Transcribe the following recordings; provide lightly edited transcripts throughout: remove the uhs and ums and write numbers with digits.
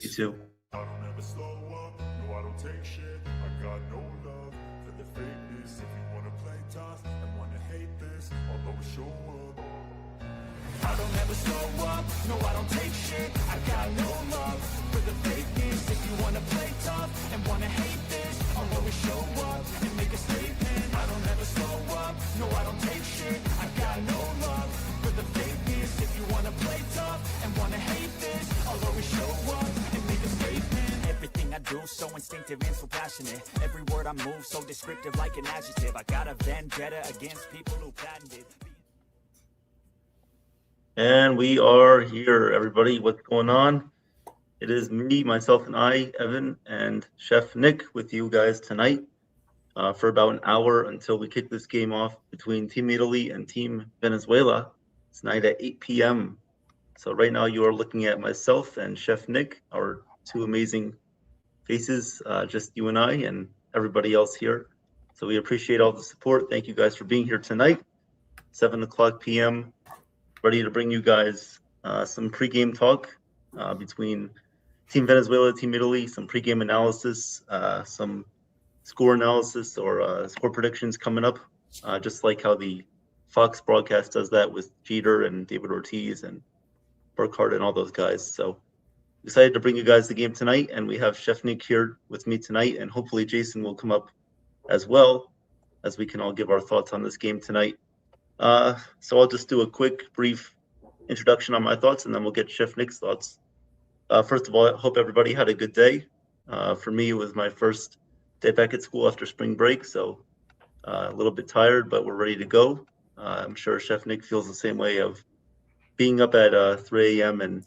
You too. I don't ever slow up, no I don't take shit. I got no love for the fakeness. If you wanna play tough and wanna hate this, I'll always show up. I don't ever slow up, no I don't take shit. I got no love for the fakeness. If you wanna play tough and wanna hate this, I'll always show up and make a statement. I don't ever slow up, no I don't take shit. I got no love for the fakeness. If you wanna play tough and wanna hate this, I'll always show up and make a statement. Everything I do so instinctive and so passionate. Every word I move so descriptive like an adjective. I got a vendetta against people who patented. And we are here, everybody. What's going on? It is me, myself, and I, Evan, and Chef Nick with you guys tonight for about an hour until we kick this game off between Team Italy and Team Venezuela. It's tonight at 8 p.m. So right now you are looking at myself and Chef Nick, our two amazing faces, just you and I and everybody else here. So we appreciate all the support. Thank you guys for being here tonight. 7 o'clock p.m. Ready to bring you guys some pregame talk between Team Venezuela, Team Italy, some pregame analysis, some score analysis or score predictions coming up, just like how the Fox broadcast does that with Jeter and David Ortiz and Burkhardt and all those guys. So excited to bring you guys the game tonight, and we have Chef Nick here with me tonight, and hopefully Jason will come up as well, as we can all give our thoughts on this game tonight. So I'll just do a quick, brief introduction on my thoughts, and then we'll get Chef Nick's thoughts. First of all, I hope everybody had a good day. For me, it was my first day back at school after spring break, so a little bit tired, but we're ready to go. I'm sure Chef Nick feels the same way of being up at 3 a.m. and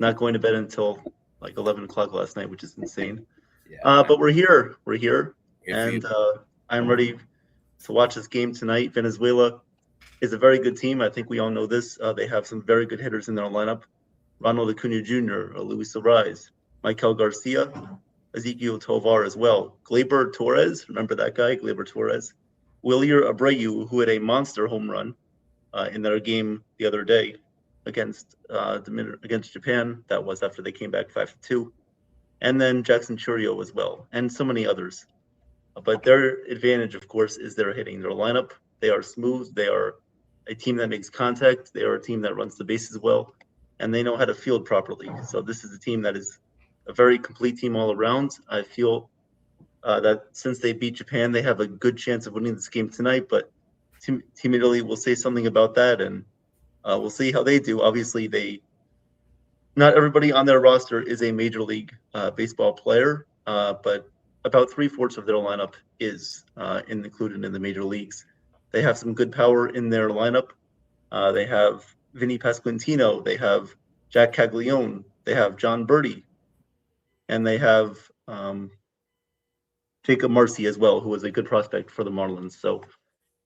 not going to bed until like 11 o'clock last night, which is insane. Yeah. But we're here. And I'm ready to watch this game tonight. Venezuela is a very good team. I think we all know this. They have some very good hitters in their lineup. Ronald Acuna Jr., Luis Suarez, Michael Garcia, Ezequiel Tovar as well. Gleyber Torres, remember that guy, Gleyber Torres. Willier Abreu, who had a monster home run in their game the other day against Japan. That was after they came back 5-2. And then Jackson Churio as well, and so many others. But their advantage, of course, is their hitting. Their lineup, they are smooth. They are a team that makes contact. They are a team that runs the bases well, and they know how to field properly. So this is a team that is a very complete team all around. I feel that since they beat Japan, they have a good chance of winning this game tonight, but Team Italy will say something about that, and we'll see how they do. Obviously, not everybody on their roster is a Major League Baseball player, but about 3/4 of their lineup is included in the major leagues. They have some good power in their lineup. They have Vinny Pasquantino. They have Jack Caglione. They have John Birdie. And they have Jacob Marcy as well, who is a good prospect for the Marlins. So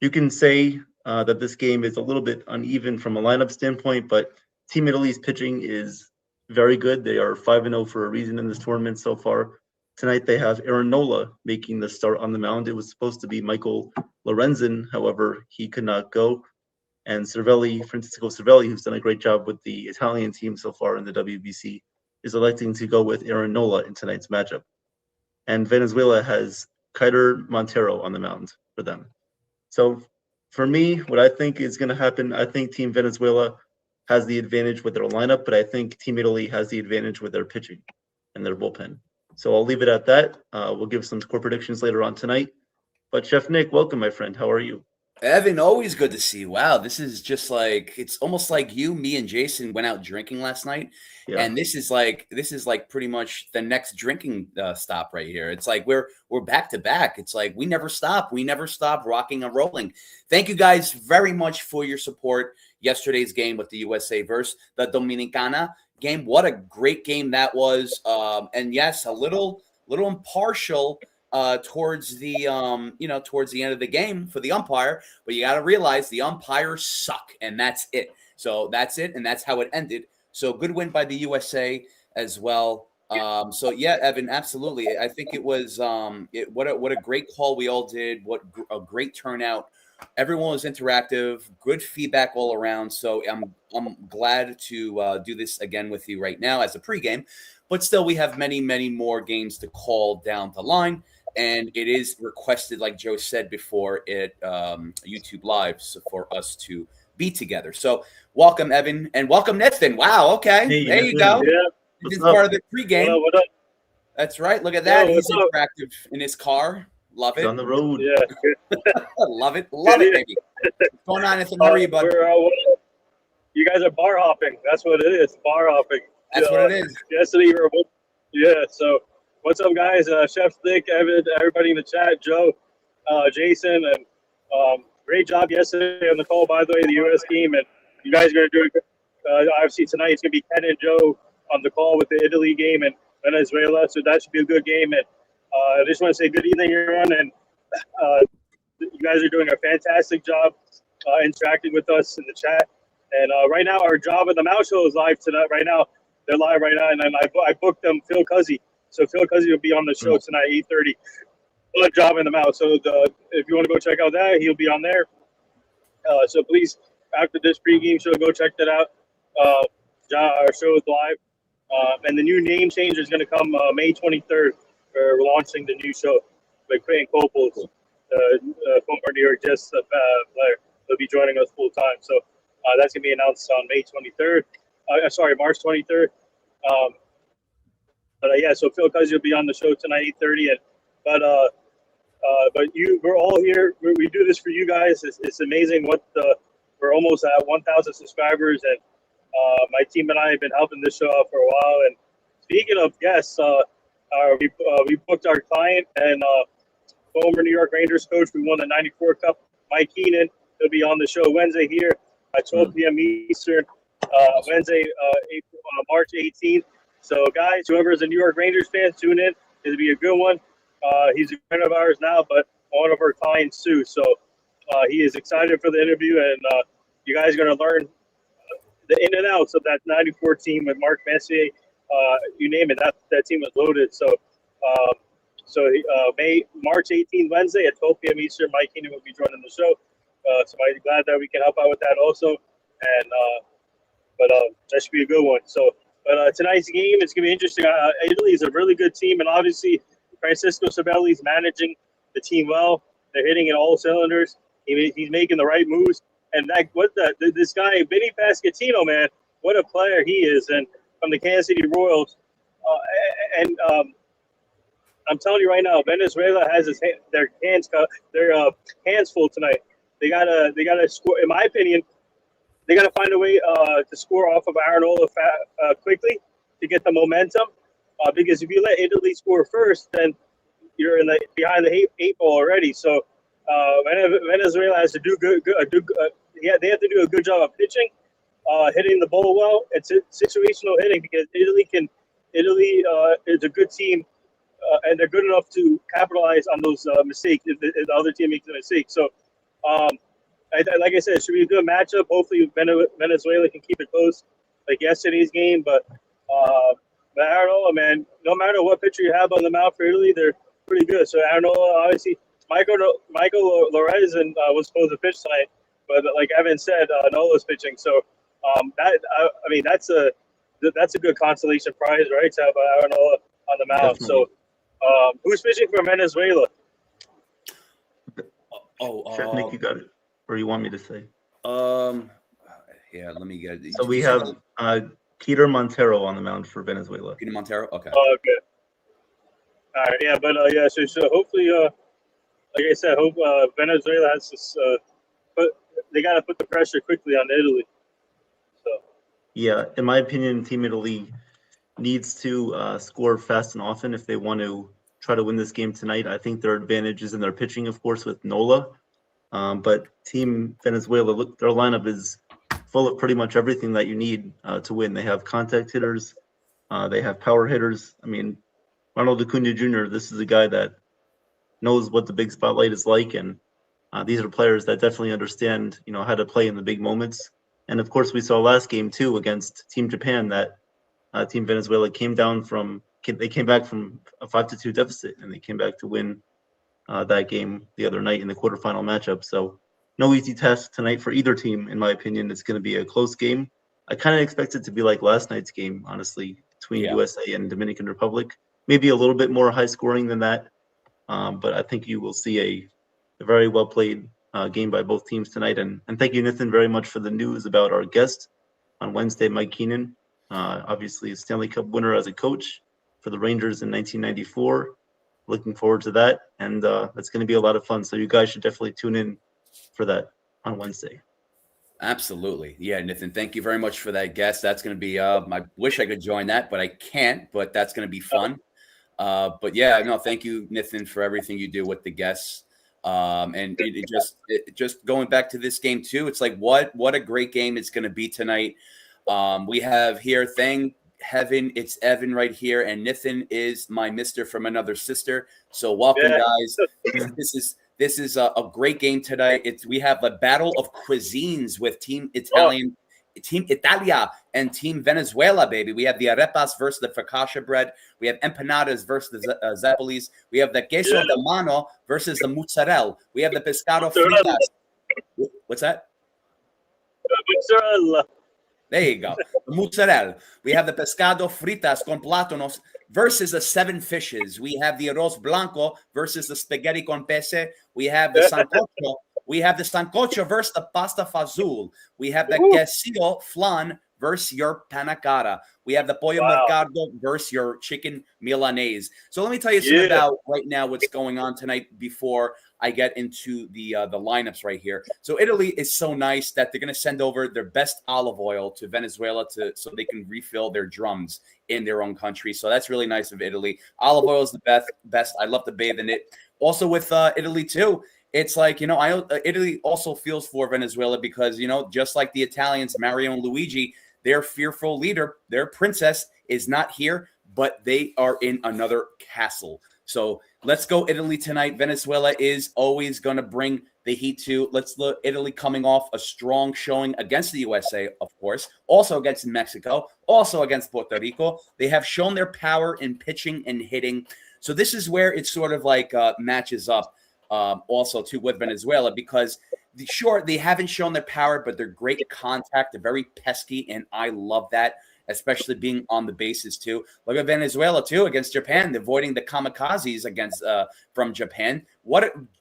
you can say that this game is a little bit uneven from a lineup standpoint, but Team Italy's pitching is very good. They are 5-0 for a reason in this tournament so far. Tonight they have Aaron Nola making the start on the mound. It was supposed to be Michael Lorenzen, however, he could not go. And Francisco Cervelli, who's done a great job with the Italian team so far in the WBC, is electing to go with Aaron Nola in tonight's matchup. And Venezuela has Kiter Montero on the mound for them. So for me, what I think is going to happen, I think Team Venezuela has the advantage with their lineup, but I think Team Italy has the advantage with their pitching and their bullpen. So I'll leave it at that. We'll give some score predictions later on tonight. But Chef Nick, welcome, my friend. How are you? Evan, always good to see you. Wow, this is just like, it's almost like you, me, and Jason went out drinking last night, and this is like pretty much the next drinking stop right here. It's like we're back to back. It's like we never stop rocking and rolling. Thank you guys very much for your support. Yesterday's game with the USA versus the Dominicana game. What a great game that was. And yes, a little impartial towards the end of the game for the umpire, but you got to realize the umpires suck, and that's it. So that's it, and that's how it ended. So good win by the USA as well. So yeah, Evan, absolutely. I think it was what a great call we all did. What a great turnout everyone was interactive, good feedback all around. So I'm glad to do this again with you right now as a pregame. But still, we have many, many more games to call down the line. And it is requested, like Joe said before, at YouTube Live for us to be together. So welcome, Evan, and welcome, Nathan. Wow, okay. Hey, there you Nathan. go. Yeah. This is part of the pregame. What up? That's right. Look at that. Yo, He's what's up? interactive in his car. Love He's it. on the road. Yeah. Love it. Love it, baby. What's going on, Nathan? How are you, bud? You guys are bar hopping. That's what it is. Bar hopping. That's what it is. Yesterday you were. Yeah. So what's up, guys? Chef Nick, Evan, everybody in the chat, Joe, Jason, and great job yesterday on the call. By the way, the U.S. team, and you guys are going to do it. Obviously tonight it's going to be Ken and Joe on the call with the Italy game and Venezuela. So that should be a good game. And I just want to say good evening, everyone. And you guys are doing a fantastic job interacting with us in the chat. And right now, our Job of the Mouse show is live tonight. Right now, they're live right now. And then I booked them Phil Cuzzy. So Phil Cuzzy will be on the show tonight, 8:30. Job in the Mouse. So if you want to go check out that, he'll be on there. So please, after this pregame show, go check that out. Our show is live. And the new name change is going to come May 23rd. We're launching the new show by Creighton Copels, former New York Jets player. He'll be joining us full time. So that's going to be announced on May 23rd. March 23rd. Yeah, so Phil Cuzzy will be on the show tonight, 8:30. But we're all here. We do this for you guys. It's amazing we're almost at 1,000 subscribers, and my team and I have been helping this show out for a while. And speaking of guests, we booked our client and former New York Rangers coach. We won the '94 Cup. Mike Keenan. He'll be on the show Wednesday here at 12 p.m. Eastern. Wednesday, March 18th. So, guys, whoever is a New York Rangers fan, tune in. It'll be a good one. He's a friend of ours now, but one of our clients too. So he is excited for the interview, and you guys are going to learn the in and outs of that '94 team with Mark Messier. You name it, that team was loaded. So, March 18th, Wednesday at 12 p.m. Eastern, Mike Keenan will be joining the show. So I'm glad that we can help out with that also. And but that should be a good one. So, but tonight's game is going to be interesting. Italy is a really good team, and obviously Francisco Sabelli's managing the team well. They're hitting in all cylinders. He's making the right moves. And this guy, Vinny Pasquantino, man, what a player he is. And from the Kansas City Royals. I'm telling you right now, Venezuela has their hands full tonight. They gotta score. In my opinion, they gotta find a way to score off of Aranola quickly to get the momentum. Because if you let Italy score first, then you're behind the eight ball already. So Venezuela has to do they have to do a good job of pitching, hitting the ball well. It's situational hitting because Italy is a good team, and they're good enough to capitalize on those mistakes if the other team makes a mistake. So, like I said, it should be a good matchup. Hopefully, Venezuela can keep it close, like yesterday's game. But I don't know, man. No matter what pitcher you have on the mound for Italy, they're pretty good. So I don't know. Obviously, Michael Lorez was supposed to pitch tonight, but like Evan said, Nola's pitching. So that's a good consolation prize, right? To have Aranola on the mound. Definitely. So who's pitching for Venezuela? Chef Nick, you got it, or you want me to say? Yeah, let me get it. So we have Peter Montero on the mound for Venezuela. Peter Montero. Okay. Oh, okay. All right. Yeah, but yeah. So hopefully, like I said, hope Venezuela has this. They got to put the pressure quickly on Italy. So. Yeah, in my opinion, Team Italy needs to score fast and often if they want to try to win this game tonight. I think their advantage is in their pitching, of course, with Nola. But Team Venezuela, look, their lineup is full of pretty much everything that you need to win. They have contact hitters. They have power hitters. I mean, Ronald Acuna Jr., this is a guy that knows what the big spotlight is like. And these are players that definitely understand, how to play in the big moments. And, of course, we saw last game, too, against Team Japan that Team Venezuela came back from a 5-2 deficit, and they came back to win that game the other night in the quarterfinal matchup. So no easy task tonight for either team, in my opinion. It's going to be a close game. I kind of expect it to be like last night's game, honestly, between USA and Dominican Republic. Maybe a little bit more high scoring than that, but I think you will see a very well played game by both teams tonight. And thank you, Nathan, very much for the news about our guest on Wednesday, Mike Keenan. Obviously, a Stanley Cup winner as a coach for the Rangers in 1994. Looking forward to that, and that's going to be a lot of fun. So you guys should definitely tune in for that on Wednesday. Absolutely. Yeah, Nathan, thank you very much for that guest. That's going to be, I wish I could join that, but I can't, but that's going to be fun. But yeah, no, thank you, Nathan, for everything you do with the guests. And it just going back to this game too, it's like, what a great game it's going to be tonight. We have here, thank heaven, it's Evan right here, and Nathan is my mister from another sister. So welcome, guys. This is a great game tonight. We have a battle of cuisines with Team Italian, Team Italia, and Team Venezuela, baby. We have the arepas versus the focaccia bread. We have empanadas versus the zeppolis. We have the queso de mano versus the mozzarella. We have the pescado fritas. What's that? Mozzarella. There you go. The mozzarella. We have the pescado fritas con plátanos versus the 7 fishes. We have the arroz blanco versus the spaghetti con pese. We have the sancocho. We have the sancocho versus the pasta fazool. We have the quesillo flan versus your panna cotta. We have the pollo mercado versus your chicken milanese. So let me tell you something about right now what's going on tonight before I get into the lineups right here. So Italy is so nice that they're going to send over their best olive oil to Venezuela so they can refill their drums in their own country. So that's really nice of Italy. Olive oil is the best. I love to bathe in it. Also with Italy too. It's like, Italy also feels for Venezuela because, just like the Italians, Mario and Luigi, their fearful leader, their princess is not here, but they are in another castle. So let's go Italy tonight. Venezuela is always going to bring the heat too. Let's look Italy coming off a strong showing against the USA, of course, also against Mexico, also against Puerto Rico. They have shown their power in pitching and hitting. So this is where it sort of like matches up. Also too with Venezuela because sure, they haven't shown their power, but they're great contact. They're very pesky, and I love that, especially being on the bases too. Look at Venezuela too against Japan, avoiding the kamikazes against from Japan.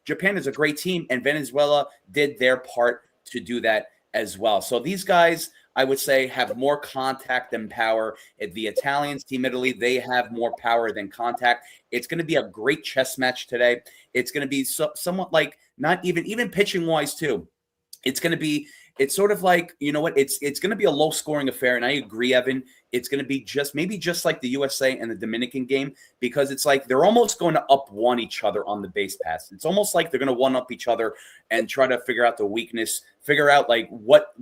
Japan is a great team, and Venezuela did their part to do that as well. So these guys, I would say, have more contact than power. The Italians, Team Italy, they have more power than contact. It's going to be a great chess match today. It's going to be somewhat like not even pitching wise too. It's sort of like, it's going to be a low scoring affair. And I agree, Evan, it's going to be maybe just like the USA and the Dominican game, because it's like they're almost going to up one each other on the base pass. It's almost like they're going to one up each other and try to figure out the weakness, figure out like what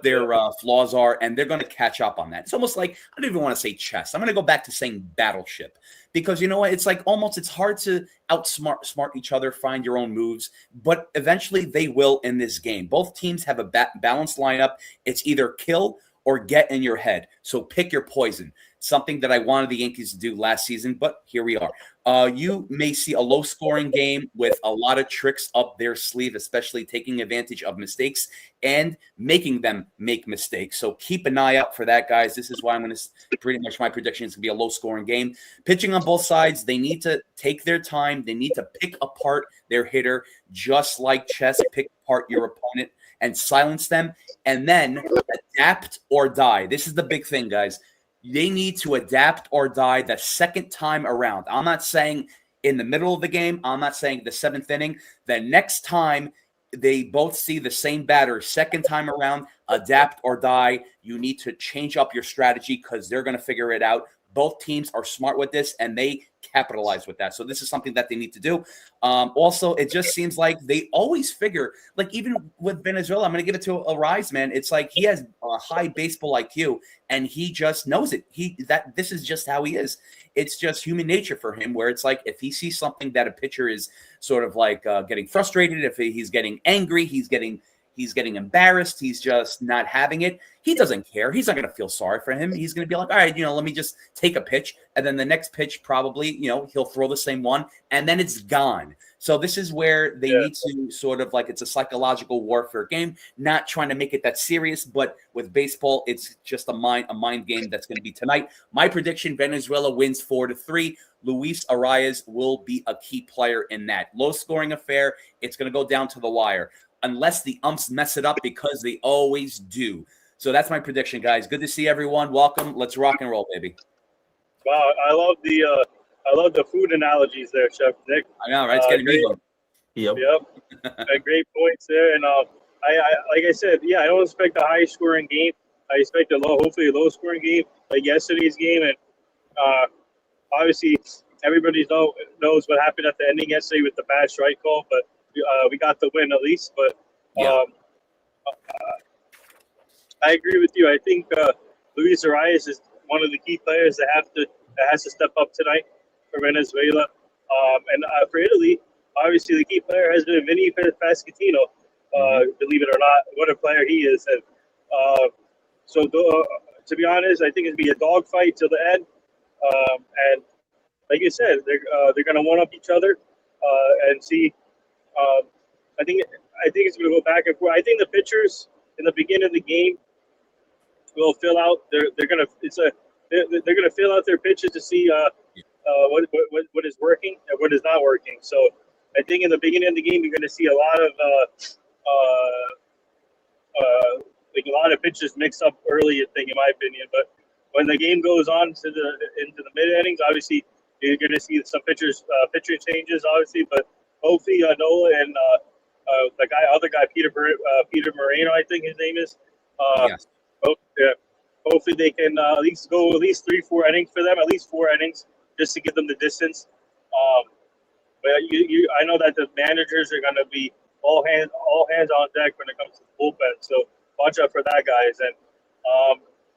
their flaws are, and they're going to catch up on that. It's almost like, I don't even want to say chess. I'm going to go back to saying battleship, because you know what? It's like it's hard to outsmart each other, find your own moves, but eventually they will in this game. Both teams have a balanced lineup. It's either kill or get in your head. So pick your poison. Something that I wanted the Yankees to do last season, but here we are. You may see a low-scoring game with a lot of tricks up their sleeve, especially taking advantage of mistakes and making them make mistakes. So keep an eye out for that, guys. This is why I'm going to pretty much my prediction is going to be a low-scoring game. Pitching on both sides, they need to take their time. They need to pick apart their hitter, just like chess. Pick apart your opponent and silence them, and then adapt or die. This is the big thing, guys. They need to adapt or die the second time around. I'm not saying in the middle of the game. I'm not saying the 7th inning. The next time they both see the same batter, second time around, adapt or die. You need to change up your strategy because they're going to figure it out. Both teams are smart with this, and they capitalize with that. So this is something that they need to do. Also, it just seems like they always figure, like even with Venezuela, I'm going to give it to Arise, man. It's like he has a high baseball IQ, and he just knows it. This is just how he is. It's just human nature for him, where it's like if he sees something that a pitcher is sort of like getting frustrated, if he's getting angry, he's getting He's getting embarrassed. He's just not having it. He doesn't care. He's not going to feel sorry for him. He's going to be like, all right, let me just take a pitch. And then the next pitch probably, he'll throw the same one and then it's gone. So this is where they need to sort of like, it's a psychological warfare game, not trying to make it that serious, but with baseball, it's just a mind game that's going to be tonight. My prediction, Venezuela wins 4-3. Luis Arias will be a key player in that. Low scoring affair. It's going to go down to the wire unless the umps mess it up, because they always do. So that's my prediction, guys. Good to see everyone. Welcome. Let's rock and roll, baby. Wow, I love the food analogies there, Chef Nick. I know, right? It's getting me. Yep. Great points there. And I like I said, I don't expect a high scoring game. I expect hopefully a low scoring game like yesterday's game. And obviously everybody knows what happened at the ending yesterday with the bad strike call, but we got the win at least. But I agree with you. I think Luis Arias is one of the key players that has to step up tonight for Venezuela. And for Italy, obviously the key player has been Vinny Pasquantino. Believe it or not, what a player he is. And to be honest, I think it'd be a dogfight till the end. And like you said, they're going to one up each other and see. I think it's going to go back and forth. I think the pitchers in the beginning of the game will fill out. They're going to fill out their pitches to see what is working and what is not working. So I think in the beginning of the game, you're going to see a lot of pitches mixed up early, I think, in my opinion. But when the game goes on into the mid innings, obviously you're going to see some pitching changes, obviously. But hopefully Nola and the other guy, Peter Moreno, I think his name is. Yes. Hopefully they can at least go 3-4 innings for them, at least 4 innings, just to give them the distance. But I know that the managers are going to be all hands on deck when it comes to the bullpen. So watch out for that, guys. And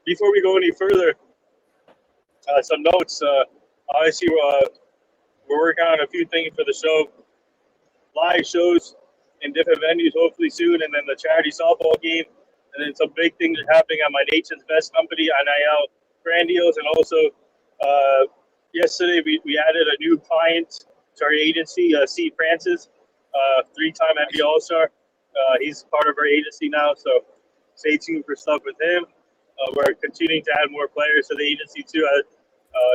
before we go any further, some notes. Obviously, we're working on a few things for the show. Live shows in different venues, hopefully soon, and then the charity softball game. And then some big things are happening at my Nation's Best company, NIL Grandiose. And also, yesterday we added a new client to our agency, C. Francis, 3-time NBA All-Star. He's part of our agency now, so stay tuned for stuff with him. We're continuing to add more players to the agency too,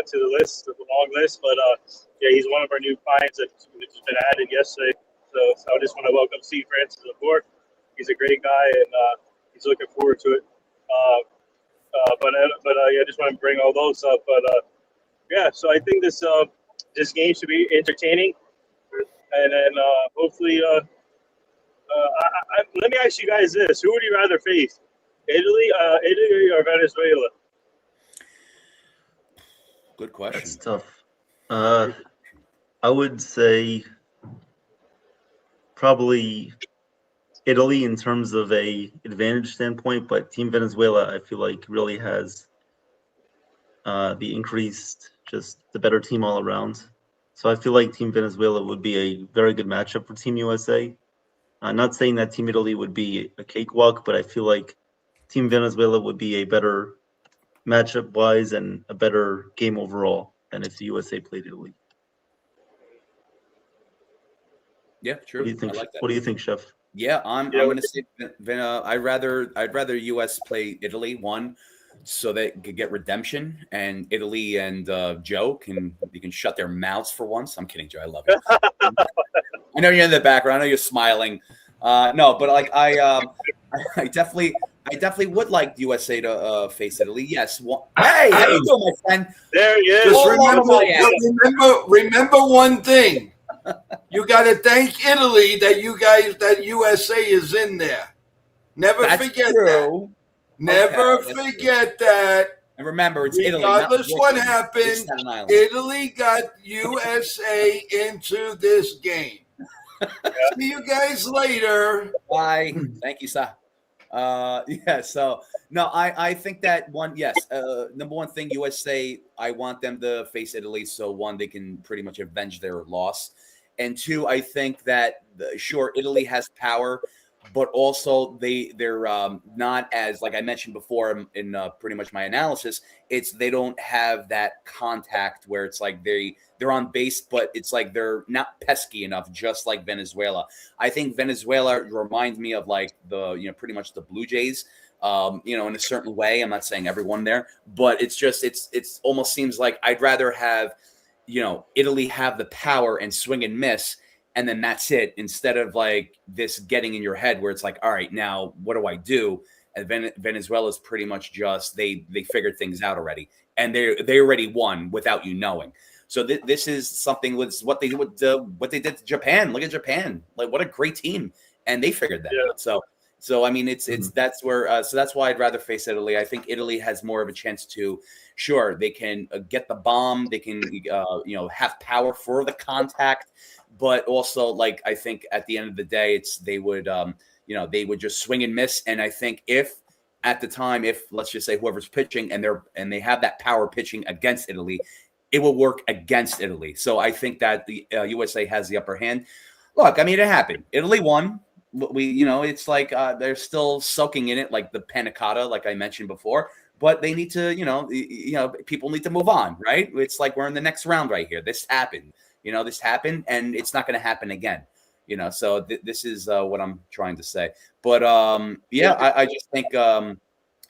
to the list, the long list. But he's one of our new clients that's been added yesterday. So I just want to welcome C. Francis aboard. He's a great guy, and he's looking forward to it. I just want to bring all those up. But so I think this game should be entertaining, and then hopefully. Let me ask you guys this: who would you rather face, Italy or Venezuela? Good question. That's tough. I would say probably Italy in terms of a advantage standpoint, but Team Venezuela, I feel like, really has the increased, just the better team all around. So I feel like Team Venezuela would be a very good matchup for Team USA. I'm not saying that Team Italy would be a cakewalk, but I feel like Team Venezuela would be a better matchup-wise and a better game overall than if the USA played Italy. Yeah, true. What do you think? I like that. What do you think, Chef? Yeah, I'm going to say I'd rather US play Italy, one, so they could get redemption, and Italy and Joe can shut their mouths for once. I'm kidding, Joe. I love you. I know you're in the background. I know you're smiling. No, but like I definitely would like USA to face Italy. Yes. Hey, how you doing, my friend? There he is. Just remember one thing. You got to thank Italy that USA is in there. Never forget that. Never forget that. And remember, it's Italy. Regardless what happened, Italy got USA into this game. See you guys later. Bye. Thank you, sir. So no, I think that one, yes. Number one thing, USA, I want them to face Italy, so one, they can pretty much avenge their loss. And two, I think that sure, Italy has power. but also they're not as, like I mentioned before in pretty much my analysis, they don't have that contact where it's like they're on base, but it's like they're not pesky enough, just like Venezuela. I think Venezuela reminds me of like pretty much the Blue Jays. In a certain way. I'm not saying everyone there, but it's almost seems like I'd rather have, Italy have the power and swing and miss, and then that's it, instead of like this getting in your head where it's like, all right, now what do I do? And Venezuela's pretty much just they figured things out already, and they already won without you knowing. So this is something with what they did to Japan. Look at Japan, like what a great team, and they figured that out. So I mean, it's that's where so that's why I'd rather face Italy. I think Italy has more of a chance to, sure, they can get the bomb, they can have power for the contact, but also like I think at the end of the day, they would just swing and miss. And I think if at the time, if let's just say whoever's pitching and they have that power pitching against Italy, it will work against Italy. So I think that the USA has the upper hand. Look, I mean, it happened. Italy won. It's like they're still soaking in it, like the panna cotta, like I mentioned before. But they need to, people need to move on, right? It's like we're in the next round right here. This happened, and it's not going to happen again, So this is what I'm trying to say. But I just think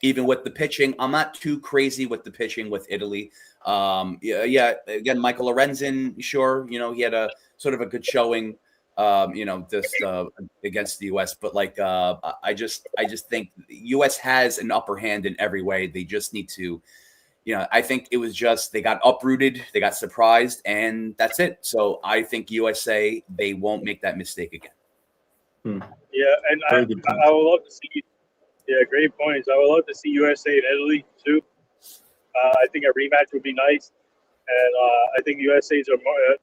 even with the pitching, I'm not too crazy with the pitching with Italy. Again, Michael Lorenzen, sure, he had a sort of a good showing. Against the U.S. But like, I just think the U.S. has an upper hand in every way. They just need to, I think it was just they got uprooted, they got surprised, and that's it. So I think USA, they won't make that mistake again. Yeah, and I would love to see. Yeah, great points. I would love to see USA and Italy too. I think a rematch would be nice, and I think USA's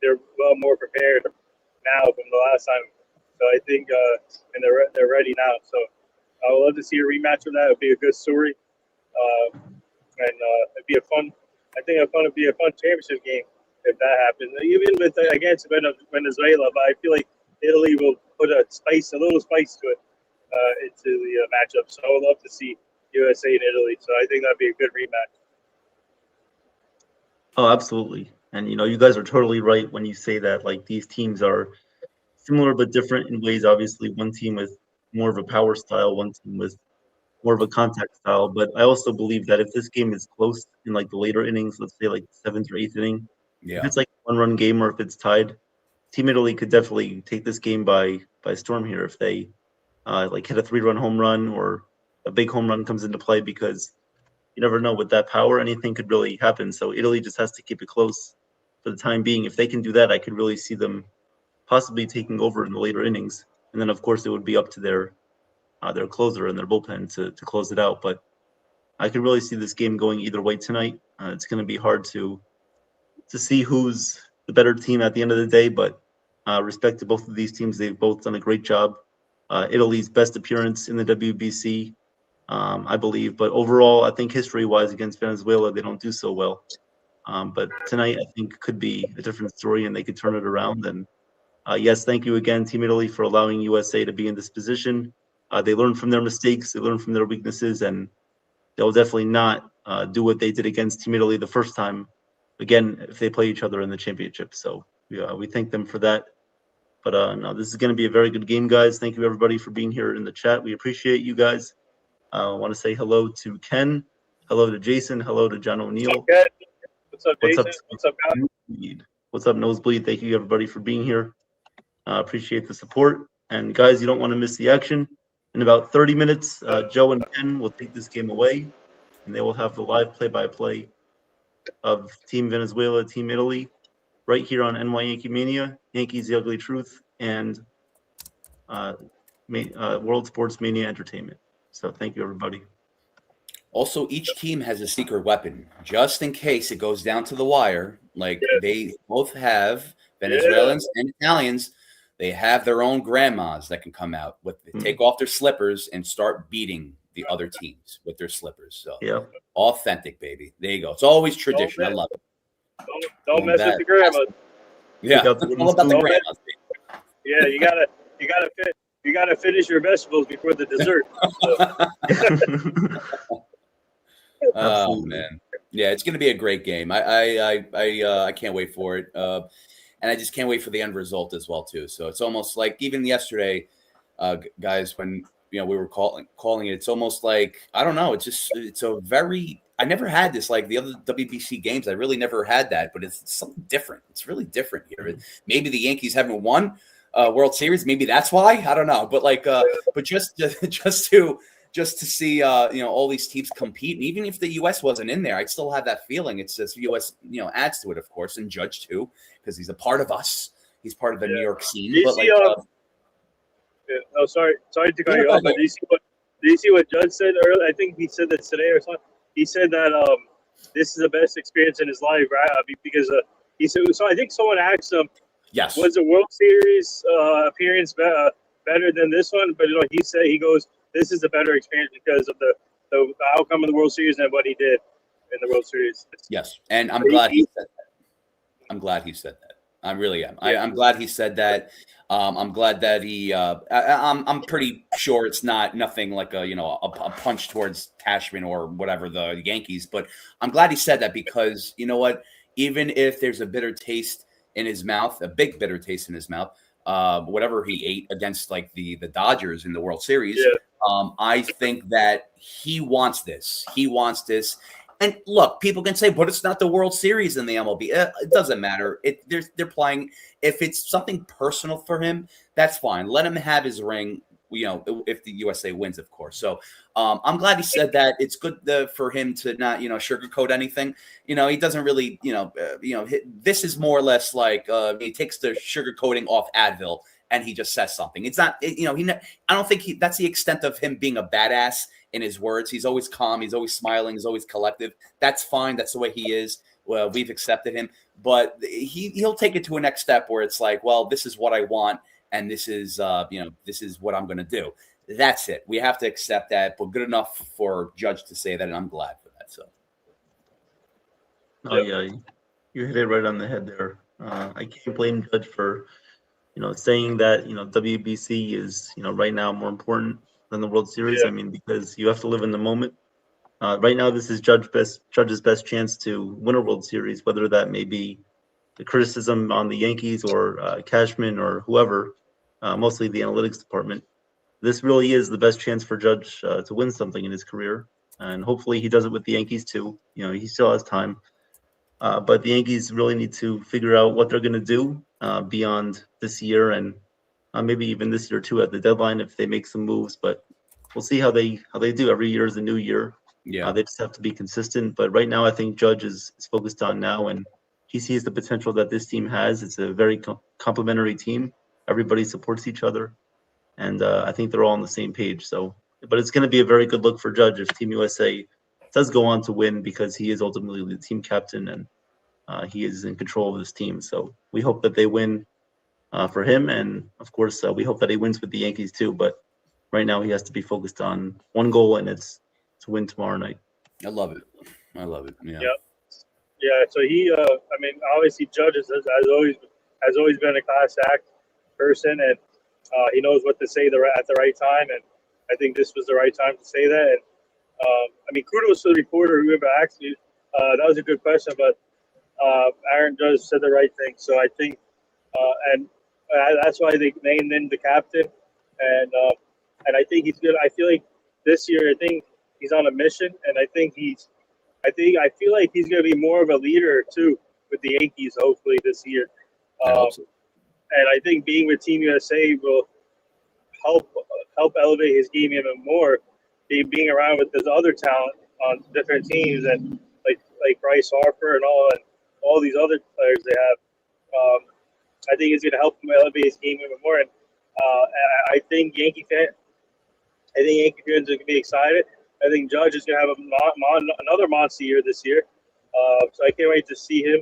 they're well more prepared now from the last time, so I think and they're ready now. So I would love to see a rematch of that. It'd be a good story, and it'd be a fun. I think it'd be a fun championship game if that happens. Even with against Venezuela, but I feel like Italy will put a little spice to it into the matchup. So I would love to see USA and Italy. So I think that'd be a good rematch. Oh, absolutely. And, you guys are totally right when you say that, like, these teams are similar but different in ways. Obviously, one team with more of a power style, one team with more of a contact style. But I also believe that if this game is close in, like, the later innings, let's say, like, the 7th or 8th inning, if it's, like, a one-run game or if it's tied, Team Italy could definitely take this game by storm here if they, hit a 3-run home run or a big home run comes into play, because you never know, with that power, anything could really happen. So Italy just has to keep it close for the time being. If they can do that, I could really see them possibly taking over in the later innings. And then, of course, it would be up to their closer and their bullpen to close it out. But I could really see this game going either way tonight. It's going to be hard to see who's the better team at the end of the day. But respect to both of these teams, they've both done a great job. Italy's best appearance in the WBC, I believe. But overall, I think history-wise against Venezuela, they don't do so well. But tonight, I think, could be a different story, and they could turn it around. And yes, thank you again, Team Italy, for allowing USA to be in this position. They learned from their mistakes, they learned from their weaknesses, and they'll definitely not do what they did against Team Italy the first time, again, if they play each other in the championship. So we thank them for that. But no, this is going to be a very good game, guys. Thank you, everybody, for being here in the chat. We appreciate you guys. I want to say hello to Ken, hello to Jason, hello to John O'Neill. What's up, Jason? What's up, guys? What's up, Nosebleed? Thank you, everybody, for being here. Appreciate the support. And, guys, you don't want to miss the action. In about 30 minutes, Joe and Ken will take this game away, and they will have the live play-by-play of Team Venezuela, Team Italy, right here on NYYANKEE Yankees The Ugly Truth, and World Sports Mania Entertainment. So thank you, everybody. Also, each team has a secret weapon, just in case it goes down to the wire. Like, they both have, Venezuelans and Italians, they have their own grandmas that can come out, take off their slippers and start beating the other teams with their slippers. So, authentic, baby. There you go. It's always tradition. I love it. Don't mess with the grandmas. Yeah, it's all about the grandmas, baby. Yeah, you gotta fit. you got to finish your vegetables before the dessert. Oh man, yeah, it's going to be a great game. I can't wait for it, and I just can't wait for the end result as well too. So it's almost like even yesterday, guys, when we were calling it, it's almost like I don't know. It's a very I never had this like the other WBC games. I really never had that, but it's something different. It's really different here. Maybe the Yankees haven't won World Series. Maybe that's why. I don't know. But like, but just to see all these teams compete, and even if the U.S. wasn't in there, I'd still have that feeling. It's just U.S. adds to it, of course, and Judge too, because he's a part of us. He's part of the New York scene. But like, sorry to cut you off. But do you see what Judge said earlier? I think he said that today or something. He said that this is the best experience in his life, right? Because he said so. I think someone asked him, "Yes, was the World Series appearance better than this one?" But he goes, "This is a better experience because of the outcome of the World Series and what he did in the World Series." Yes, and I'm glad he said that. I'm glad he said that. I really am. I'm glad he said that. I'm glad that he. I'm pretty sure it's nothing like a punch towards Cashman or whatever the Yankees, but I'm glad he said that because you know what? Even if there's a bitter taste in his mouth, a big bitter taste in his mouth, whatever he ate against like the Dodgers in the World Series, I think that he wants this. He wants this. And look, people can say, but it's not the World Series in the MLB. It doesn't matter. They're playing. If it's something personal for him, that's fine. Let him have his ring. If the USA wins, of course. So I'm glad he said that. It's good for him to not, sugarcoat anything. He doesn't really, this is more or less like he takes the sugarcoating off Advil and he just says something. It's not, I don't think that's the extent of him being a badass in his words. He's always calm. He's always smiling. He's always collective. That's fine. That's the way he is. Well, we've accepted him, but he'll take it to a next step where it's like, well, this is what I want. And this is, this is what I'm going to do. That's it. We have to accept that, but good enough for Judge to say that. And I'm glad for that. So. Oh yeah. You hit it right on the head there. I can't blame Judge for, saying that, WBC is, right now more important than the World Series. I mean, because you have to live in the moment. Right now, this is Judge's best chance to win a World Series, whether that may be the criticism on the Yankees or Cashman or whoever, mostly the analytics department. This really is the best chance for Judge to win something in his career. And hopefully he does it with the Yankees too. He still has time. But the Yankees really need to figure out what they're going to do beyond this year and maybe even this year too at the deadline if they make some moves. But we'll see how they do. Every year is a new year. Yeah, they just have to be consistent. But right now, I think Judge is focused on now, and he sees the potential that this team has. It's a very complementary team. Everybody supports each other, and I think they're all on the same page. So, but it's going to be a very good look for Judge if Team USA does go on to win because he is ultimately the team captain and he is in control of this team. So we hope that they win for him, and of course we hope that he wins with the Yankees too. But right now he has to be focused on one goal, and it's to win tomorrow night. I love it. Yeah. Yeah. So he, obviously Judge has always been a class act person, and he knows what to say at the right time, and I think this was the right time to say that. And kudos to the reporter whoever asked you. That was a good question, but Aaron Judge said the right thing. So I think, and that's why they named him the captain, and I think he's good. I feel like this year, I think he's on a mission, and I feel like he's going to be more of a leader too with the Yankees. Hopefully this year, and I think being with Team USA will help elevate his game even more. Being around with this other talent on different teams and like Bryce Harper and all these other players they have, I think it's going to help him elevate his game even more. And I think Yankee fans are going to be excited. I think Judge is going to have another monster year this year. So I can't wait to see him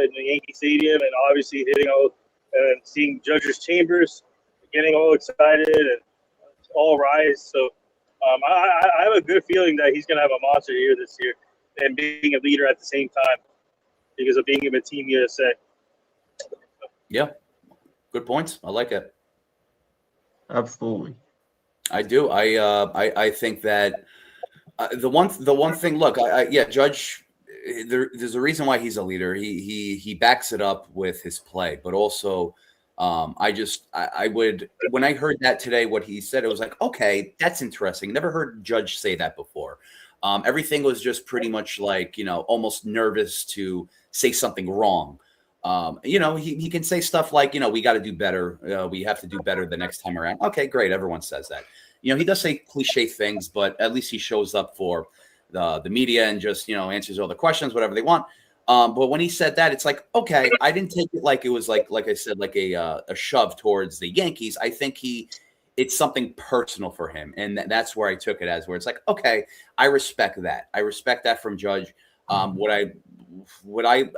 in the Yankee Stadium and obviously hitting out and seeing Judge's chambers, getting all excited and all rise. So I have a good feeling that he's going to have a monster year this year and being a leader at the same time because of being in Team USA. Yeah, good points. I like it. Absolutely. I do. I think that the one thing. Look, Judge. There's a reason why he's a leader. He backs it up with his play, but also, I would, when I heard that today, what he said, it was like, okay, that's interesting. Never heard Judge say that before. Everything was just pretty much like, almost nervous to say something wrong. He can say stuff like, we got to do better. We have to do better the next time around. Okay, great. Everyone says that. He does say cliche things, but at least he shows up for the media and just, answers all the questions, whatever they want. But when he said that, it's like, okay, I didn't take it like it was like I said, like a shove towards the Yankees. I think it's something personal for him. And that's where I took it as, where it's like, okay, I respect that. I respect that from Judge. I don't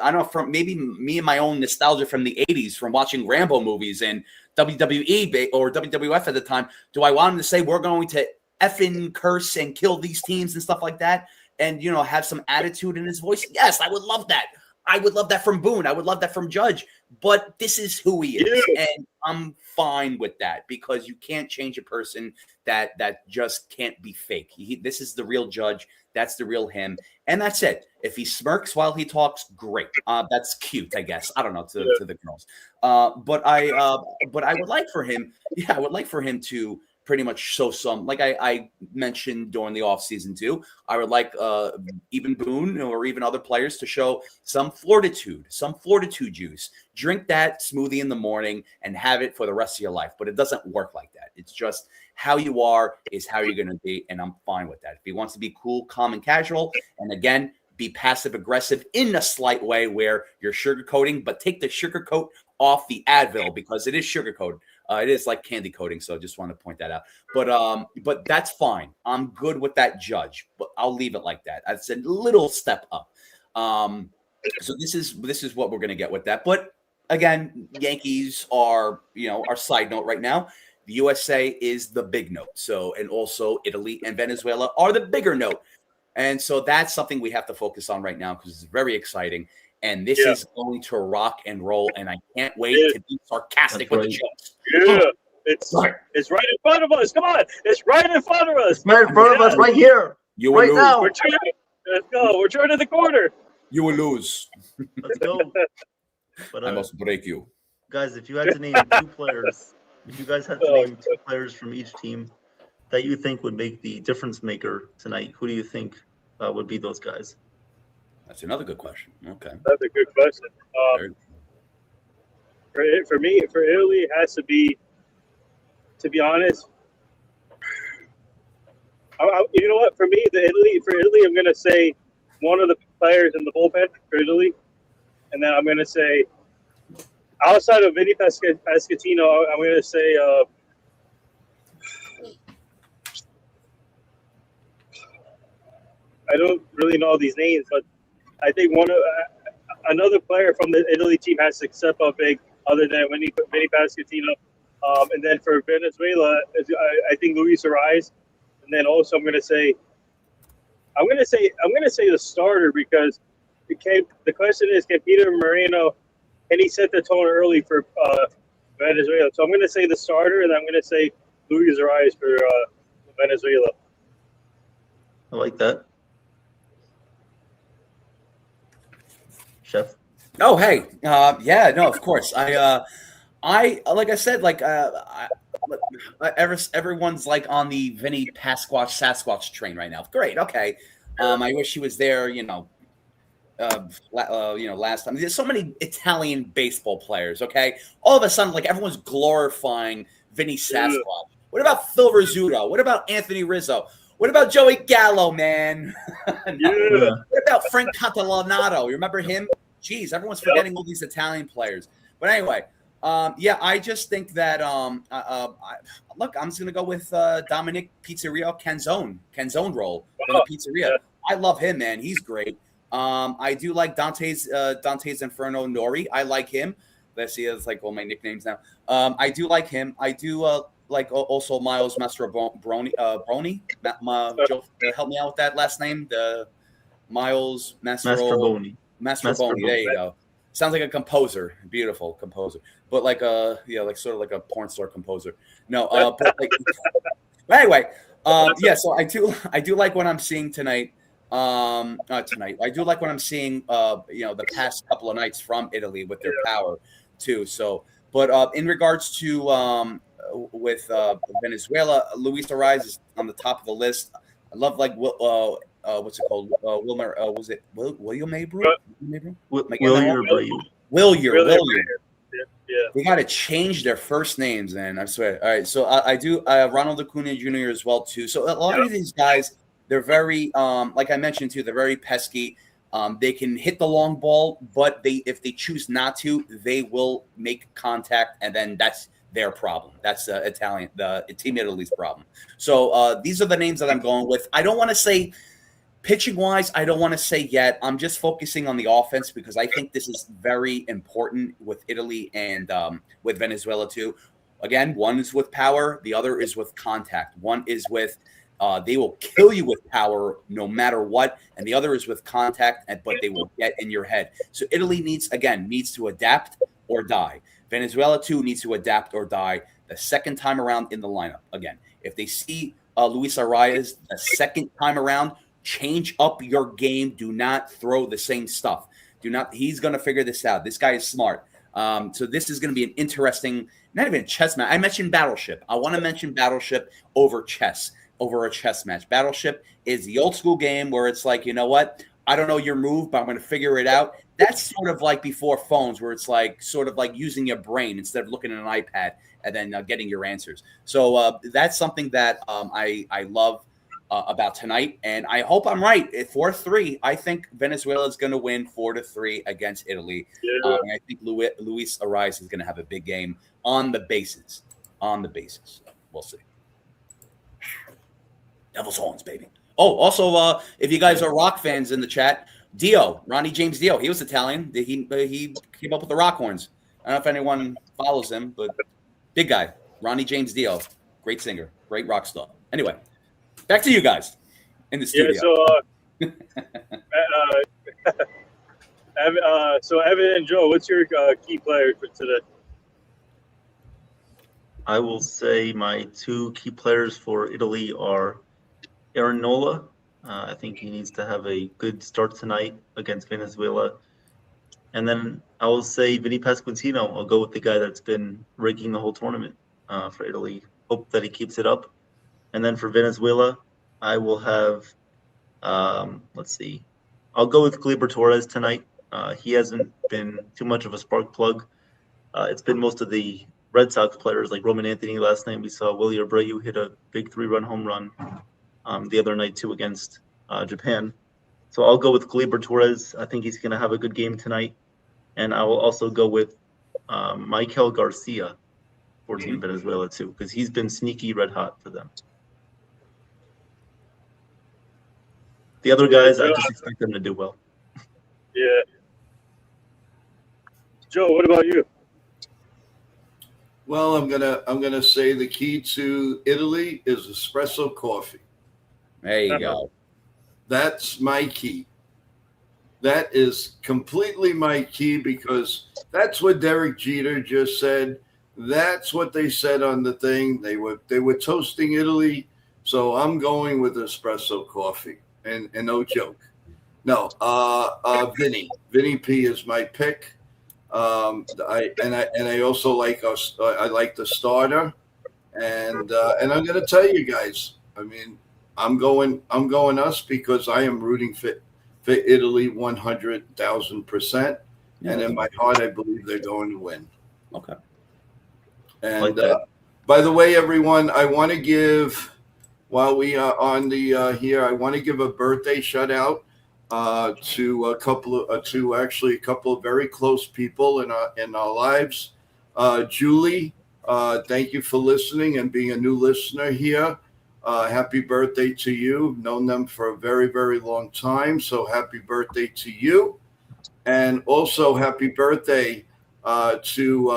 know, from maybe me and my own nostalgia from the 80s, from watching Rambo movies and WWE or WWF at the time, do I want him to say we're going to effing curse and kill these teams and stuff like that, and have some attitude in his voice? Yes, I would love that. I would love that from Boone. I would love that from Judge. But this is who he is, and I'm fine with that, because you can't change a person that just can't be fake. This is the real Judge. That's the real him, and that's it. If he smirks while he talks, great. That's cute, I guess. I don't know, to the girls. But I would like for him. Yeah, I would like for him to pretty much show some, like I mentioned during the offseason too. I would like even Boone or even other players to show some fortitude juice. Drink that smoothie in the morning and have it for the rest of your life. But it doesn't work like that. It's just how you are is how you're going to be, and I'm fine with that. If he wants to be cool, calm, and casual, and again, be passive aggressive in a slight way where you're sugarcoating, but take the sugarcoat off the Advil, because it is sugarcoated. It is like candy coating, so I just want to point that out. But that's fine. I'm good with that, Judge. But I'll leave it like that. That's a little step up. So this is what we're gonna get with that. But again, Yankees are our side note right now. The USA is the big note. So, and also Italy and Venezuela are the bigger note. And so that's something we have to focus on right now, because it's very exciting. And this is going to rock and roll, and I can't wait to be sarcastic with the jokes. Yeah, it's right in front of us. Come on, it's right in front of us. It's right in front of us, right here. You will right lose. Now. Let's go. We're turning the corner. You will lose. Let's go. But, I must break you, guys. If you had to name two players, from each team that you think would make the difference maker tonight, who do you think would be those guys? That's another good question. Okay. That's a good question. For me, for Italy, it has to be honest, you know what? For me, for Italy, I'm going to say one of the players in the bullpen for Italy. And then I'm going to say, outside of Vinny Pasquantino, I'm going to say I don't really know these names, but I think another player from the Italy team has to step up big, other than Vinny Pasquantino. And then for Venezuela, I think Luis Ariz. And then also I'm gonna say the starter, because the question is, can Peter Moreno, can he set the tone early for Venezuela? So I'm gonna say the starter, and I'm gonna say Luis Ariz for Venezuela. I like that. Chef. Oh, hey. Yeah, no, of course. I like I said, like everyone's like on the Vinny Sasquatch train right now. Great. Okay. I wish he was there, last time. There's so many Italian baseball players, okay? All of a sudden, like, everyone's glorifying Vinny Sasquatch. What about Phil Rizzuto? What about Anthony Rizzo? What about Joey Gallo, man? What about Frank Catalanato? You remember him? Jeez, everyone's forgetting all these Italian players. But anyway, I just think that look, I'm just gonna go with Dominic Pizzeria Canzone role from the Pizzeria. I love him, man. He's great. I do like Dante's Inferno Nori. I like him. Let's see, it's like all my nicknames now. I do like him. I do like also Miles Mastrobroni. Joe, help me out with that last name. The Miles Mastrobroni. There you go. Sounds like a composer, beautiful composer, but like like sort of like a porn star composer. No, but like anyway, so I do like what I'm seeing tonight. Tonight I do like what I'm seeing. The past couple of nights from Italy with their power too. So, but in regards to with Venezuela, Luis Ariz is on the top of the list. I love like what's it called? Wilmer, was it William Abreu? Willier. Yeah. They got to change their first names, man. I swear. All right, so I do Ronald Acuna Jr. as well too. So a lot of these guys, they're very like I mentioned too, they're very pesky. They can hit the long ball, but if they choose not to, they will make contact, and then that's their problem. That's the Team Italy's problem. So these are the names that I'm going with. I don't want to say pitching wise, I don't want to say yet. I'm just focusing on the offense because I think this is very important with Italy and with Venezuela too. Again, one is with power, the other is with contact. One is with they will kill you with power no matter what, and the other is with contact, but they will get in your head. So Italy needs to adapt or die. Venezuela too needs to adapt or die the second time around in the lineup. Again, if they see Luis Arias the second time around, change up your game. Do not throw the same stuff. He's going to figure this out. This guy is smart. So this is going to be an interesting, not even a chess match. I mentioned Battleship. I want to mention Battleship over a chess match. Battleship is the old school game where it's like, you know what? I don't know your move, but I'm going to figure it out. That's sort of like before phones where it's like sort of like using your brain instead of looking at an iPad and then getting your answers. So that's something that I love about tonight, and I hope I'm right. 4-3, I think Venezuela is going to win 4-3 against Italy. Yeah. And I think Luis Ariz is going to have a big game on the bases. We'll see. Devil's horns, baby. Oh, also, if you guys are rock fans in the chat, Ronnie James Dio, he was Italian. He came up with the rock horns. I don't know if anyone follows him, but big guy, Ronnie James Dio, great singer, great rock star. Anyway, back to you guys in the studio. Yeah, so Evan and Joe, what's your key player for today? I will say my two key players for Italy are Aaron Nola. I think he needs to have a good start tonight against Venezuela. And then I will say Vinny Pasquantino. I'll go with the guy that's been raking the whole tournament for Italy. Hope that he keeps it up. And then for Venezuela, I will have, let's see, I'll go with Gleyber Torres tonight. He hasn't been too much of a spark plug. It's been most of the Red Sox players like Roman Anthony. Last night we saw Willie Abreu hit a big 3-run home run the other night too against Japan. So I'll go with Gleyber Torres. I think he's going to have a good game tonight. And I will also go with Michael Garcia for Team Venezuela too, because he's been sneaky red hot for them. The other guys, I just expect them to do well. Yeah. Joe, what about you? Well, I'm gonna say the key to Italy is espresso coffee. There you go. That's my key. That is completely my key because that's what Derek Jeter just said. That's what they said on the thing. They were toasting Italy, so I'm going with espresso coffee. And no joke. No, Vinny P is my pick. I also like I like the starter, and I'm going to tell you guys. I mean, I'm going us because I am rooting for Italy 100,000%, and in my heart, I believe they're going to win. Okay. And by the way, everyone, I want to give. While we are on the here, I want to give a birthday shout out to a couple of very close people in our lives. Julie, thank you for listening and being a new listener here. Happy birthday to you. Known them for a very, very long time, so happy birthday to you. And also happy birthday to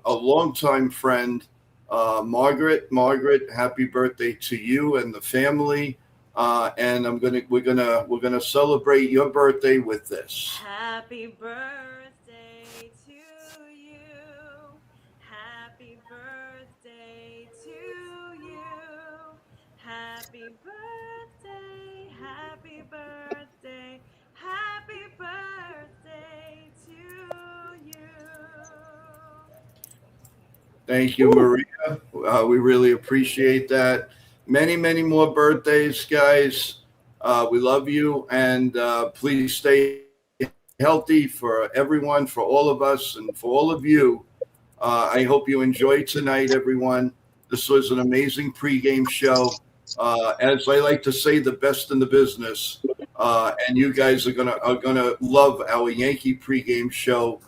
a longtime friend. Margaret, happy birthday to you and the family. And we're gonna celebrate your birthday with this. Happy birthday Happy birthday to you. Happy birthday, happy birthday, happy birthday to you. Thank you, Maria. We really appreciate that. Many, many more birthdays, guys. We love you, and please stay healthy for everyone, for all of us, and for all of you. I hope you enjoyed tonight, everyone. This was an amazing pregame show. As I like to say, the best in the business. And you guys are gonna love our Yankee pregame show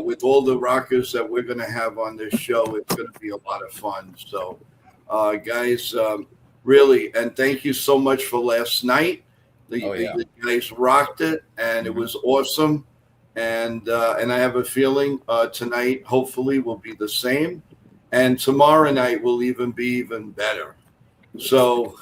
with all the rockers that we're gonna have on this show. It's gonna be a lot of fun. So, guys, really, and thank you so much for last night. The guys rocked it, and it was awesome. And I have a feeling tonight, hopefully, will be the same, and tomorrow night will be even better. So,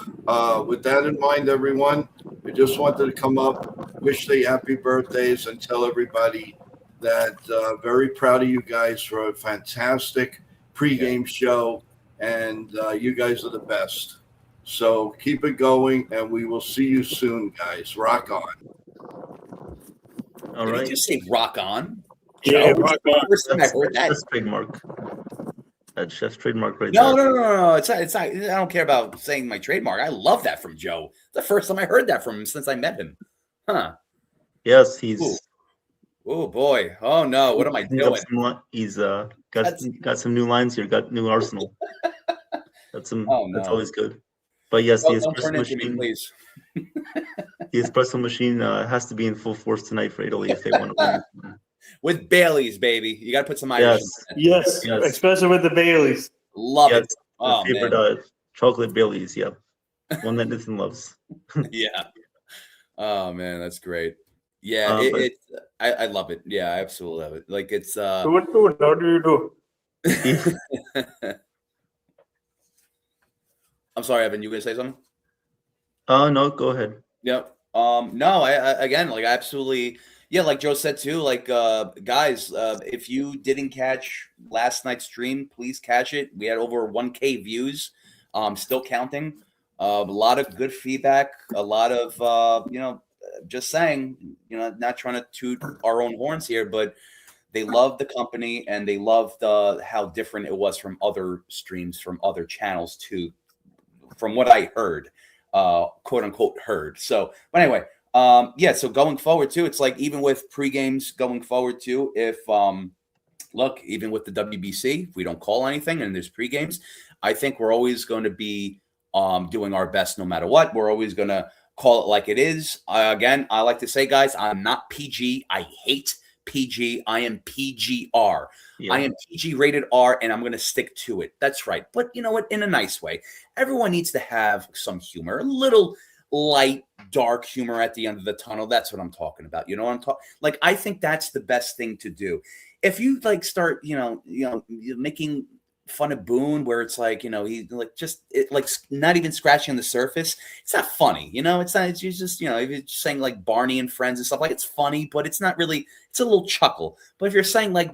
with that in mind, everyone, I just wanted to come up, wish they happy birthdays, and tell everybody that very proud of you guys for a fantastic pregame show, and you guys are the best. So keep it going, and we will see you soon, guys. Rock on. All Did right. he just say rock on? Yeah, Joe? rock on. First time I heard that. That's trademark. That's Chef's trademark right No, there. no. It's not. I don't care about saying my trademark. I love that from Joe. The first time I heard that from him since I met him. Huh. Yes, he's. Oh boy. Oh no. What am I doing? He's got some new lines here. Got new arsenal. That's some. Oh, no. That's always good. But yes, the espresso machine. Please. The espresso machine has to be in full force tonight for Italy if they want to win. With Bailey's, baby. You got to put some Irish Yes, especially with the Baileys. Love it. Oh, favorite chocolate Baileys, yeah. One that Nathan loves. Yeah. Oh man, that's great. Yeah, I love it. Yeah, I absolutely love it. Like it's How do you do? I'm sorry, Evan, you gonna say something? No, go ahead. Yep. No, I again, like absolutely, yeah, like Joe said too, like guys, if you didn't catch last night's stream, please catch it. We had over 1K views, still counting. A lot of good feedback, a lot of just saying, not trying to toot our own horns here, but they loved the company and they loved how different it was from other streams, from other channels too, from what I heard, quote unquote heard. So, but anyway, so going forward too, it's like even with pre-games going forward too, if look, even with the WBC, if we don't call anything and there's pre-games, I think we're always going to be doing our best no matter what. We're always going to call it like it is. Again, I like to say, guys, I'm not PG. I hate PG. I am PGR. Yeah. I am PG rated R, and I'm going to stick to it. That's right. But you know what? In a nice way. Everyone needs to have some humor, a little light, dark humor at the end of the tunnel. That's what I'm talking about. You know what I'm talking? Like, I think that's the best thing to do. If you like start, making fun of Boone, where it's like, he like just like not even scratching the surface. It's not funny, It's not. It's just, if you're saying like Barney and Friends and stuff, like it's funny, but it's not really. It's a little chuckle. But if you're saying like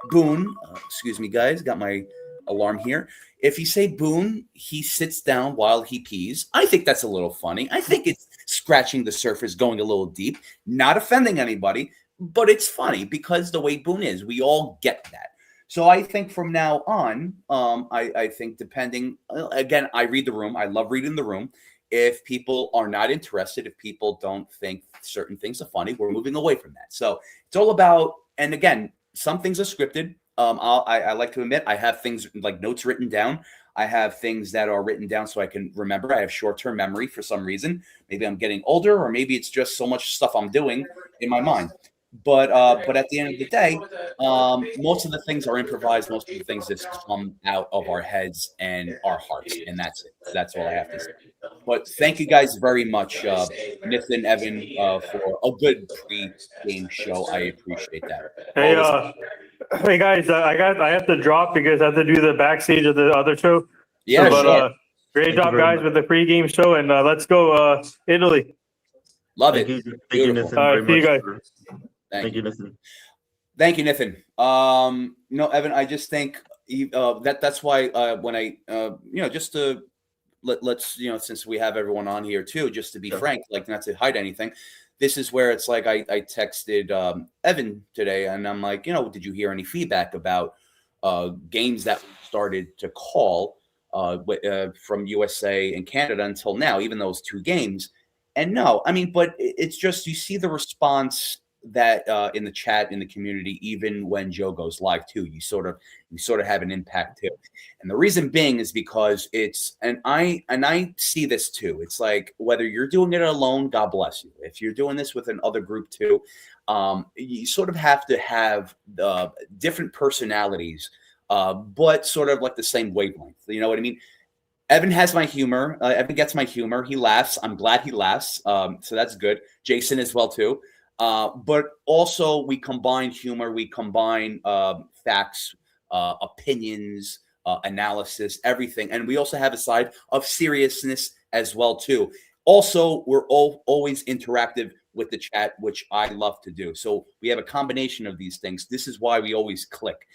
Boone, excuse me, guys, got my alarm here. If you say Boone, he sits down while he pees. I think that's a little funny. I think it's scratching the surface, going a little deep, not offending anybody, but it's funny because the way Boone is, we all get that. So I think from now on, I think depending, again, I read the room. I love reading the room. If people are not interested, if people don't think certain things are funny, we're moving away from that. So it's all about, and again, some things are scripted. I like to admit I have things like notes written down. I have things that are written down so I can remember. I have short-term memory for some reason. Maybe I'm getting older, or maybe it's just so much stuff I'm doing in my mind. But at the end of the day, most of the things are improvised. Most of the things just come out of our heads and our hearts, and that's it. That's all I have to say. But thank you guys very much, Nathan, Evan, for a good pre-game show. I appreciate that. Hey guys, I have to drop because I have to do the backstage of the other show. Yeah, but great job, guys, with the pre-game show, and let's go Italy. Love it. Thank you, Nathan. All right, see you guys. Thank you, Nathan. Thank you, Nathan. Evan, I just think, That's why when I just to let's since we have everyone on here too, just to be frank, like not to hide anything, this is where it's like I texted Evan today, and I'm like, did you hear any feedback about games that we started to call from USA and Canada until now, even those 2 games? And no, I mean, but it's just you see the response that in the chat in the community, even when Joe goes live too, you sort of have an impact too. And the reason being is because I see this too. It's like whether you're doing it alone, God bless you. If you're doing this with another group too, you sort of have to have different personalities, but sort of like the same wavelength. You know what I mean? Evan has my humor. Evan gets my humor. He laughs. I'm glad he laughs. So that's good. Jason as well too. But also we combine humor, we combine facts, opinions, analysis, everything. And we also have a side of seriousness as well too. Also, we're always interactive with the chat, which I love to do. So we have a combination of these things. This is why we always click.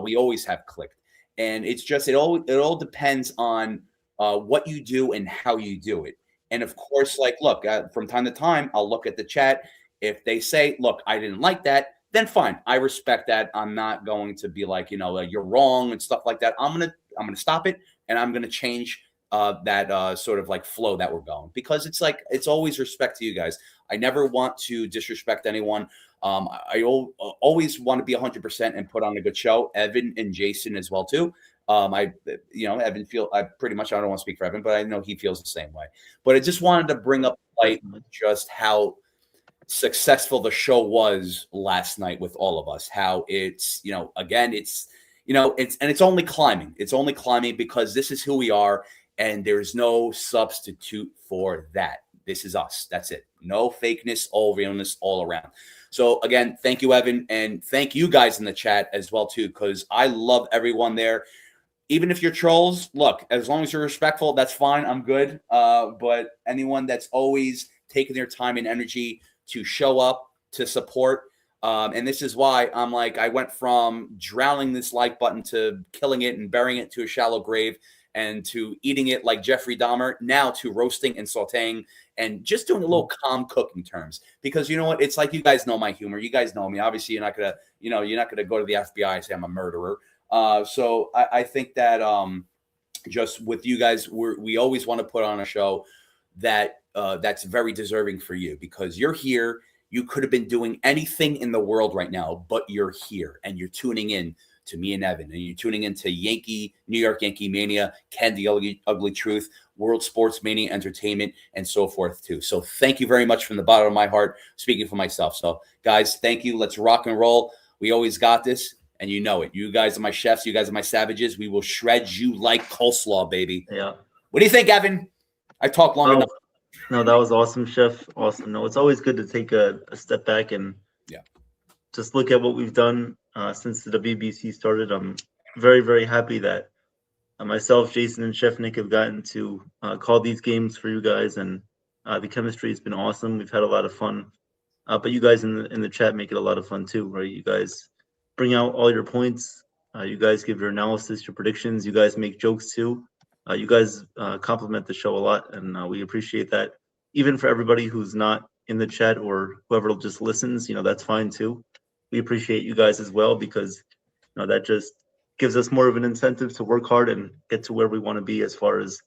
We always have clicked. And it's just, it all depends on what you do and how you do it. And of course, like, look, from time to time, I'll look at the chat. If they say, look, I didn't like that, then fine. I respect that. I'm not going to be like, you're wrong and stuff like that. I'm going to stop it. And I'm going to change that sort of like flow that we're going, because it's like, it's always respect to you guys. I never want to disrespect anyone. I always want to be 100% and put on a good show. Evan and Jason as well too. Evan I don't want to speak for Evan, but I know he feels the same way. But I just wanted to bring up like just how successful the show was last night with all of us. How it's, again, it's only climbing. It's only climbing because this is who we are, and there's no substitute for that. This is us. That's it. No fakeness, all realness, all around. So again, thank you, Evan, and thank you guys in the chat as well too, because I love everyone there. Even if you're trolls, look, as long as you're respectful, that's fine. I'm good. But anyone that's always taking their time and energy to show up, to support. And this is why I'm like, I went from drowning this like button to killing it and burying it to a shallow grave, and to eating it like Jeffrey Dahmer, now to roasting and sauteing and just doing a little calm cooking terms. Because you know what? It's like, you guys know my humor. You guys know me. Obviously, you're not going to go to the FBI and say I'm a murderer. So I think that just with you guys, we always want to put on a show that that's very deserving for you, because you're here. You could have been doing anything in the world right now, but you're here and you're tuning in to me and Evan, and you're tuning into New York Yankee Mania, Ken the Ugly Truth, World Sports Mania Entertainment, and so forth too. So thank you very much from the bottom of my heart, speaking for myself. So guys, thank you. Let's rock and roll. We always got this, and you know it. You guys are my chefs. You guys are my savages. We will shred you like coleslaw, baby. Yeah. What do you think, Evan? I talked long enough. No, that was awesome, Chef. Awesome. No, it's always good to take a step back and just look at what we've done since the WBC started. I'm very, very happy that myself, Jason, and Chef Nick have gotten to call these games for you guys, and the chemistry has been awesome. We've had a lot of fun, but you guys in the chat make it a lot of fun too, right? You guys bring out all your points. You guys give your analysis, your predictions. You guys make jokes too. You guys compliment the show a lot, and we appreciate that. Even for everybody who's not in the chat or whoever just listens, that's fine too. We appreciate you guys as well, because that just gives us more of an incentive to work hard and get to where we want to be as far as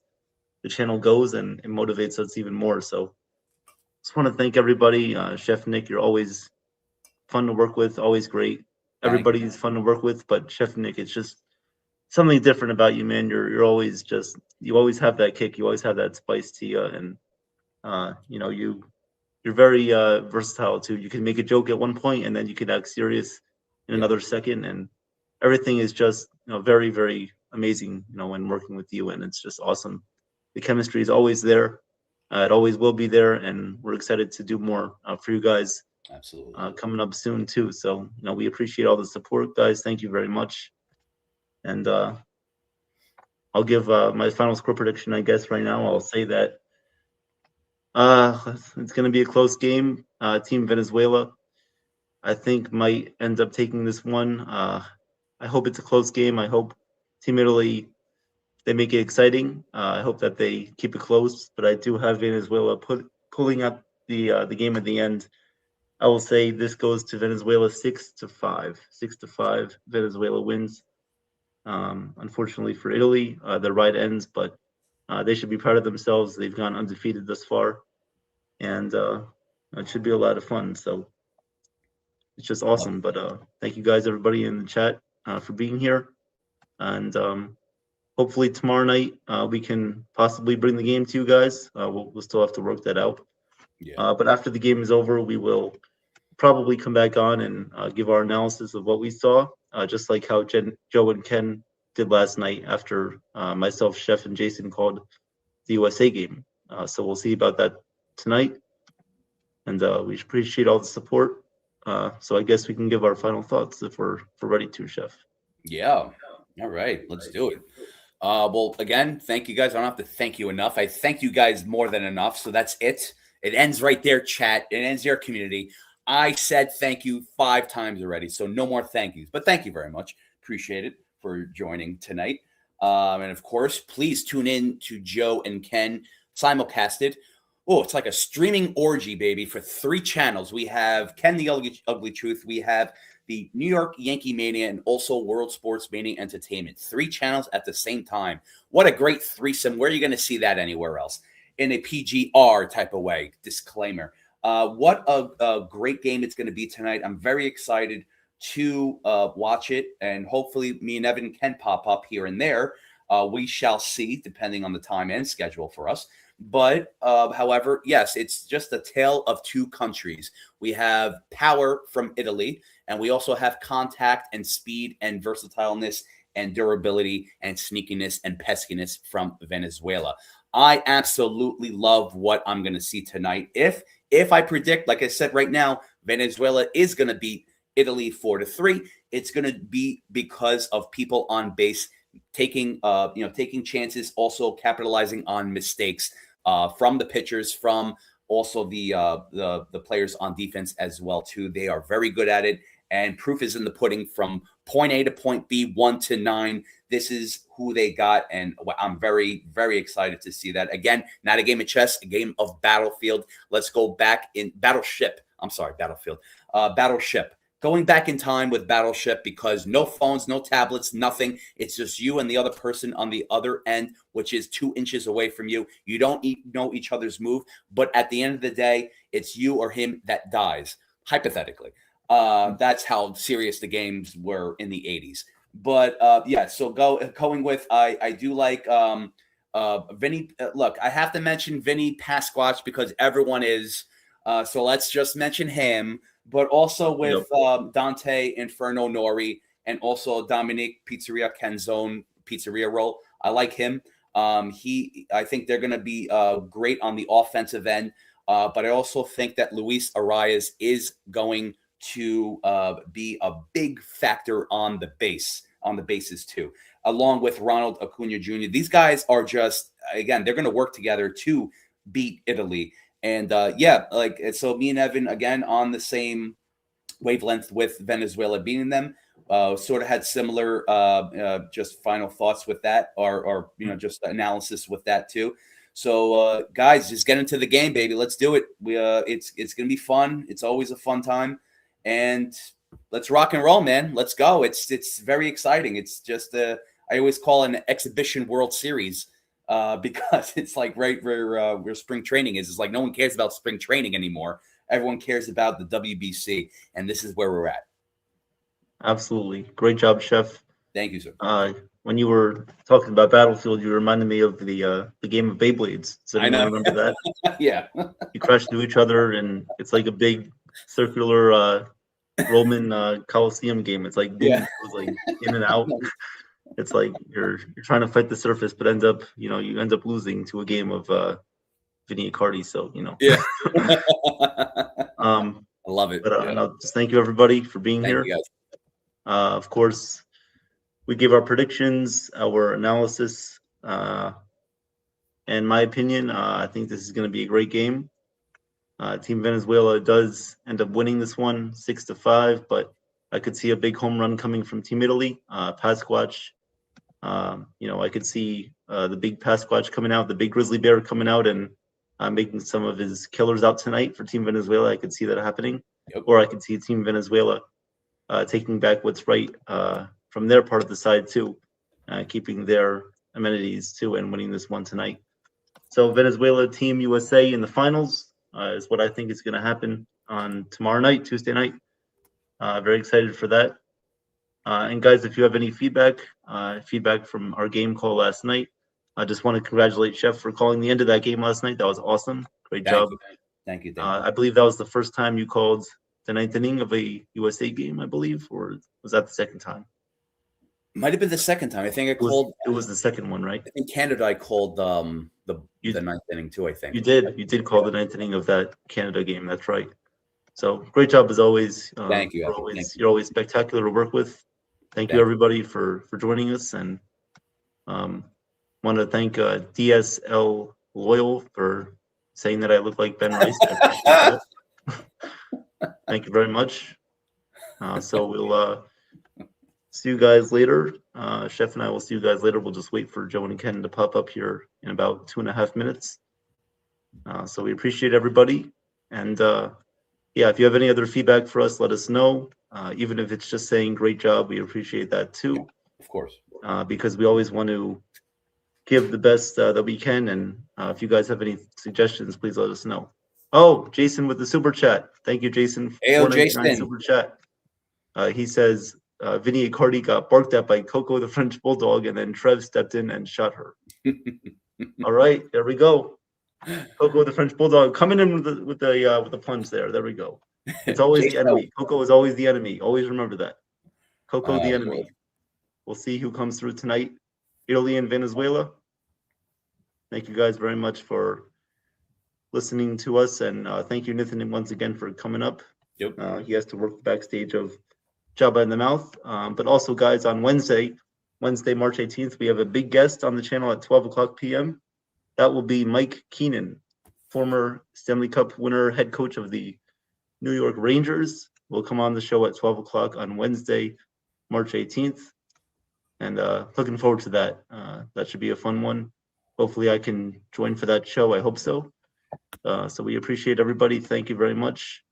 the channel goes, and it motivates us even more. So just want to thank everybody. Chef Nick, you're always fun to work with, always great. Everybody's fun to work with, but Chef Nick, it's just something different about you, man. You're always you always have that kick. You always have that spice to you, and you're very versatile too. You can make a joke at one point, and then you can act serious in another second, and everything is just very, very amazing. When working with you, and it's just awesome. The chemistry is always there. It always will be there, and we're excited to do more for you guys. Absolutely. Coming up soon too. So we appreciate all the support, guys. Thank you very much. And I'll give my final score prediction, I guess, right now. I'll say that it's going to be a close game. Team Venezuela, I think, might end up taking this one. I hope it's a close game. I hope Team Italy, they make it exciting. I hope that they keep it close, but I do have Venezuela pulling up the game at the end. I will say this goes to Venezuela 6-5. 6-5. Venezuela wins. Unfortunately for Italy, their ride ends, but they should be proud of themselves. They've gone undefeated thus far, and it should be a lot of fun. So it's just awesome. But thank you guys, everybody in the chat, for being here, and hopefully tomorrow night we can possibly bring the game to you guys. We'll still have to work that out. Yeah. But after the game is over, we will probably come back on and give our analysis of what we saw, just like how Joe and Ken did last night after myself, Chef, and Jason called the USA game. So we'll see about that tonight. And we appreciate all the support. So I guess we can give our final thoughts if we're ready to, Chef. Yeah. All right. Let's do it. Well, again, thank you guys. I don't have to thank you enough. I thank you guys more than enough. So that's it. It ends right there, chat. It ends there, community. I said thank you 5 times already, so no more thank yous. But thank you very much. Appreciate it for joining tonight. And of course, please tune in to Joe and Ken simulcasted. Oh, it's like a streaming orgy, baby, for 3 channels. We have Ken the Ugly Truth. We have the New York Yankee Mania and also World Sports Mania Entertainment. 3 channels at the same time. What a great threesome. Where are you going to see that anywhere else? In a PGR type of way. Disclaimer. What a great game it's going to be tonight. I'm very excited to watch it, and hopefully me and Evan can pop up here and there. We shall see, depending on the time and schedule for us. But however, yes, it's just a tale of 2 countries. We have power from Italy, and we also have contact and speed and versatileness and durability and sneakiness and peskiness from Venezuela. I absolutely love what I'm going to see tonight. If I predict, like I said right now, Venezuela is going to beat Italy 4-3, it's going to be because of people on base taking chances, also capitalizing on mistakes from the pitchers, from also the players on defense as well too. They are very good at it, and proof is in the pudding. From point A to point B, 1 to 9. This is who they got, and I'm very, very excited to see that. Again, not a game of chess, a game of Battlefield. Let's go back in Battleship. I'm sorry, Battlefield. Battleship. Going back in time with Battleship, because no phones, no tablets, nothing. It's just you and the other person on the other end, which is 2 inches away from you. You don't know each other's move, but at the end of the day, it's you or him that dies, hypothetically. That's how serious the games were in the 80s. But yeah, so going with I do like Vinny. Look, I have to mention Vinny Pasquatch because everyone is. So let's just mention him. But also with Dante Inferno Nori and also Dominic Pizzeria Canzone Pizzeria Roll. I like him. I think they're going to be great on the offensive end. But I also think that Luis Arias is going to be a big factor on the bases too, along with Ronald Acuna Jr. These guys are just, again, they're going to work together to beat Italy. And so me and Evan, again, on the same wavelength with Venezuela beating them, sort of had similar just final thoughts with that, or just analysis with that too. So guys, just get into the game, baby. Let's do it. It's going to be fun. It's always a fun time. And let's rock and roll, man. Let's go. It's very exciting. It's just I always call it an exhibition World Series because it's like right where spring training is. It's like no one cares about spring training anymore. Everyone cares about the WBC, and this is where we're at. Absolutely. Great job, Chef. Thank you, sir. When you were talking about Battlefield, you reminded me of the game of Beyblades. Does anyone remember that? Yeah. You crash into each other, and it's like a big circular Roman Coliseum game. It's like boom, it was like in and out. It's like you're trying to fight the surface, but you end up losing to a game of Vinny Accardi. So yeah. I love it. But no, just thank you everybody for being here. You guys. Of course, we gave our predictions, our analysis, and my opinion. I think this is going to be a great game. Team Venezuela does end up winning this one 6-5, but I could see a big home run coming from Team Italy. Pasquatch I could see the big Pasquatch coming out, the big grizzly bear coming out and making some of his killers out tonight for Team Venezuela. I could see that happening. Yep. Or I could see Team Venezuela taking back what's right from their part of the side too, keeping their amenities too and winning this one tonight. So Venezuela, Team USA in the finals is what I think is going to happen on tomorrow night, Tuesday night. Very excited for that. And guys, if you have any feedback from our game call last night, I just want to congratulate Chef for calling the end of that game last night. That was awesome. Great job. Thank you. I believe that was the first time you called the ninth inning of a USA game, I believe, or was that the second time? Might have been the second time. I think it was the second one, right? I think Canada, I called the ninth inning too, I think. You did call the ninth inning of that Canada game. That's right. So great job as always. Thank you. You're always spectacular to work with. Thank you everybody for joining us, and want to thank DSL Loyal for saying that I look like Ben Rice. I appreciate that. Thank you very much. So we'll see you guys later. Chef and I will see you guys later. We'll just wait for Joe and Ken to pop up here in about 2.5 minutes. So we appreciate everybody. And if you have any other feedback for us, let us know. Even if it's just saying great job, we appreciate that too. Yeah, of course. Because we always want to give the best that we can. And if you guys have any suggestions, please let us know. Oh, Jason with the super chat. Thank you, Jason. Hey, Jason. Super chat. He says Vinny Accardi got barked at by Coco the French Bulldog, and then Trev stepped in and shot her. All right, there we go. Coco the French Bulldog coming in with the plunge there. There we go. It's always the enemy. Coco is always the enemy. Always remember that. Coco the enemy. Cool. We'll see who comes through tonight. Italy and Venezuela. Thank you guys very much for listening to us, and thank you, Nathan, once again for coming up. Yep. He has to work backstage of Jabba in the Mouth. But also, guys, on Wednesday, March 18th, we have a big guest on the channel at 12 o'clock p.m. That will be Mike Keenan, former Stanley Cup winner, head coach of the New York Rangers. Will come on the show at 12 o'clock on Wednesday, March 18th. And looking forward to that. That should be a fun one. Hopefully I can join for that show. I hope so. So we appreciate everybody. Thank you very much.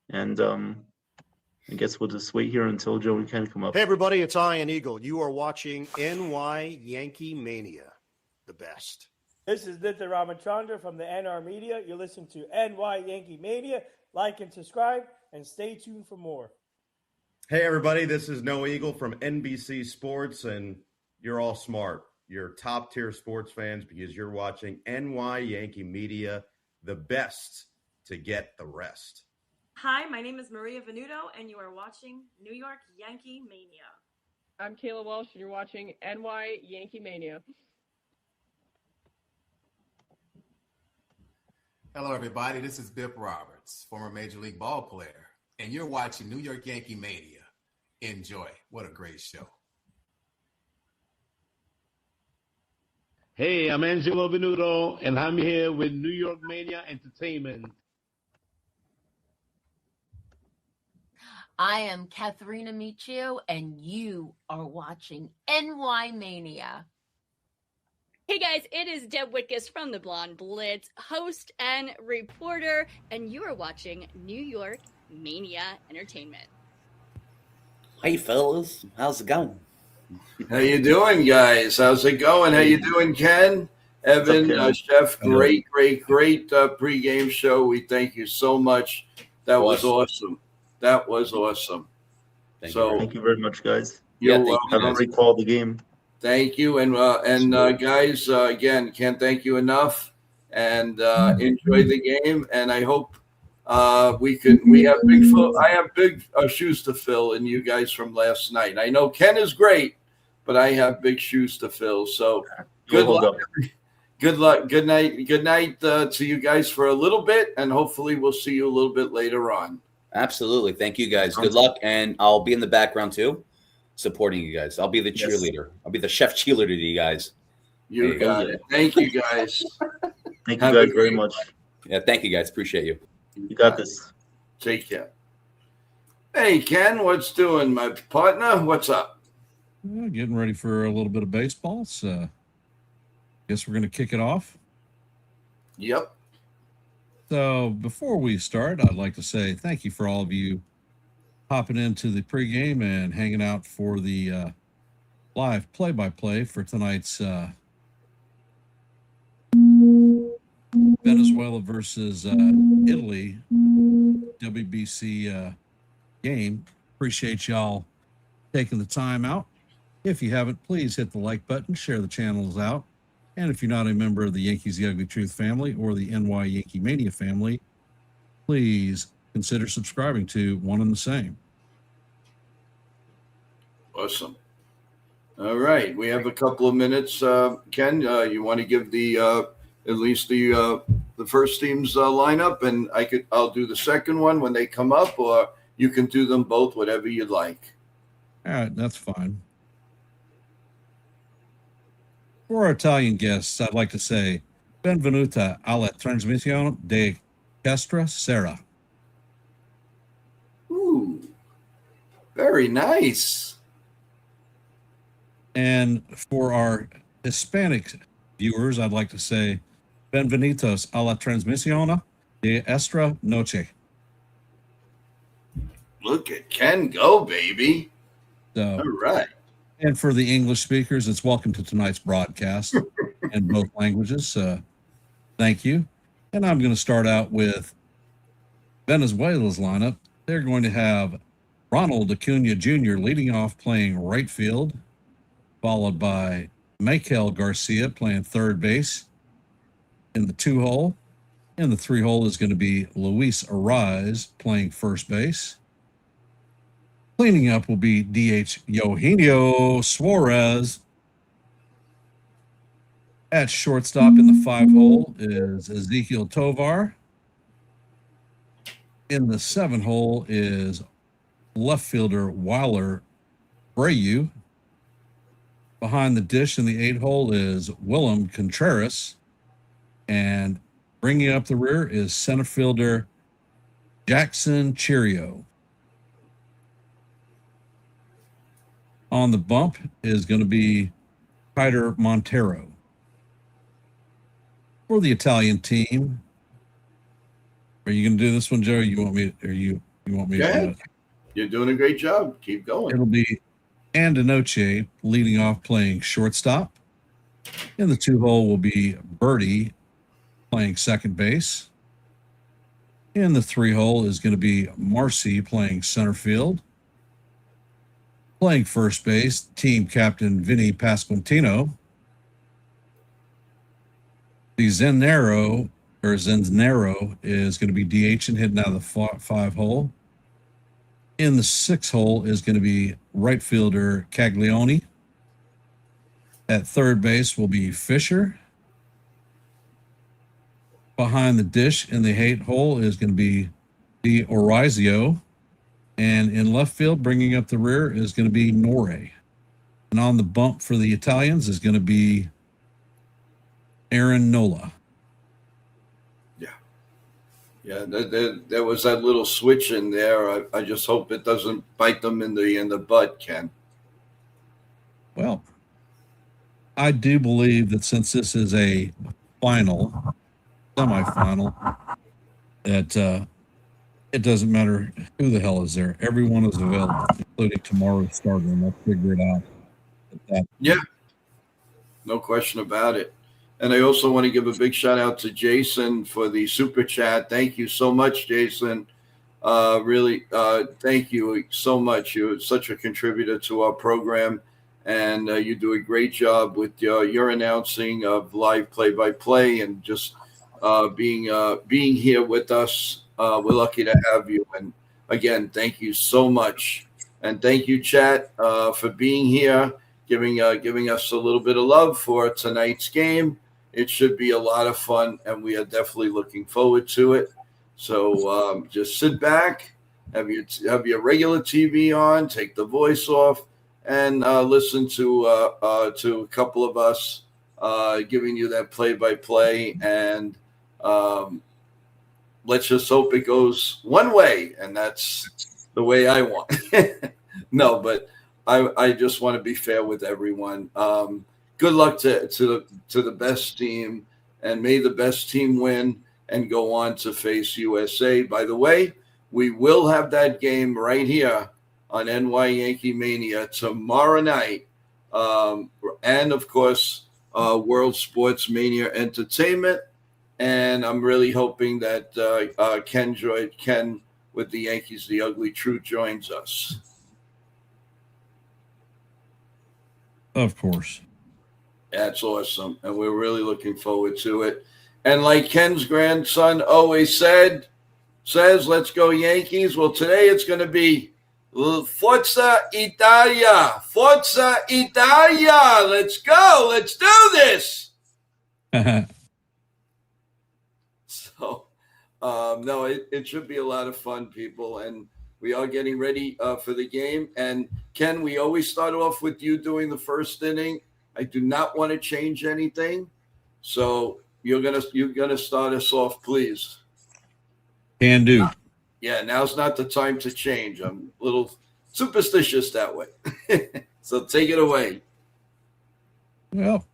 And I guess we'll just wait here until Joe and Ken come up. Hey, everybody, it's Ian Eagle. You are watching NYYANKEEMania, the best. This is Nitya Ramachandra from the NR Media. You're listening to NYYANKEEMania. Like and subscribe, and stay tuned for more. Hey, everybody, this is Noah Eagle from NBC Sports, and you're all smart. You're top-tier sports fans because you're watching NYYANKEEMedia, the best to get the rest. Hi, my name is Maria Venuto, and you are watching New York Yankee Mania. I'm Kayla Walsh, and you're watching NYYANKEEMania. Hello, everybody. This is Bip Roberts, former Major League ball player, and you're watching New York Yankee Mania. Enjoy. What a great show. Hey, I'm Angelo Venuto, and I'm here with New York Mania Entertainment. I am Katharina Michio, and you are watching NY Mania. Hey guys, it is Deb Witkus from the Blonde Blitz, host and reporter, and you are watching New York Mania Entertainment. Hey fellas, how's it going? How you doing, guys? How's it going? How you doing, Ken? Evan, Chef, great pregame show. We thank you so much. That was awesome. That was awesome. Thank you very much, guys. You're welcome. Have a great call of the game. Thank you, and guys, again, can't thank you enough. And enjoy the game. And I hope I have big shoes to fill in you guys from last night. I know Ken is great, but I have big shoes to fill. So good luck. Good luck. Good night. Good night to you guys for a little bit, and hopefully we'll see you a little bit later on. Absolutely. Thank you, guys. Good luck, and I'll be in the background too, supporting you guys. I'll be the cheerleader. I'll be the chef cheerleader to you guys. You got it. Thank you, guys. Thank you guys very much. Yeah, thank you, guys. Appreciate you. You got this. Take care. Hey, Ken, what's doing, my partner? What's up? Getting ready for a little bit of baseball. So guess we're going to kick it off. Yep. So before we start, I'd like to say thank you for all of you hopping into the pregame and hanging out for the live play-by-play for tonight's Venezuela versus Italy WBC game. Appreciate y'all taking the time out. If you haven't, please hit the like button, share the channels out. And if you're not a member of the Yankees The Ugly Truth family or the NY Yankee Mania family, please consider subscribing to one and the same. Awesome. All right. We have a couple of minutes. Ken, you want to give the at least the first team's lineup, and I'll do the second one when they come up, or you can do them both, whatever you'd like. All right, that's fine. For our Italian guests, I'd like to say benvenuta alla trasmissione de Castra Sera. Ooh, very nice. And for our Hispanic viewers, I'd like to say benvenidos a la transmisione de esta noche. Look at Ken go, baby. So, all right. And for the English speakers, it's welcome to tonight's broadcast in both languages. Thank you. And I'm going to start out with Venezuela's lineup. They're going to have Ronald Acuna Jr. leading off playing right field, followed by Michael Garcia playing third base in the 2-hole. In the 3-hole is going to be Luis Ariz playing first base. Cleaning up will be DH Eugenio Suarez. At shortstop in the 5-hole is Ezekiel Tovar. In the 7-hole is left fielder Weiler Brayu. Behind the dish in the 8-hole is Willem Contreras. And bringing up the rear is center fielder Jackson Cheerio. On the bump is going to be Hyder Montero. For the Italian team, are you going to do this one, Joe? Or you want me? Or you want me to do it? You're doing a great job. Keep going. It'll be Andanoche leading off playing shortstop. In the 2-hole will be Birdie playing second base. In the 3-hole is going to be Marcy playing center field. Playing first base, team captain Vinny Pasquantino. The Zenznero is going to be DH and hitting out of the 5-hole. In the 6-hole is going to be right fielder Caglioni. At third base will be Fisher. Behind the dish in the 8-hole is going to be the Orizio. And in left field, bringing up the rear, is going to be Norre. And on the bump for the Italians is going to be Aaron Nola. Yeah, there was that little switch in there. I just hope it doesn't bite them in the butt, Ken. Well, I do believe that since this is a semifinal, that it doesn't matter who the hell is there. Everyone is available, including tomorrow's starter, and we'll figure it out. Yeah, no question about it. And I also want to give a big shout out to Jason for the super chat. Thank you so much, Jason. Really, thank you so much. You're such a contributor to our program, and you do a great job with your announcing of live play-by-play and just being here with us. We're lucky to have you. And again, thank you so much. And thank you, chat, for being here, giving us a little bit of love for tonight's game. It should be a lot of fun, and we are definitely looking forward to it. So just sit back, have your regular TV on, take the voice off, and listen to a couple of us giving you that play-by-play. And let's just hope it goes one way, and that's the way I want. No, but I just want to be fair with everyone. Good luck to the best team, and may the best team win and go on to face USA. By the way, we will have that game right here on NY Yankee Mania tomorrow night, and of course, World Sports Mania Entertainment. And I'm really hoping that Ken with the Yankees, the Ugly Truth, joins us. Of course. That's awesome. And we're really looking forward to it. And like Ken's grandson always says, let's go Yankees. Well, today it's going to be Forza Italia. Forza Italia. Let's go. Let's do this. So, no, it should be a lot of fun, people. And we are getting ready for the game. And Ken, we always start off with you doing the first inning. I do not want to change anything. So you're gonna start us off, please. Can do. Yeah, now's not the time to change. I'm a little superstitious that way. So take it away. Well,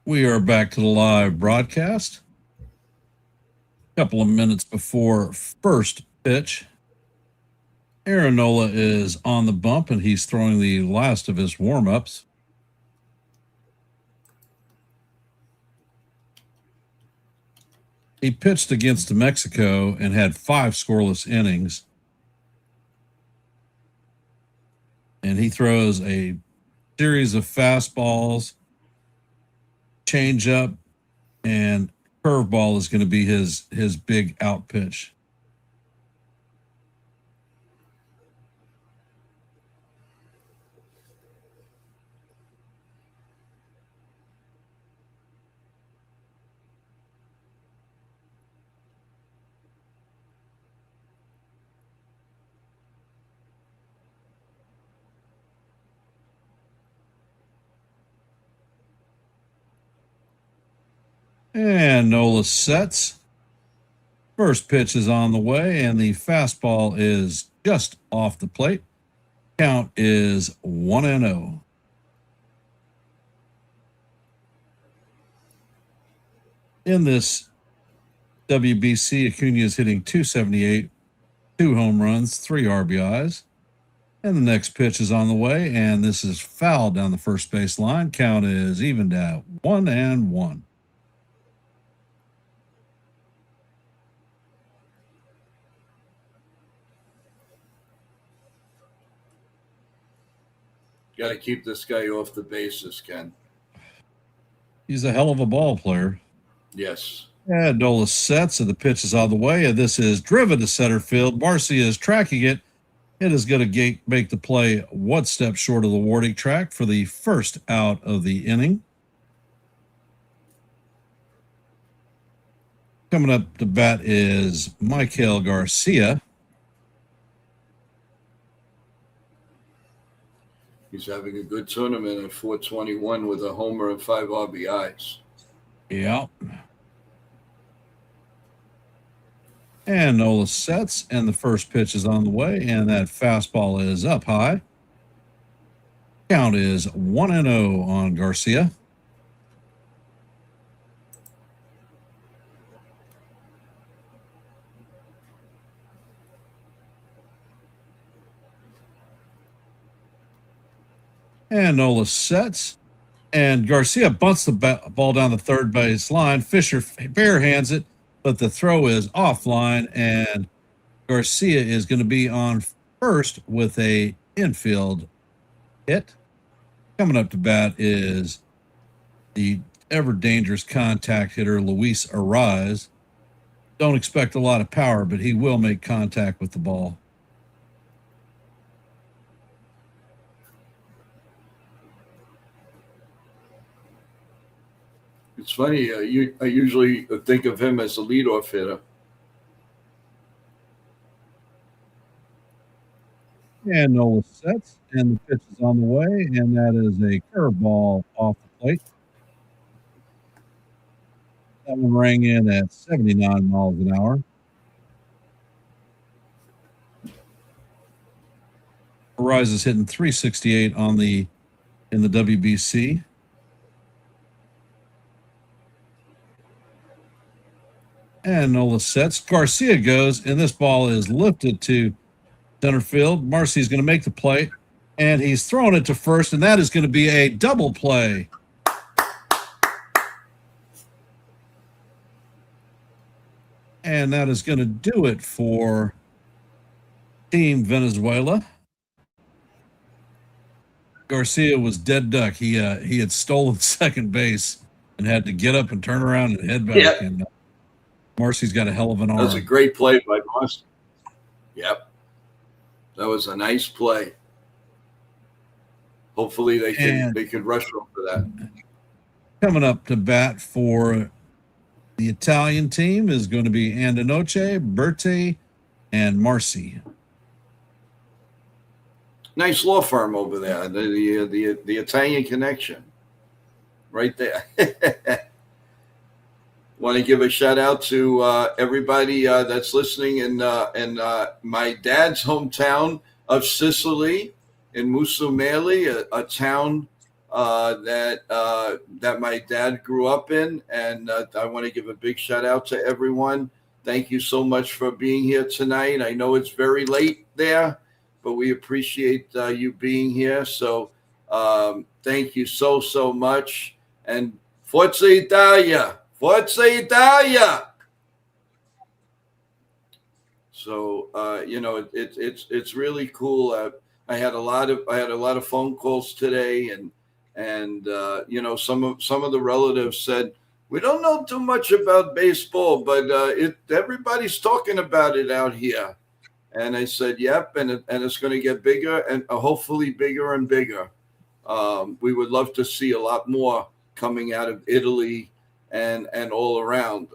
we are back to the live broadcast. A couple of minutes before first pitch. Aaron Nola is on the bump, and he's throwing the last of his warm-ups. He pitched against Mexico and had 5 scoreless innings. And he throws a series of fastballs, changeup, and curveball is going to be his big out pitch. And Nola sets. First pitch is on the way, and the fastball is just off the plate. Count is 1-0. In this WBC, Acuna is hitting .278, 2 home runs, 3 RBIs. And the next pitch is on the way, and this is fouled down the first base line. Count is evened at 1-1. Got to keep this guy off the bases, Ken. He's a hell of a ball player. Yes. And Nola sets, and the pitch is on the way, and this is driven to center field. Marcia is tracking it. It is going to make the play one step short of the warning track for the first out of the inning. Coming up to bat is Michael Garcia. He's having a good tournament at .421 with a homer and 5 RBIs. Yeah. And Nola sets, and the first pitch is on the way, and that fastball is up high. Count is 1-0 on Garcia. And Nola sets, and Garcia bunts the ball down the third base line. Fisher bare hands it, but the throw is offline, and Garcia is going to be on first with a infield hit. Coming up to bat is the ever dangerous contact hitter, Luis Arraez. Don't expect a lot of power, but he will make contact with the ball. It's funny. I usually think of him as a leadoff hitter. And Nola sets, and the pitch is on the way, and that is a curveball off the plate. That one rang in at 79 miles an hour. Ariza is hitting 368 in the WBC. And Nola sets. Garcia goes, and this ball is lifted to center field. Marcy's going to make the play, and he's throwing it to first, and that is going to be a double play. And that is going to do it for Team Venezuela. Garcia was dead duck. He had stolen second base and had to get up and turn around and head back. Yep. And Marcy's got a hell of an arm. That was a great play by Marcy. Yep. That was a nice play. Hopefully they could rush over that. Coming up to bat for the Italian team is going to be Andanoche, Berti, and Marcy. Nice law firm over there. The Italian connection, right there. Want to give a shout out to everybody that's listening in my dad's hometown of Sicily, in Musumeli, a town that my dad grew up in, and I want to give a big shout out to everyone. Thank you so much for being here tonight. I know it's very late there, but we appreciate you being here. So thank you so much, and Forza Italia, Forza Italia. So it's really cool. I had a lot of phone calls today, and some of the relatives said, we don't know too much about baseball, but everybody's talking about it out here. And I said, yep, and it's going to get bigger, and hopefully bigger and bigger. We would love to see a lot more coming out of Italy and all around.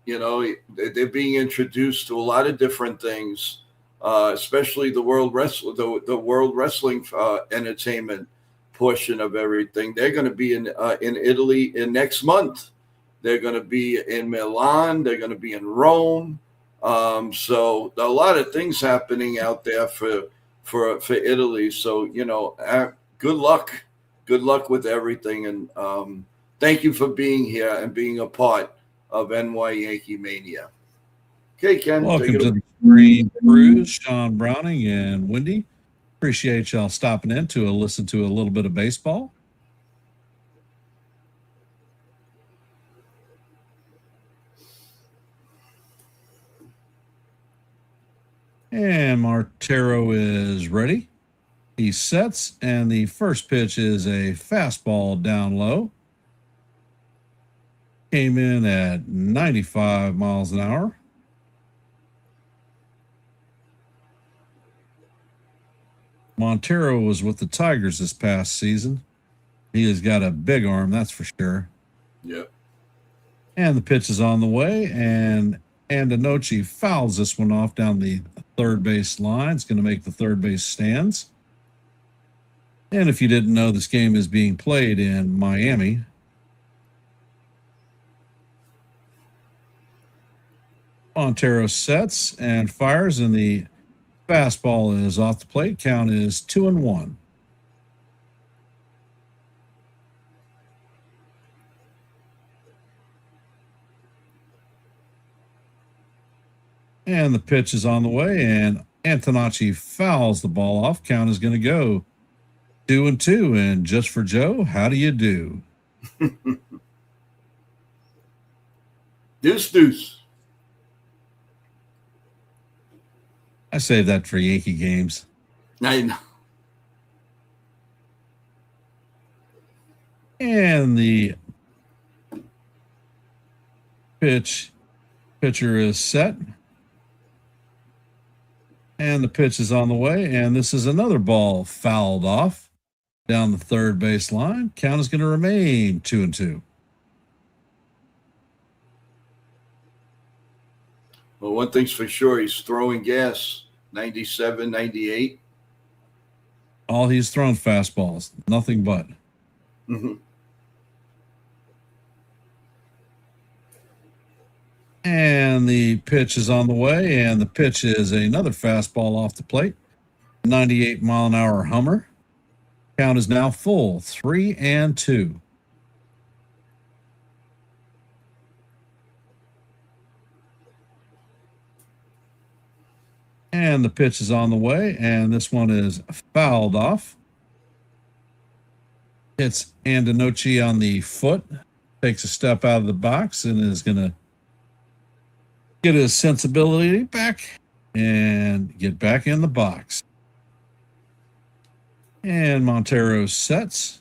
They're being introduced to a lot of different things, especially the World Wrestling entertainment portion of everything. They're going to be in Italy in next month. They're going to be in Milan. They're going to be in Rome. So a lot of things happening out there for Italy. So good luck with everything, and thank you for being here and being a part of NY Yankee Mania. Okay, Ken. Welcome to the Green Cruise, Sean Browning and Wendy. Appreciate y'all stopping in to listen to a little bit of baseball. And Martero is ready. He sets, and the first pitch is a fastball down low. Came in at 95 miles an hour. Montero was with the Tigers this past season. He has got a big arm, that's for sure. Yep. And the pitch is on the way, and Andanoche fouls this one off down the third base line. It's going to make the third base stands. And if you didn't know, this game is being played in Miami. Montero sets and fires, and the fastball is off the plate. Count is 2-1. And the pitch is on the way, and Antonacci fouls the ball off. Count is going to go 2-2. And just for Joe, how do you do? Deuce. I saved that for Yankee games. I know. And the pitcher is set. And the pitch is on the way. And this is another ball fouled off down the third base line. Count is going to remain 2-2. Well, one thing's for sure, he's throwing gas. 97, 98. All he's thrown fastballs, nothing but. Mm-hmm. And the pitch is on the way, and the pitch is another fastball off the plate. 98-mile-an-hour Hummer. Count is now full, 3-2. And the pitch is on the way, and this one is fouled off. Hits Andonochi on the foot, takes a step out of the box, and is going to get his sensibility back and get back in the box. And Montero sets.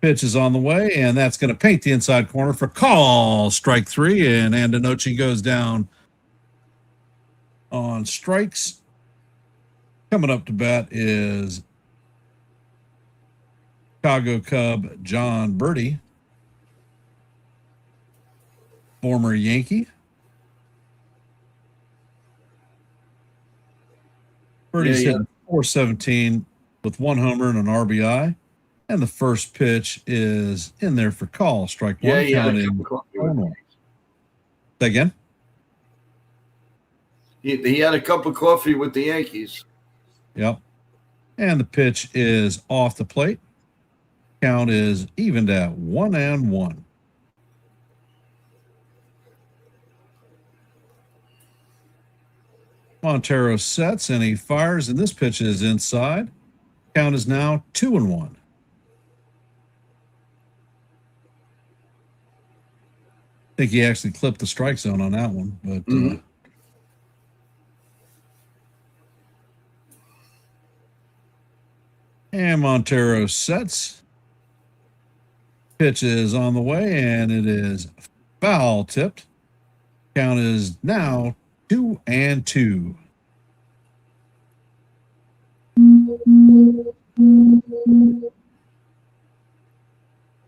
Pitch is on the way, and that's going to paint the inside corner for call. Strike 3, and Andonochi goes down on strikes. Coming up to bat is Chicago Cub John Birdie, former Yankee. Birdie's hitting .417 with 1 homer and an RBI. And the first pitch is in there for call. Strike 1. Say again? He had a cup of coffee with the Yankees. Yep. And the pitch is off the plate. Count is evened at 1-1. Montero sets and he fires, and this pitch is inside. Count is now 2-1. I think he actually clipped the strike zone on that one, but and Montero sets. Pitch is on the way, and it is foul tipped. Count is now 2-2.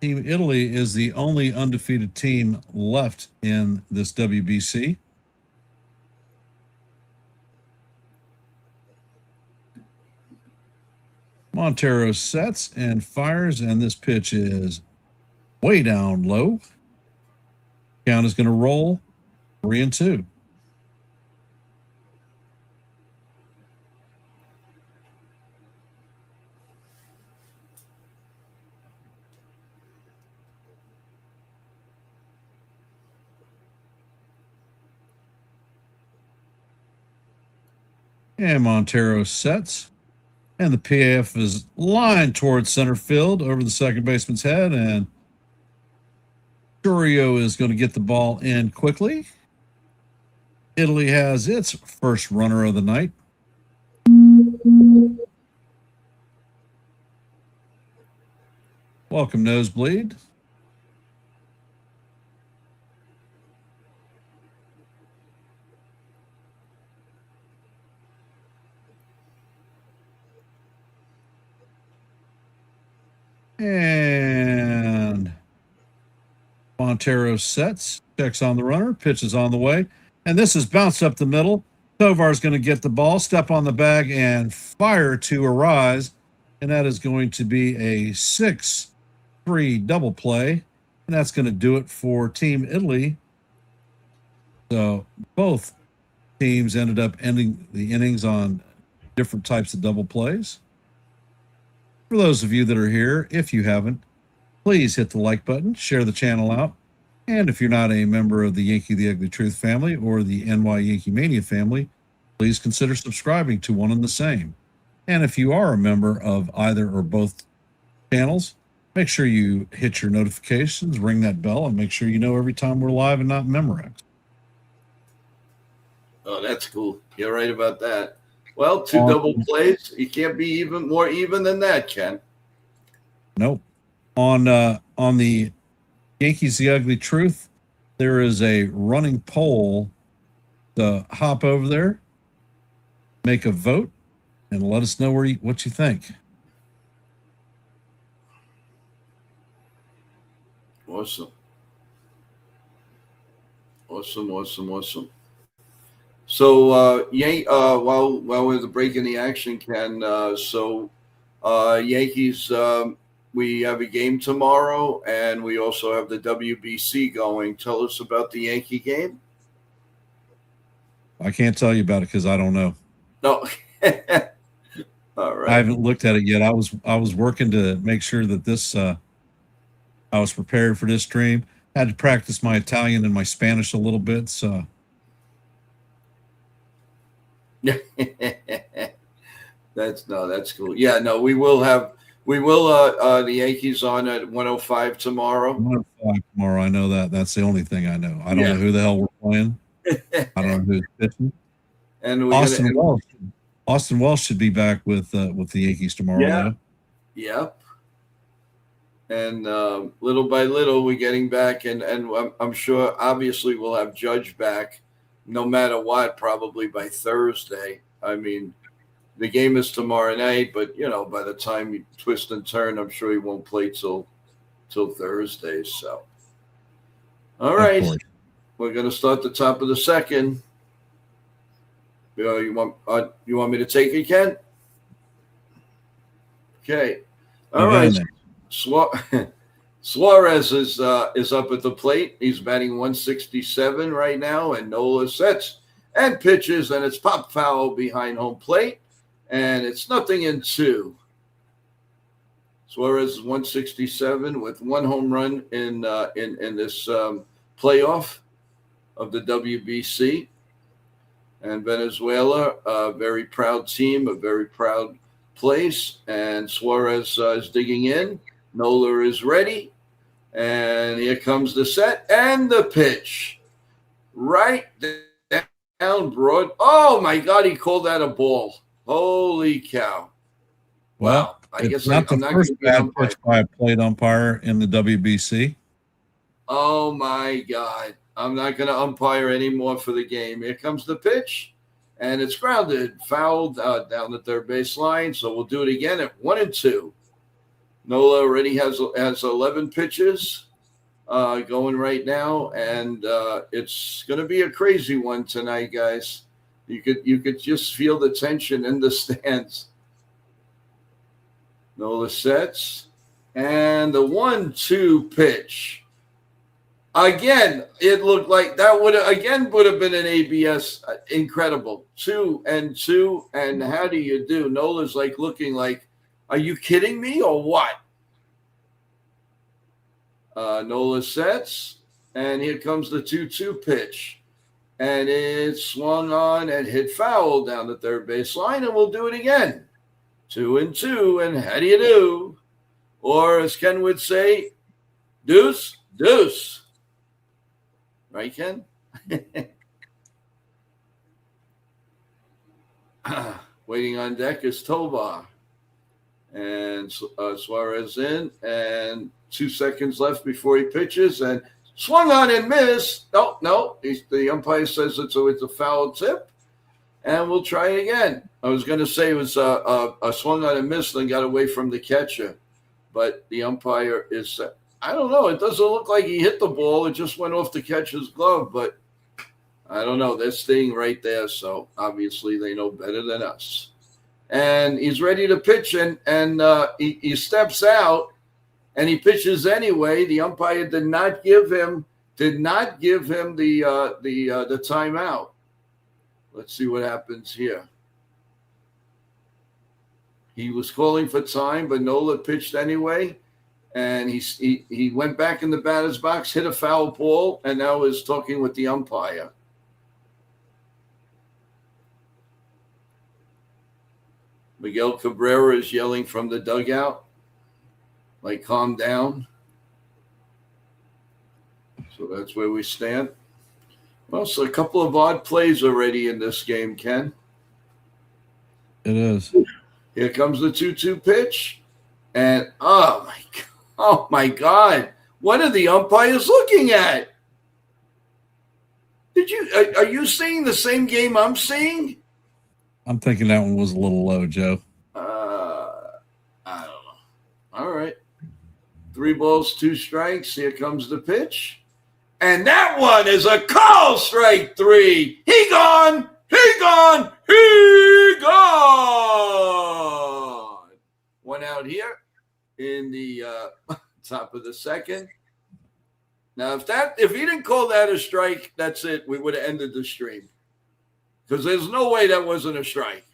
Team Italy is the only undefeated team left in this WBC. Montero sets and fires, and this pitch is way down low. Count is going to roll 3-2. And Montero sets. And the PAF is lined towards center field over the second baseman's head. And Churio is going to get the ball in quickly. Italy has its first runner of the night. Welcome, Nosebleed. And Montero sets, checks on the runner, pitches on the way. And this is bounced up the middle. Tovar's going to get the ball, step on the bag, and fire to Arise. And that is going to be a 6-3 double play. And that's going to do it for Team Italy. So both teams ended up ending the innings on different types of double plays. For those of you that are here, if you haven't, please hit the like button, share the channel out. And if you're not a member of the Yankee the Ugly Truth family or the NYYANKEEMANIA family, please consider subscribing to one and the same. And if you are a member of either or both channels, make sure you hit your notifications, ring that bell, and make sure you know every time we're live and not Memorex. Oh, that's cool. You're right about that. Well, 2 double plays. You can't be even more even than that, Ken. Nope. On the Yankees the Ugly Truth, there is a running poll to hop over there, make a vote, and let us know what you think. Awesome. So, while we're breaking the action, Ken, Yankees, we have a game tomorrow, and we also have the WBC going. Tell us about the Yankee game. I can't tell you about it because I don't know. No, All right. I haven't looked at it yet. I was working to make sure that this I was prepared for this stream. Had to practice my Italian and my Spanish a little bit. So that's cool. Yeah, no, we will the Yankees on at 105 tomorrow. 105 tomorrow. I know that. That's the only thing I know. I don't know who the hell we're playing. I don't know who's pitching. And Austin Welsh should be back with the Yankees tomorrow. Yeah. Though. Yep. And little by little, we're getting back, and I'm sure, obviously, we'll have Judge back, no matter what, probably by Thursday. I mean, the game is tomorrow night, but by the time you twist and turn, I'm sure he won't play till Thursday. So, all right, we're going to start the top of the second. You want me to take it, Ken? Okay. All right. Suarez is up at the plate. He's batting 167 right now, and Nola sets and pitches, and it's pop foul behind home plate, and it's 0-2. Suarez is 167 with one home run in this playoff of the WBC. And Venezuela, a very proud team, a very proud place. And Suarez is digging in. Nola is ready. And here comes the set and the pitch. Right down broad. Oh, my God, he called that a ball. Holy cow. Well, I guess not the first bad pitch by a plate umpire in the WBC. Oh, my God. I'm not going to umpire anymore for the game. Here comes the pitch, and it's grounded, fouled down the third base line. So we'll do it again at 1-2. Nola already has 11 pitches going right now, and it's going to be a crazy one tonight, guys. You could just feel the tension in the stands. Nola sets, and the 1-2 pitch. Again, it looked like that would have been an ABS. Incredible. 2-2. And how do you do? Nola's looking like, are you kidding me or what? Nola sets, and here comes the 2-2 pitch. And it's swung on and hit foul down the third base line, and we'll do it again. 2-2, and how do you do? Or as Ken would say, deuce, deuce. Right, Ken? Waiting on deck is Tovar. And Suarez in, and 2 seconds left before he pitches, and swung on and missed. No. The umpire says it's a foul tip, and we'll try it again. I was going to say it was a swung on and missed and got away from the catcher, but the umpire is I don't know. It doesn't look like he hit the ball. It just went off the catcher's glove, but I don't know. They're staying right there, so obviously they know better than us. And he's ready to pitch, and he steps out, and he pitches anyway. The umpire did not give him the timeout. Let's see what happens here. He was calling for time, but Nola pitched anyway. And he went back in the batter's box, hit a foul ball, and now is talking with the umpire. Miguel Cabrera is yelling from the dugout, like, calm down. So that's where we stand. Well, so a couple of odd plays already in this game, Ken. It is. Here comes the 2-2 pitch. And, oh, my God. What are the umpires looking at? Are you seeing the same game I'm seeing? I'm thinking that one was a little low, Joe. I don't know. All right. 3 balls, 2 strikes. Here comes the pitch. And that one is a call, strike 3. He gone. One out here in the top of the second. Now, if he didn't call that a strike, that's it. We would have ended the stream. Because there's no way that wasn't a strike.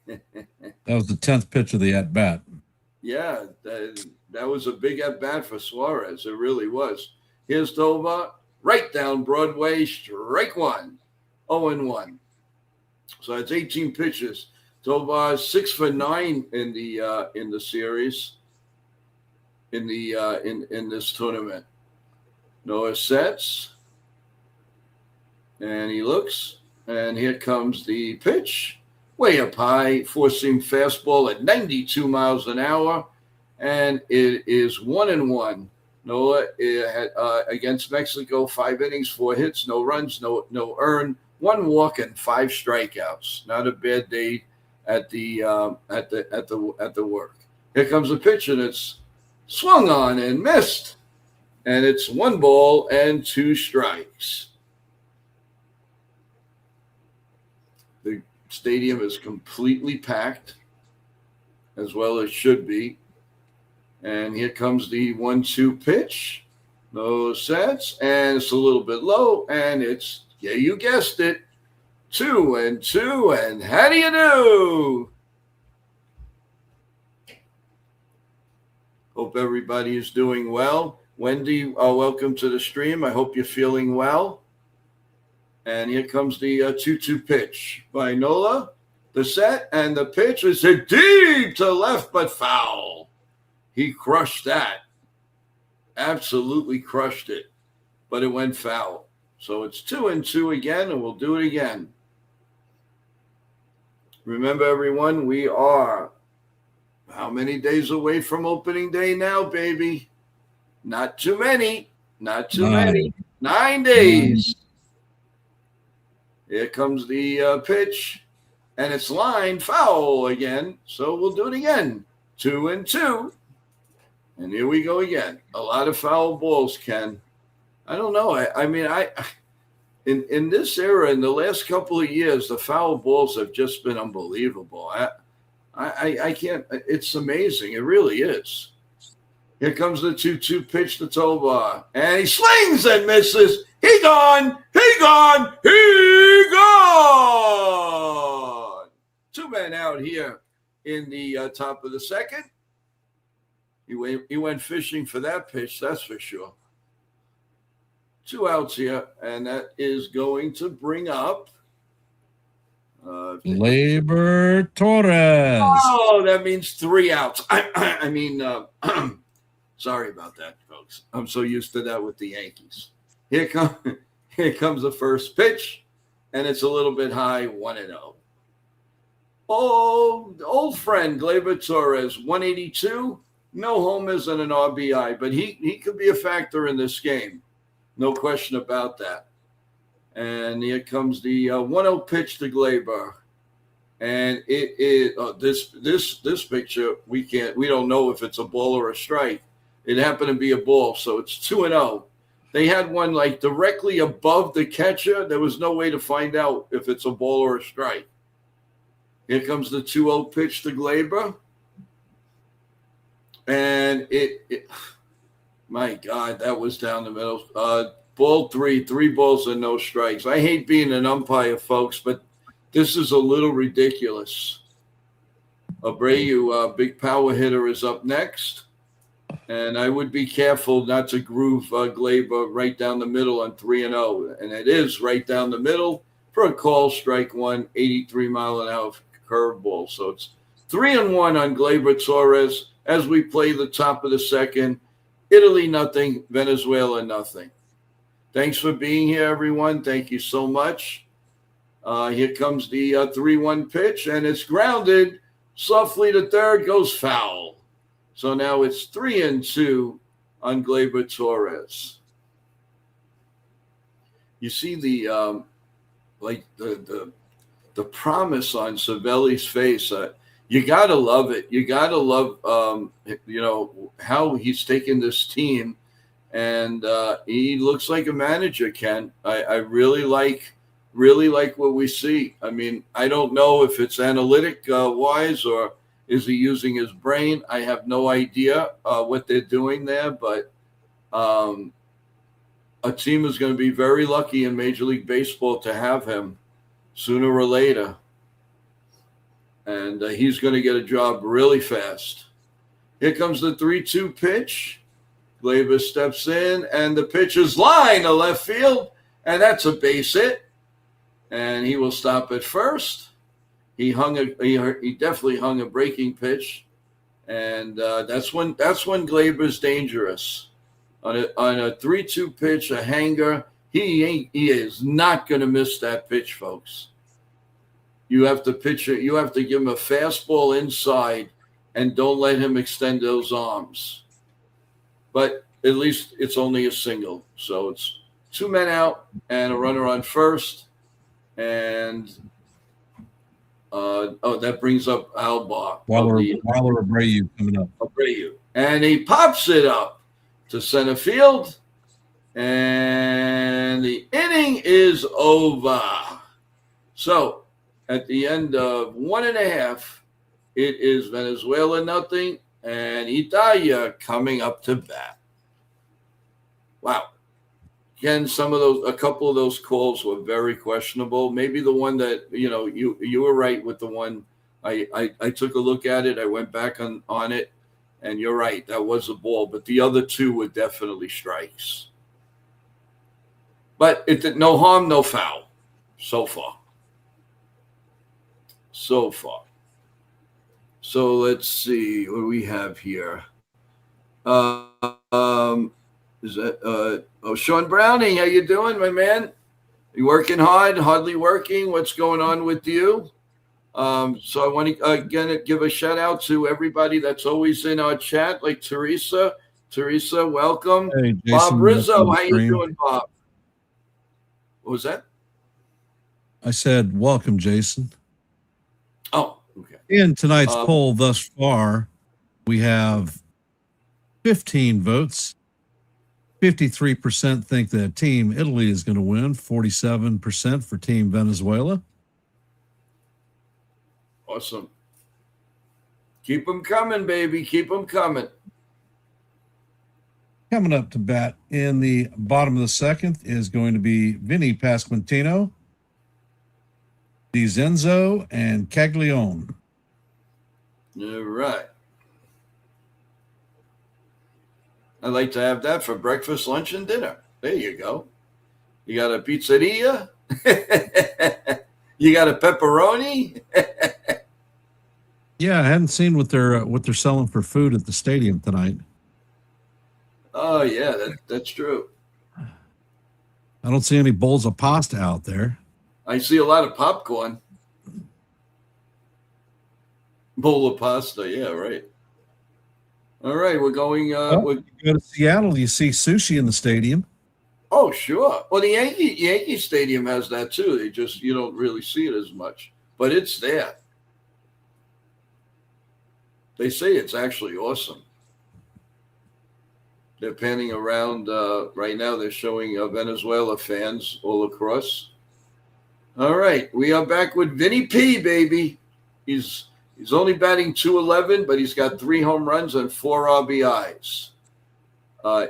That was the 10th pitch of the at bat. Yeah, that was a big at bat for Suarez. It really was. Here's Tovar, right down Broadway, strike one, 0-1. So it's 18 pitches. Tovar 6 for 9 in the series, in this tournament. Noah sets, and he looks, and here comes the pitch. Way up high, four-seam fastball at 92 miles an hour, and it is 1-1. Noah against Mexico, 5 innings, 4 hits, no runs, no earned, 1 walk and 5 strikeouts. Not a bad day at the work. Here comes the pitch, and it's swung on and missed, and it's 1 ball and 2 strikes. The stadium is completely packed, as well as should be. And here comes the 1-2 pitch. No sense, and it's a little bit low, and it's, yeah, you guessed it, 2-2, and how do you do? Hope everybody is doing well. Wendy, welcome to the stream. I hope you're feeling well. And here comes the 2-2 pitch by Nola. The set and the pitch is hit deep to left, but foul. He crushed that. Absolutely crushed it. But it went foul. So it's 2-2 again, and we'll do it again. Remember, everyone, we are how many days away from opening day now, baby? Not too many. Not too many. 9 days. Here comes the pitch, and it's lined foul again. So we'll do it again. 2-2. And here we go again. A lot of foul balls, Ken. I don't know. I mean, in this era, in the last couple of years, the foul balls have just been unbelievable. I can't. It's amazing. It really is. Here comes the 2-2 pitch to Tovar, and he slings and misses. He gone. He gone. He gone. 2 men out here in the top of the second. He went fishing for that pitch, that's for sure. 2 outs here, and that is going to bring up Gleyber Torres. Oh, that means 3 outs. I mean, sorry about that, folks. I'm so used to that with the Yankees. Here comes the first pitch, and it's a little bit high, 1-0. Oh, old friend Gleyber Torres, 182. No homers and an RBI, but he could be a factor in this game. No question about that. And here comes the 1-0 pitch to Gleyber. And this picture, we don't know if it's a ball or a strike. It happened to be a ball, so it's 2-0. They had one like directly above the catcher. There was no way to find out if it's a ball or a strike. Here comes the 2-0 pitch to Gleyber. And my God, that was down the middle. Ball 3 balls and no strikes. I hate being an umpire, folks, but this is a little ridiculous. Abreu, big power hitter, is up next. And I would be careful not to groove Gleyber right down the middle on 3-0. And it is right down the middle for a call, strike 1, 83 mile an hour curveball. So it's 3-1 on Gleyber Torres as we play the top of the second. Italy, nothing. Venezuela, nothing. Thanks for being here, everyone. Thank you so much. Here comes the 3-1 pitch, and it's grounded. Softly to third, goes foul. So now it's 3-2 on Gleyber Torres. You see the promise on Cervelli's face. You got to love it. You got to love, how he's taken this team. And he looks like a manager, Ken. I really like what we see. I mean, I don't know if it's analytic-wise or is he using his brain. I have no idea what they're doing there. But a team is going to be very lucky in Major League Baseball to have him sooner or later. and he's going to get a job really fast. Here comes the 3-2 pitch. Gleyber steps in, and the pitch is line to left field, and that's a base hit. And he will stop at first. He definitely hung a breaking pitch, and that's when Gleyber's dangerous. On a 3-2 pitch, a hanger, he is not going to miss that pitch, folks. You have to pitch it. You have to give him a fastball inside, and don't let him extend those arms. But at least it's only a single, so it's 2 men out and a runner on first, and that brings up Alba. Waller Abreu coming up. Abreu, and he pops it up to center field, and the inning is over. So at the end of 1.5, it is Venezuela nothing, and Italia coming up to bat. Wow. Again, a couple of those calls were very questionable. Maybe the one that, you were right with the one. I took a look at it. I went back on it, and you're right. That was a ball. But the other 2 were definitely strikes. But it did no harm, no foul so far. So let's see what we have here. Is that Sean Browning? How you doing, my man? You working hard? Hardly working? What's going on with you? So I want to again give a shout out to everybody that's always in our chat, like Teresa. Teresa, welcome. Hey, Jason, Bob Rizzo, how you doing, Bob? What was that? I said, welcome, Jason. Oh, okay. In tonight's poll thus far, we have 15 votes. 53% think that Team Italy is going to win. 47% for Team Venezuela. Awesome. Keep them coming, baby. Keep them coming. Coming up to bat in the bottom of the second is going to be Vinny Pasquantino, DiZenzo, and Caglione. All right. I like to have that for breakfast, lunch, and dinner. There you go. You got a pizzeria? You got a pepperoni? Yeah, I hadn't seen what they're selling for food at the stadium tonight. Oh, yeah, that's true. I don't see any bowls of pasta out there. I see a lot of popcorn. Bowl of pasta, yeah, right. All right, we're going. You go to Seattle, you see sushi in the stadium. Oh, sure. Well, the Yankee Stadium has that too. You don't really see it as much, but it's there. They say it's actually awesome. They're panning around right now. They're showing Venezuela fans all across. All right, we are back with Vinny P, baby. He's only batting .211, but he's got 3 home runs and 4 RBIs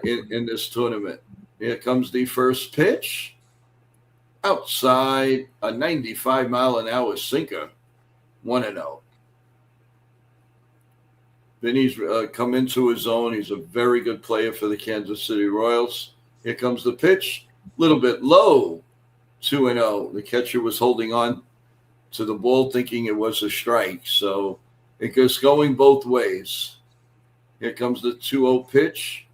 in this tournament. Here comes the first pitch. Outside, a 95-mile-an-hour sinker, 1-0. Vinny's come into his own. He's a very good player for the Kansas City Royals. Here comes the pitch. A little bit low, 2-0. The catcher was holding on to the ball thinking it was a strike. So it goes going both ways. Here comes the 2-0 pitch.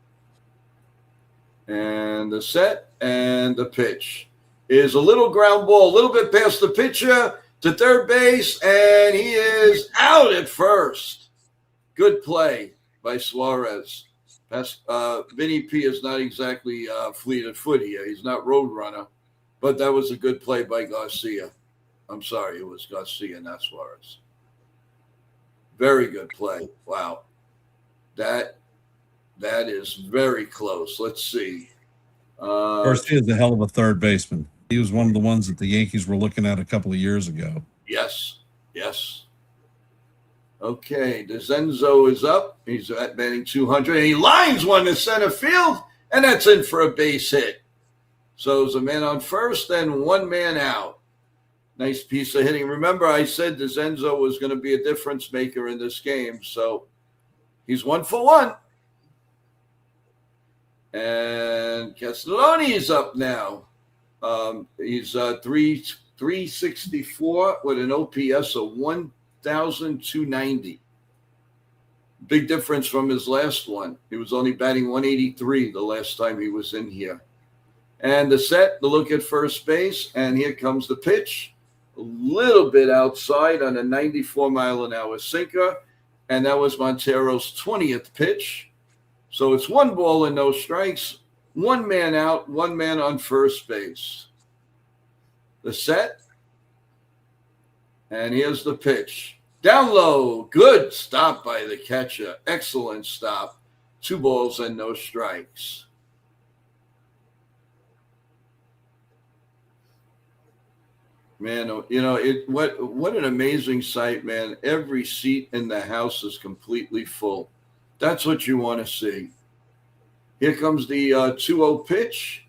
And the set and the pitch is a little ground ball, a little bit past the pitcher to third base, and he is out at first. Good play by Suarez. Vinny P is not exactly fleet of foot here. He's not road runner, but that was a good play by Garcia. I'm sorry, it was Garcia, not Suarez. Very good play. Wow. That is very close. Let's see. Garcia is a hell of a third baseman. He was one of the ones that the Yankees were looking at a couple of years ago. Yes. Okay, DiZenzo is up. He's at batting 200. And he lines one to center field, and that's in for a base hit. So there's a man on first and 1 man out. Nice piece of hitting. Remember, I said DeZenzo was going to be a difference maker in this game, so he's 1 for 1. And Castelloni is up now. He's 364 with an OPS of 1,290. Big difference from his last one. He was only batting 183 the last time he was in here. And the look at first base, and here comes the pitch. A little bit outside on a 94-mile-an-hour sinker, and that was Montero's 20th pitch. So it's 1 ball and no strikes, 1 man out, 1 man on first base. The set, and here's the pitch. Down low, good stop by the catcher. Excellent stop. 2 balls and no strikes. Man, what an amazing sight, man. Every seat in the house is completely full. That's what you want to see. Here comes the 2-0 pitch,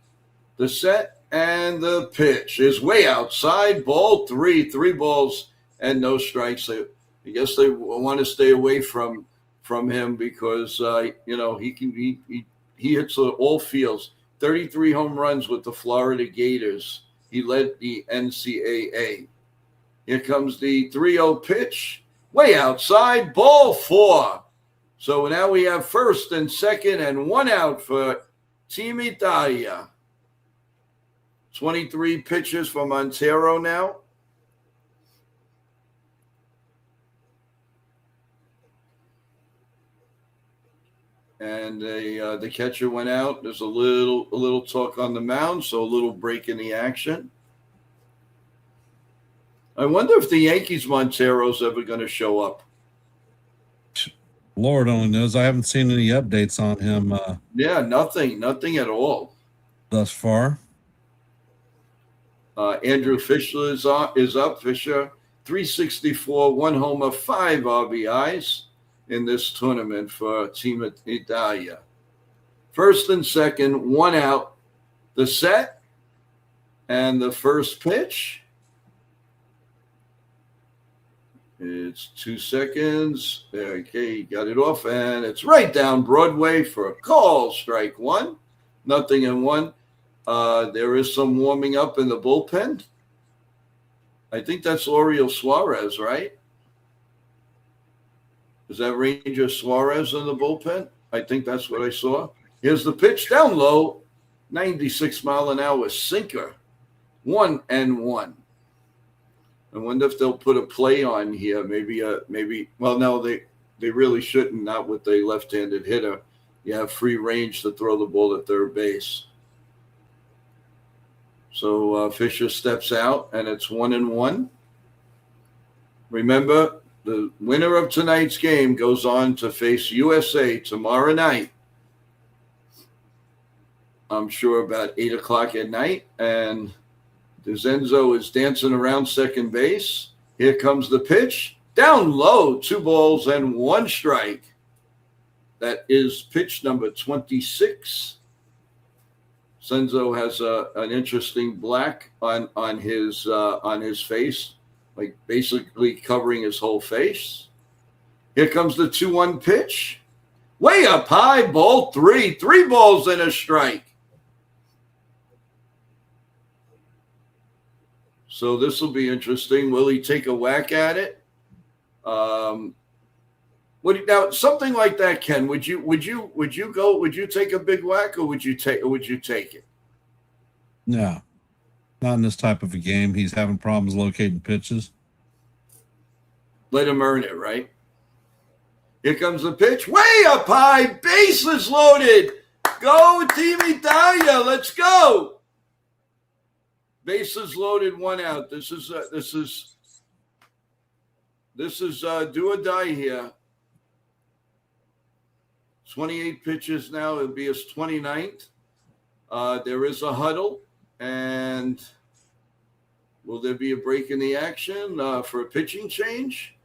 the set, and the pitch is way outside. Ball 3, 3 balls and no strikes. I guess they want to stay away from him because he hits all fields. 33 home runs with the Florida Gators. He led the NCAA. Here comes the 3-0 pitch, way outside. Ball 4. So now we have first and second and 1 out for Team Italia. 23 pitches for Montero now. And the catcher went out. There's a little talk on the mound, so a little break in the action. I wonder if the Yankees Montero's ever going to show up. Lord only knows. I haven't seen any updates on him. Yeah, nothing at all thus far. Andrew Fisher is up. Fisher, 364, 1 homer, 5 RBIs in this tournament for Team Italia. First and second, 1 out. The set and the first pitch. It's 2 seconds. Okay, he got it off, and it's right down Broadway for a call. Strike 1. 0-1. There is some warming up in the bullpen. I think that's Oriel Suarez, right? Is that Ranger Suarez in the bullpen? I think that's what I saw. Here's the pitch down low. 96-mile-an-hour sinker. 1-1. I wonder if they'll put a play on here. Maybe. Well, no, they really shouldn't. Not with a left-handed hitter. You have free range to throw the ball at third base. So Fisher steps out, and it's 1-1. Remember, the winner of tonight's game goes on to face USA tomorrow night. I'm sure about 8 o'clock at night, and DeZenzo is dancing around second base. Here comes the pitch. Down low, 2 balls and 1 strike. That is pitch number 26. Senzo has an interesting black on his face, like basically covering his whole face. Here comes the 2-1 pitch. Way up high, ball 3. 3 balls and a strike. So this will be interesting. Will he take a whack at it? Now something like that, Ken? Would you take a big whack, or would you take it? No, not in this type of a game. He's having problems locating pitches. Let him earn it, right? Here comes the pitch, way up high, bases loaded. Go Team Italia, let's go. Bases loaded, 1 out. This is do or die here. 28 pitches now. It'll be his 29th. There is a huddle, and will there be a break in the action for a pitching change?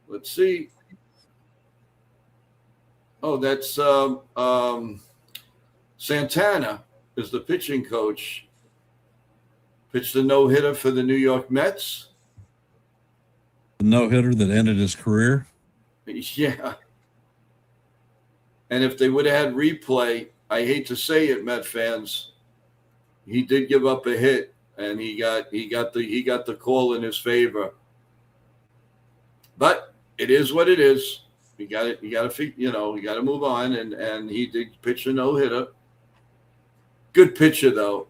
Let's see. Oh, that's Santana is the pitching coach Pitched a no-hitter for the New York Mets. The no-hitter that ended his career. Yeah. And if they would have had replay, I hate to say it, Met fans, he did give up a hit, and he got the call in his favor. But it is what it is. You got to move on, and he did pitch a no-hitter. Good pitcher though,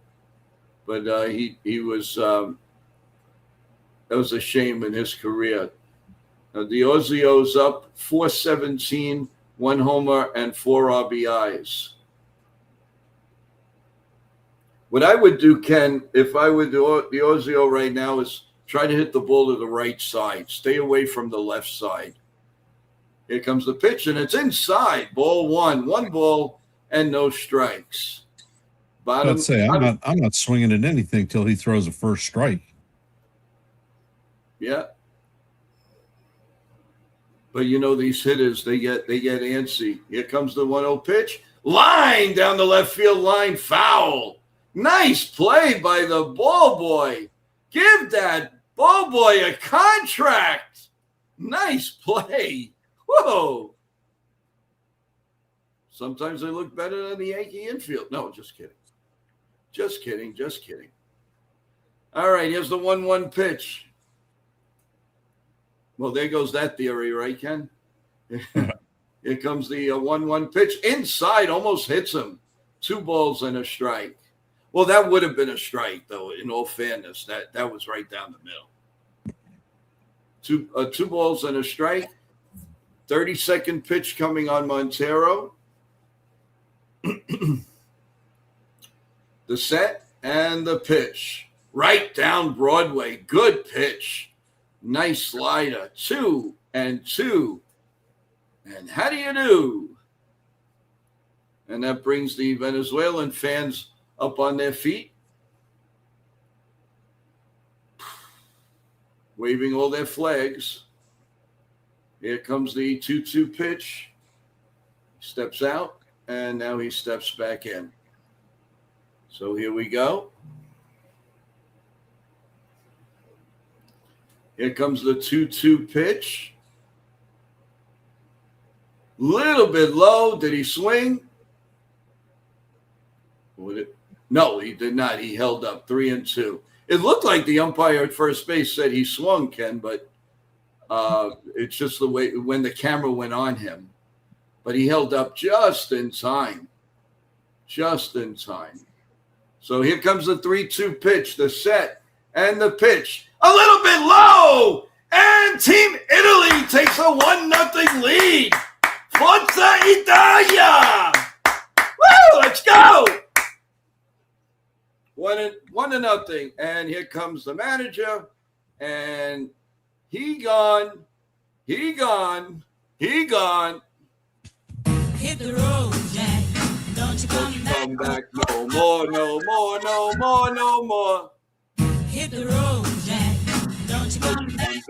but he was that was a shame in his career. Diozio's up 417, 1 homer and 4 RBIs. What I would do, Ken, if I were Diozio right now, is try to hit the ball to the right side. Stay away from the left side. Here comes the pitch, and it's inside. Ball 1. 1 ball and no strikes. I'm not swinging at anything till he throws a first strike. Yeah. But these hitters, they get antsy. Here comes the 1-0 pitch. Line down the left field line, foul. Nice play by the ball boy. Give that ball boy a contract. Nice play. Whoa. Sometimes they look better than the Yankee infield. No, just kidding. Just kidding. All right, here's the 1-1 pitch. Well, there goes that theory, right, Ken? Here comes the 1-1 pitch. Inside, almost hits him. 2 balls and a strike. Well, that would have been a strike, though, in all fairness. That was right down the middle. 2 balls and a strike. 30-second pitch coming on Montero. The set and the pitch. Right down Broadway. Good pitch. Nice slider. 2-2. And how do you do? And that brings the Venezuelan fans up on their feet, waving all their flags. Here comes the 2-2 pitch. Steps out, and now he steps back in. So here we go. Here comes the 2-2 pitch. Little bit low. Did he swing? No, he did not. He held up 3-2. It looked like the umpire at first base said he swung, Ken, but it's just the way when the camera went on him. But he held up just in time. Just in time. So here comes the 3-2 pitch, the set, and the pitch. A little bit low, and Team Italy takes a 1-0 lead. Forza Italia! Woo, let's go! 1-0, and here comes the manager, and he gone. Hit the road, Jack. Don't you come back no more. Hit the road, Jack. Don't you come back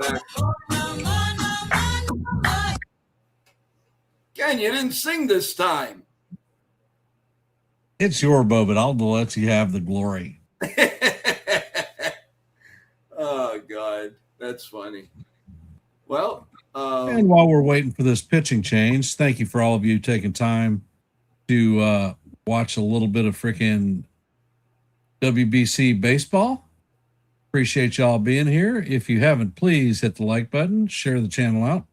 no more. Ken, you didn't sing this time. It's your bow, but I'll let you have the glory. Oh, God. That's funny. Well, and while we're waiting for this pitching change, thank you for all of you taking time to watch a little bit of freaking WBC baseball. Appreciate y'all being here. If you haven't, please hit the like button, share the channel out.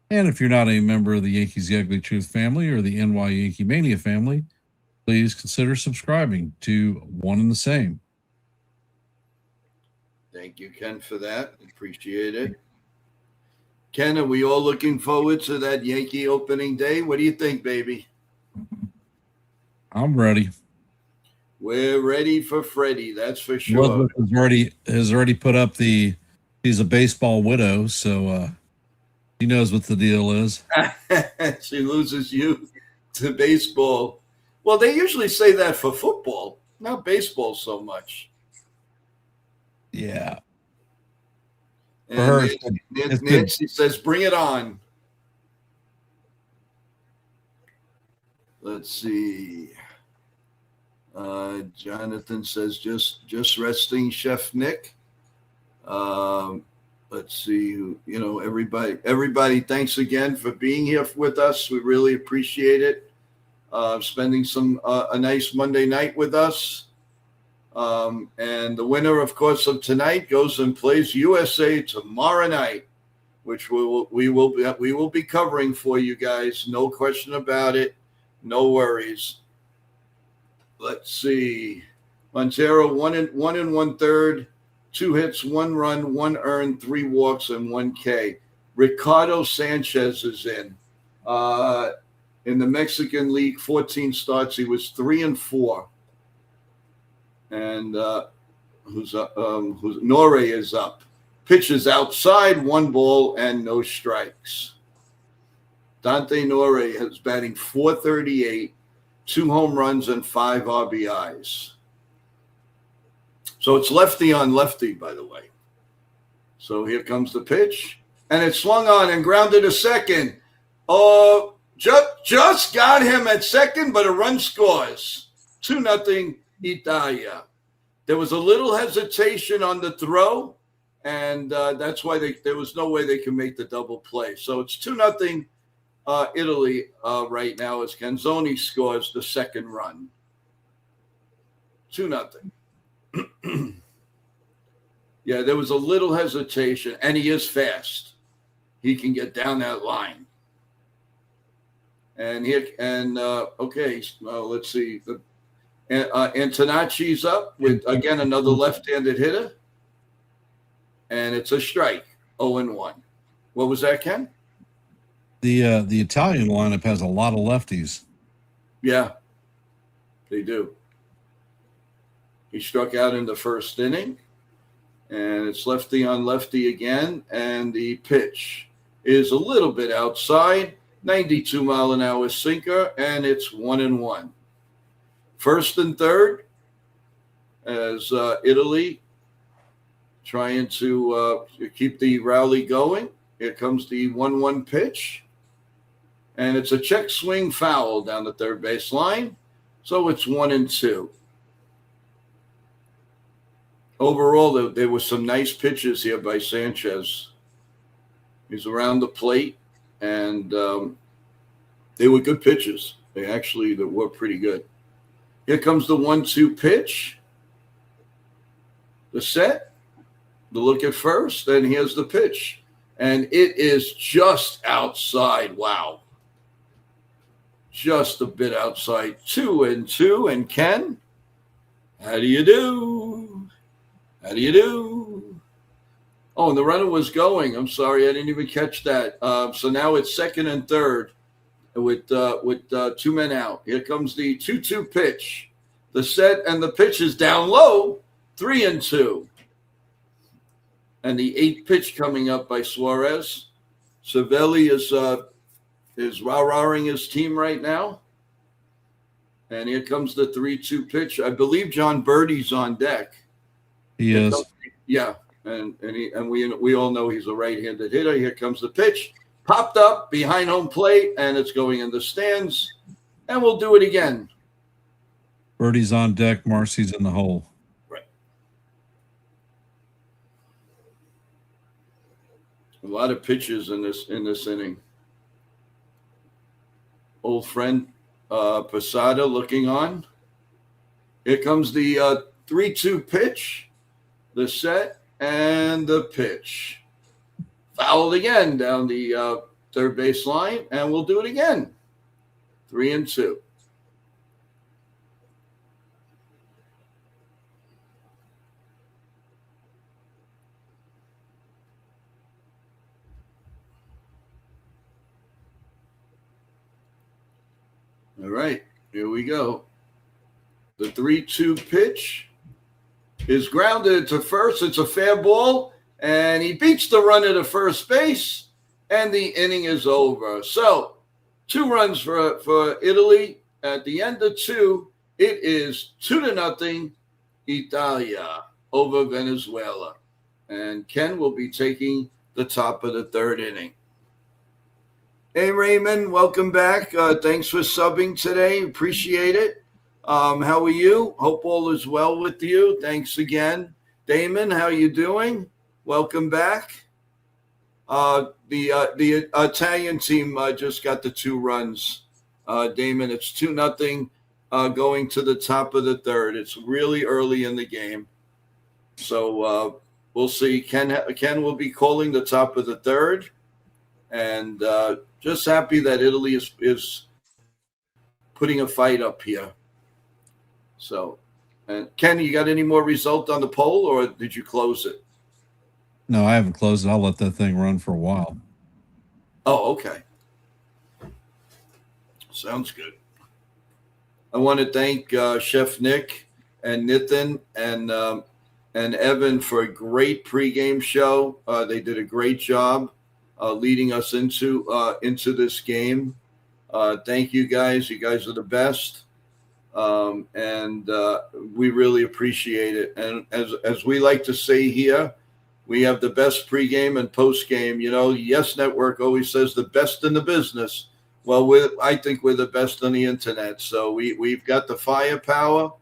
And if you're not a member of the Yankees The Ugly Truth family or the NYYANKEEMANIA family, please consider subscribing to one and the same. Thank you, Ken, for that. Appreciate it. Ken, are we all looking forward to that Yankee opening day? What do you think, baby? I'm ready. We're ready for Freddie, that's for sure. Has already put up he's a baseball widow, so he knows what the deal is. She loses you to baseball. Well, they usually say that for football, not baseball so much. Yeah. And for her, Nancy says, bring it on. Let's see. Jonathan says just resting, Chef Nick. Let's see, everybody, thanks again for being here with us. We really appreciate it. Spending a nice Monday night with us. And the winner, of course, of tonight goes and plays USA tomorrow night, which we will be covering for you guys. No question about it. No worries. Let's see. Montero, 1 1/3, 2 hits, 1 run, 1 earned, 3 walks, and 1 K. Ricardo Sanchez is in. In the Mexican League, 14 starts. He was 3-4. And Nore is up. Pitches outside, 1 ball and no strikes. Dante Nore is batting .438, 2 home runs and 5 RBIs. So it's lefty on lefty, by the way. So here comes the pitch. And it's swung on and grounded to second. Just got him at second, but a run scores. 2-0 Italia. There was a little hesitation on the throw, and that's why there was no way they could make the double play. So it's 2-0 Italy right now as Canzoni scores the second run. 2-0. Yeah, there was a little hesitation, and he is fast. He can get down that line. And okay, let's see. Antonacci's up with, again, another left-handed hitter. And it's a strike, 0-1. What was that, Ken? The Italian lineup has a lot of lefties. Yeah, they do. He struck out in the first inning. And it's lefty on lefty again. And the pitch is a little bit outside. 92-mile-an-hour sinker, and it's 1-1. First and third, as Italy trying to keep the rally going. Here comes the 1-1 pitch, and it's a check swing foul down the third base line, so it's 1-2. Overall, there were some nice pitches here by Sanchez. He's around the plate. And they were good pitches. They were pretty good. Here comes the 1-2 pitch. The set. The look at first. And here's the pitch. And it is just outside. Wow. Just a bit outside. 2-2. And Ken, how do you do? How do you do? Oh, and the runner was going. I'm sorry, I didn't even catch that. So now it's second and third with 2 men out. Here comes the 2-2 pitch. The set and the pitch is down low, 3-2. And the 8th pitch coming up by Suarez. Cervelli is rah-rahing his team right now. And here comes the 3-2 pitch. I believe John Birdie's on deck. He is. Yeah. And we all know he's a right-handed hitter. Here comes the pitch. Popped up behind home plate, and it's going in the stands. And we'll do it again. Birdie's on deck. Marcy's in the hole. Right. A lot of pitches in this inning. Old friend Posada looking on. Here comes the 3-2 pitch. The set. And the pitch. Fouled again down the third base line, and we'll do it again. 3-2. All right, here we go. The 3-2 pitch is grounded to first. It's a fair ball, and he beats the runner to first base, and the inning is over. So 2 runs for Italy. At the end of 2, it is 2-0 Italia over Venezuela. And Ken will be taking the top of the 3rd inning. Hey, Raymond, welcome back. Thanks for subbing today. Appreciate it. How are you? Hope all is well with you. Thanks again. Damon, how you doing? Welcome back. The Italian team just got the 2 runs. Damon, it's 2-0 going to the top of the third. It's really early in the game. So we'll see. Ken will be calling the top of the third. And just happy that Italy is putting a fight up here. So, Ken, you got any more result on the poll, or did you close it? No, I haven't closed it. I'll let that thing run for a while. Oh, okay. Sounds good. I want to thank Chef Nick and Nitin and Evan for a great pregame show. They did a great job leading us into this game. Thank you guys. You guys are the best. And we really appreciate it. And as we like to say here, we have the best pregame and postgame. You know, Yes Network always says the best in the business. Well, I think we're the best on the internet. So we've got the firepower,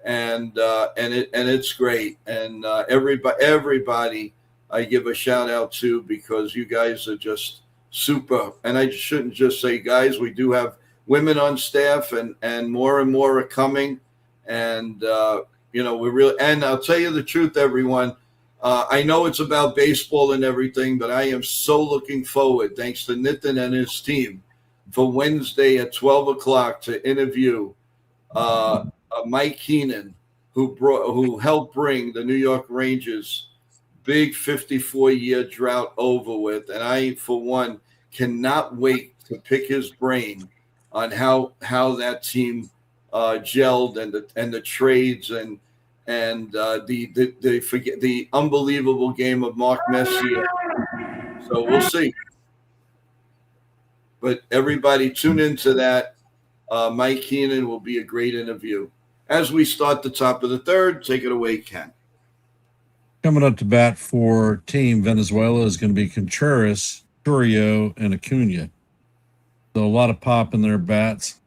and it's great. And everybody I give a shout out to, because you guys are just super. And I shouldn't just say guys. We do have women on staff, and more are coming. And we're real. And I'll tell you the truth, everyone. I know it's about baseball and everything, but I am so looking forward, thanks to Nitin and his team, for Wednesday at 12 o'clock to interview Mike Keenan, who helped bring the New York Rangers big 54-year drought over with. And I, for one, cannot wait to pick his brain on how that team gelled, and the trades and the unbelievable game of Mark Messier. So we'll see. But everybody tune into that. Mike Keenan will be a great interview. As we start the top of the third, take it away, Ken. Coming up to bat for Team Venezuela is going to be Contreras, Churio, and Acuna. So a lot of pop in their bats.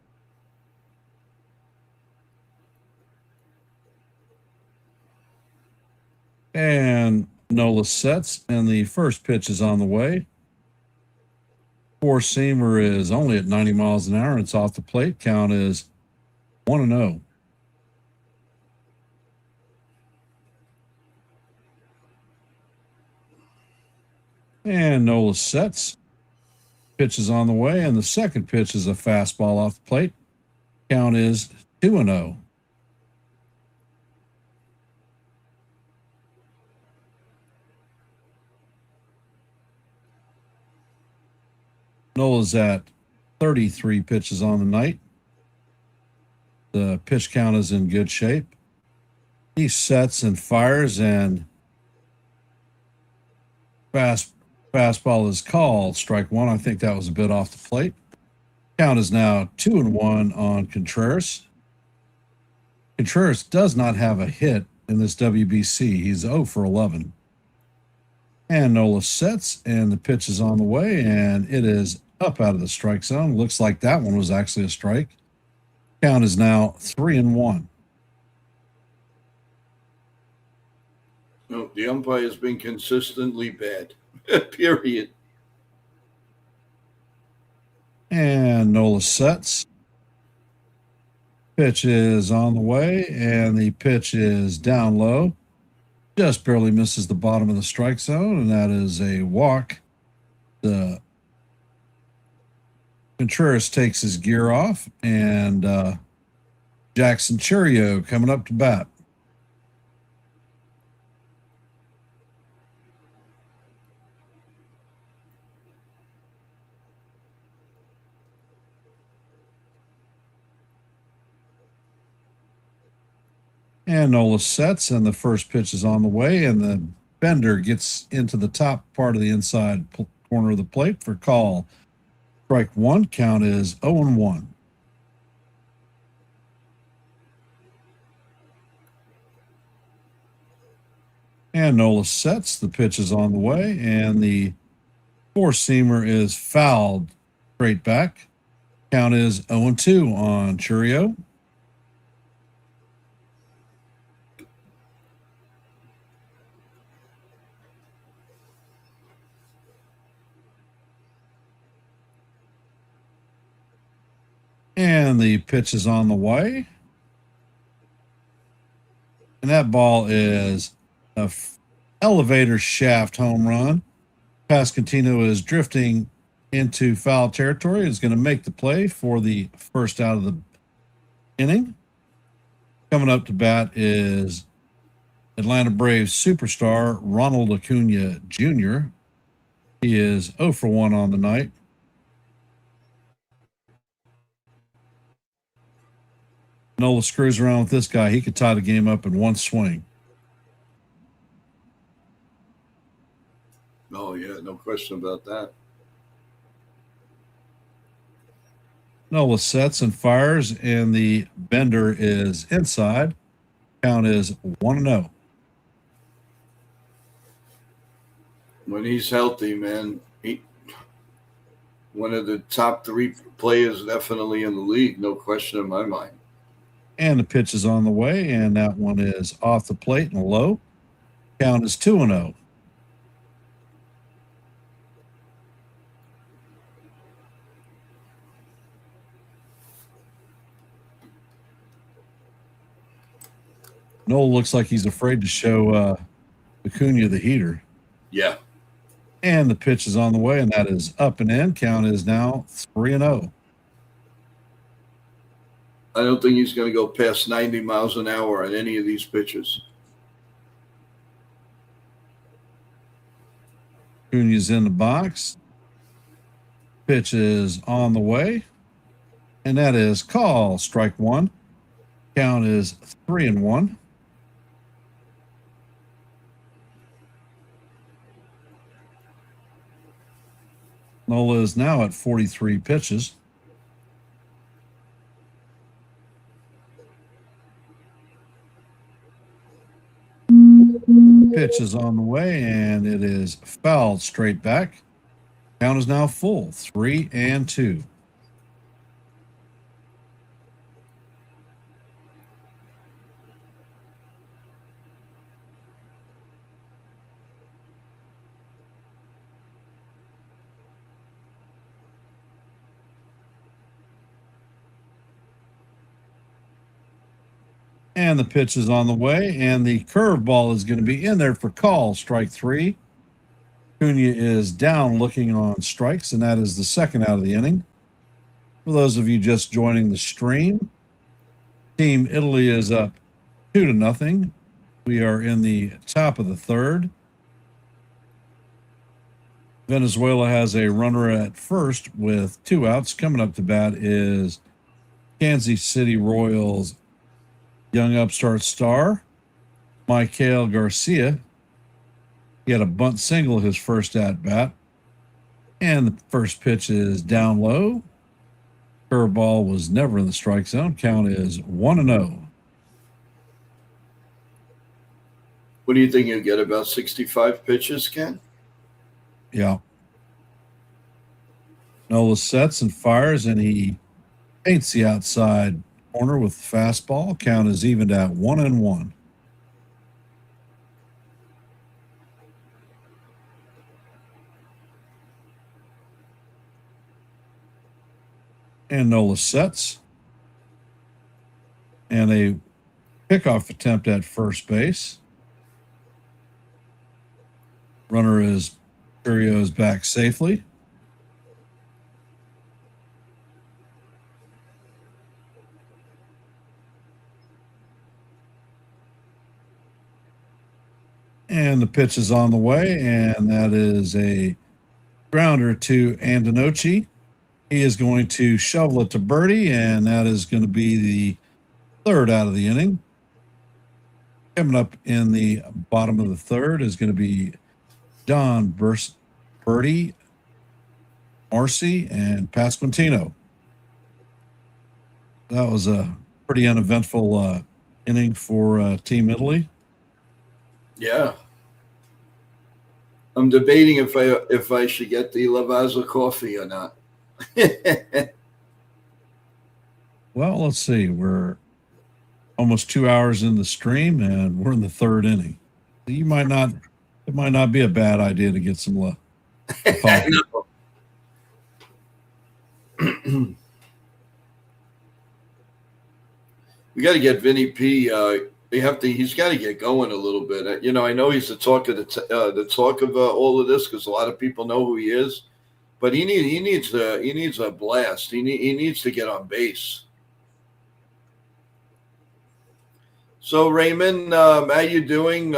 And Nola sets, and the first pitch is on the way. Four-seamer is only at 90 miles an hour. It's off the plate. Count is 1-0. And Nola sets. Pitch is on the way, and the second pitch is a fastball off the plate. Count is 2-0. Nola's at 33 pitches on the night. The pitch count is in good shape. He sets and fires, and fastball is called. Strike one. I think that was a bit off the plate. Count is now 2-1 on Contreras. Contreras does not have a hit in this WBC. He's 0 for 11. And Nola sets, and the pitch is on the way, and it is up out of the strike zone. Looks like that one was actually a strike. Count is now 3-1. No, the umpire has been consistently bad. Period. And Nola sets. Pitch is on the way, and the pitch is down low. Just barely misses the bottom of the strike zone, and that is a walk. The Contreras takes his gear off, and Jackson Churio coming up to bat. And Nola sets, and the first pitch is on the way, and the bender gets into the top part of the inside corner of the plate for call. Strike one. Count is 0-1. And Nola sets. The pitch is on the way, and the four-seamer is fouled straight back. Count is 0-2 on Churio. And the pitch is on the way. And that ball is a elevator shaft home run. Pasquantino is drifting into foul territory. Is going to make the play for the first out of the inning. Coming up to bat is Atlanta Braves superstar Ronald Acuna Jr. He is 0 for 1 on the night. Nola screws around with this guy. He could tie the game up in one swing. Oh, yeah, no question about that. Nola sets and fires, and the bender is inside. Count is 1-0. When he's healthy, man, one of the top 3 players definitely in the league, no question in my mind. And the pitch is on the way, and that one is off the plate and low. Count is 2-0. Noel looks like he's afraid to show Acuna the heater. Yeah. And the pitch is on the way, and that is up and in. Count is now 3-0. I don't think he's going to go past 90 miles an hour on any of these pitches. Acuna's in the box. Pitch is on the way, and that is call. Strike one. Count is 3-1. Nola is now at 43 pitches. Pitch is on the way, and it is fouled straight back. Count is now full, 3-2. And the pitch is on the way, and the curveball is going to be in there for call, strike 3. Acuna is down looking on strikes, and that is the second out of the inning. For those of you just joining the stream, Team Italy is up 2-0. We are in the top of the third. Venezuela has a runner at first with 2 outs. Coming up to bat is Kansas City Royals young upstart star, Michael Garcia. He had a bunt single his first at-bat. And the first pitch is down low. Curveball was never in the strike zone. Count is 1-0. What do you think you'll get, about 65 pitches, Ken? Yeah. Nola sets and fires, and he paints the outside corner with the fastball. Count is evened at 1-1. And Nola sets. And a pickoff attempt at first base. Runner is Curio's back safely. And the pitch is on the way, and that is a grounder to Antonocci. He is going to shovel it to Birdie, and that is going to be the third out of the inning. Coming up in the bottom of the third is going to be Don Birdie, Marcy, and Pasquantino. That was a pretty uneventful inning for Team Italy. Yeah. I'm debating if I should get the Lavazza coffee or not. Well, let's see. We're almost 2 hours in the stream, and we're in the third inning. It might not be a bad idea to get some coffee. We got to get Vinny P. He's got to get going a little bit. I know he's the talk of all of this because a lot of people know who he is, but he needs a blast. He needs to get on base. So Raymond, how you doing?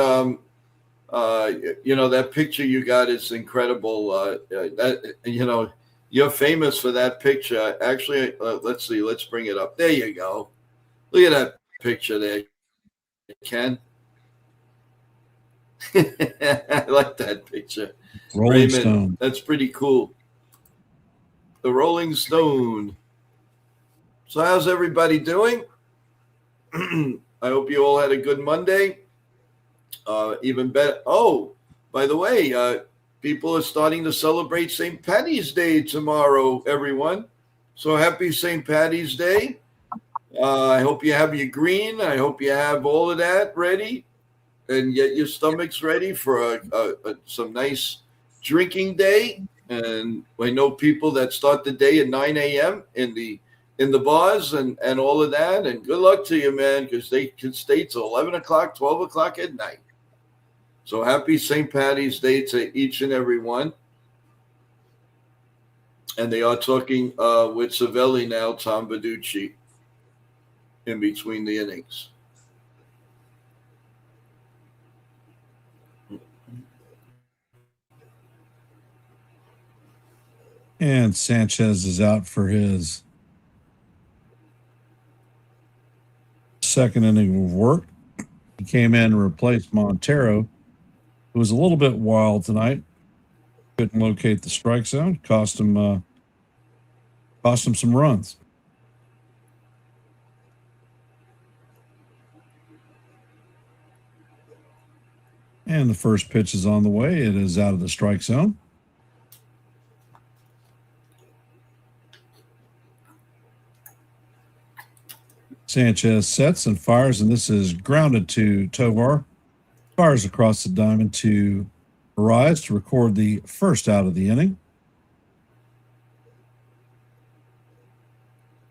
That picture you got is incredible. You're famous for that picture. Actually, let's see. Let's bring it up. There you go. Look at that picture there, Ken. I like that picture. Rolling Raymond, Stone. that's pretty cool. The Rolling Stone. So how's everybody doing? I hope you all had a good Monday. Even better. Oh, by the way, people are starting to celebrate St. Paddy's Day tomorrow, everyone. So happy St. Paddy's Day. I hope you have your green. I hope you have all of that ready and get your stomachs ready for some nice drinking day. And I know people that start the day at 9 a.m. in the bars and all of that. And good luck to you, man, because they can stay till 11 o'clock, 12 o'clock at night. So happy St. Paddy's Day to each and every one. And they are talking with Savelli now, Tom Beducci, in between the innings. And Sanchez is out for his second inning of work. He came in and replaced Montero, who was a little bit wild tonight. Couldn't locate the strike zone. Cost him some runs. And the first pitch is on the way. It is out of the strike zone. Sanchez sets and fires, and this is grounded to Tovar. Fires across the diamond to Arise to record the first out of the inning.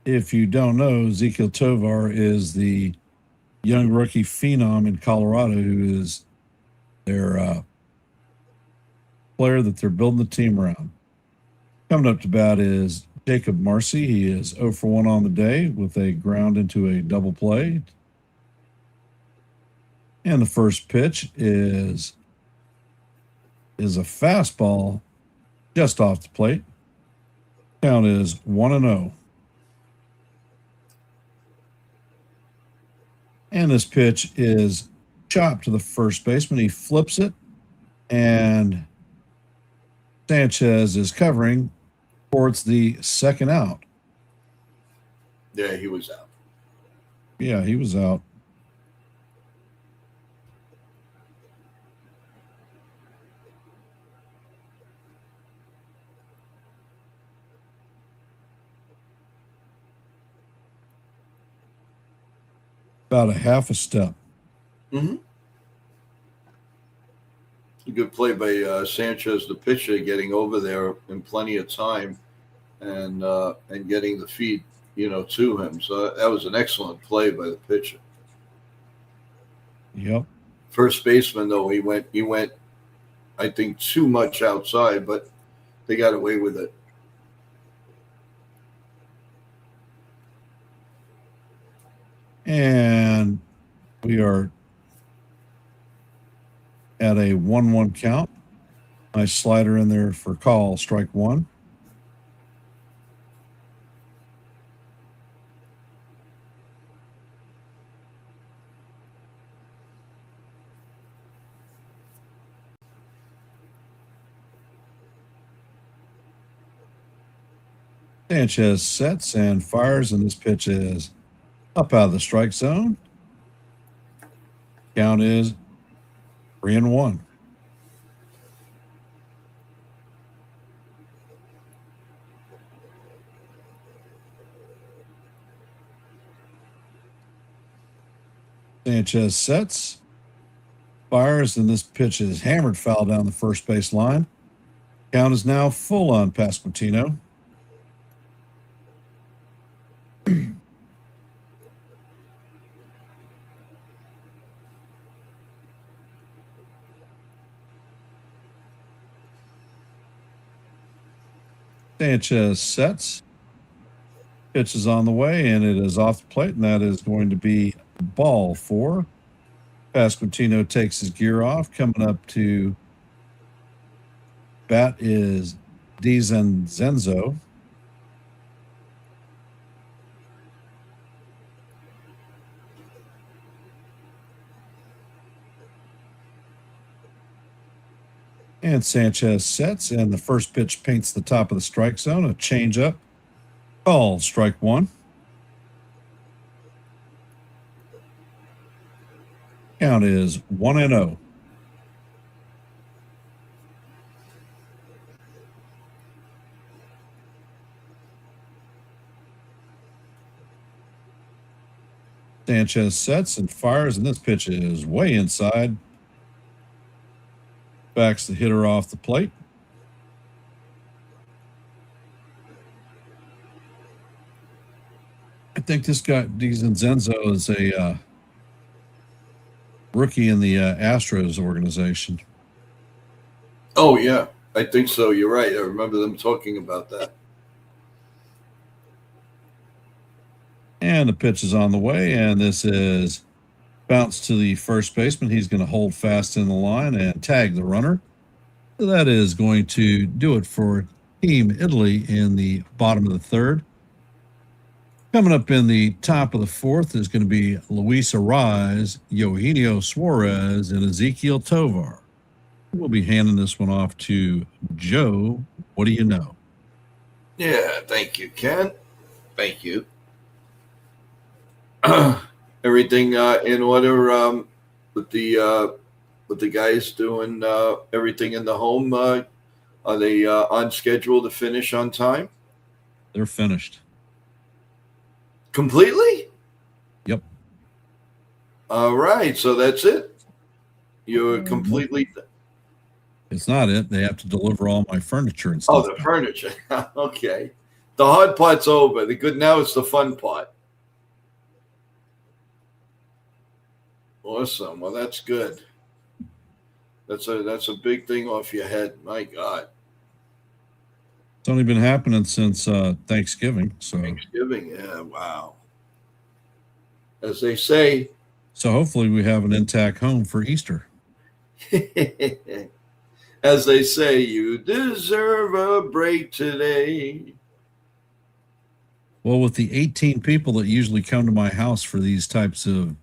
If you don't know, Ezequiel Tovar is the young rookie phenom in Colorado who is their player that they're building the team around. Coming up to bat is Jacob Marcy. He is 0 for 1 on the day with a ground into a double play. And the first pitch is a fastball just off the plate. Count is 1-0. And this pitch is chopped to the first baseman. He flips it, and Sanchez is covering towards the second out. Yeah, he was out. Yeah, he was out. About a half a step. Mm-hmm. A good play by Sanchez, the pitcher, getting over there in plenty of time and getting the feed, to him. So that was an excellent play by the pitcher. Yep. First baseman, though, he went, I think, too much outside, but they got away with it. And we are at a 1-1 count. Nice slider in there for call, strike one. Sanchez sets and fires, and this pitch is up out of the strike zone. Count is 3-1. Sanchez sets, fires, and this pitch is hammered foul down the first base line. Count is now full on Pasquantino. Sanchez sets. Pitch is on the way, and it is off the plate, and that is going to be ball 4. Pasquantino takes his gear off. Coming up to bat is DiZenzo. And Sanchez sets, and the first pitch paints the top of the strike zone. A changeup. Call, strike 1. Count is 1-0. Sanchez sets and fires, and this pitch is way inside. Backs the hitter off the plate. I think this guy, DiZenzo, is a rookie in the Astros organization. Oh, yeah. I think so. You're right. I remember them talking about that. And the pitch is on the way, and this is bounce to the first baseman. He's going to hold fast in the line and tag the runner. So that is going to do it for Team Italy in the bottom of the 3rd. Coming up in the top of the 4th is going to be Luis Arraez, Eugenio Suarez, and Ezequiel Tovar. We'll be handing this one off to Joe. What do you know? Yeah, thank you, Ken. Thank you. Everything in order with the guys doing everything in the home. Are they on schedule to finish on time? They're finished. Completely? Yep. All right, so that's it. You're completely. It's not it. They have to deliver all my furniture and stuff. Oh, the furniture. Okay. The hard part's over. The good now it's the fun part. Awesome. Well, that's good. That's a big thing off your head. My God. It's only been happening since Thanksgiving. So Thanksgiving, yeah, wow. As they say. So hopefully we have an intact home for Easter. As they say, you deserve a break today. Well, with the 18 people that usually come to my house for these types of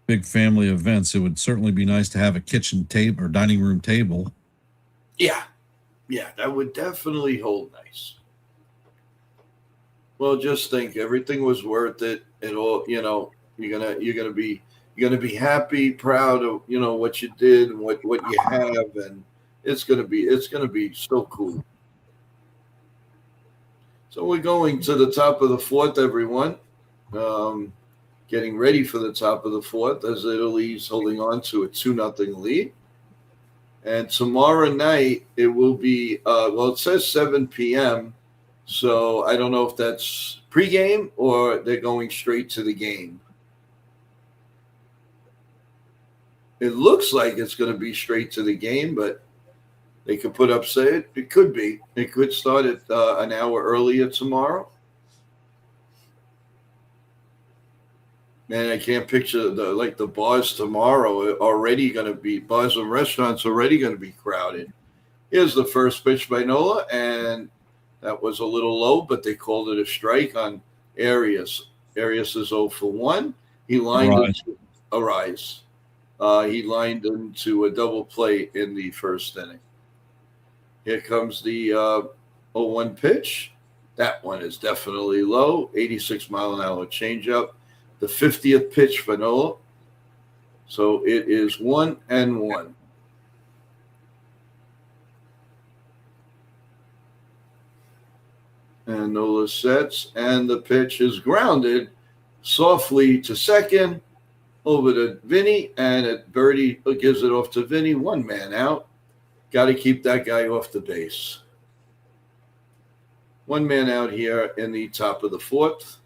big family events, it would certainly be nice to have a kitchen table or dining room table. Yeah. Yeah, that would definitely hold nice. Well, just think, everything was worth it. It all, you're gonna be happy, proud of what you did and what you have, and it's gonna be so cool. So we're going to the top of the 4th, everyone. Getting ready for the top of the 4th as Italy's holding on to a 2-0 lead. And tomorrow night, it will be, it says 7 p.m., so I don't know if that's pregame or they're going straight to the game. It looks like it's going to be straight to the game, but they could put up, it could be. It could start at an hour earlier tomorrow. Man, I can't picture the bars tomorrow already going to be, bars and restaurants already going to be crowded. Here's the first pitch by Nola, and that was a little low, but they called it a strike on Arias. Arias is 0 for 1. He lined into Arraez. He lined into a double play in the first inning. Here comes the 0-1 pitch. That one is definitely low. 86-mile-an-hour changeup. The 50th pitch for Nola. So it is 1-1. And Nola sets, and the pitch is grounded softly to second, over to Vinny, and Birdie gives it off to Vinny. 1 man out. Got to keep that guy off the base. 1 man out here in the top of the 4th.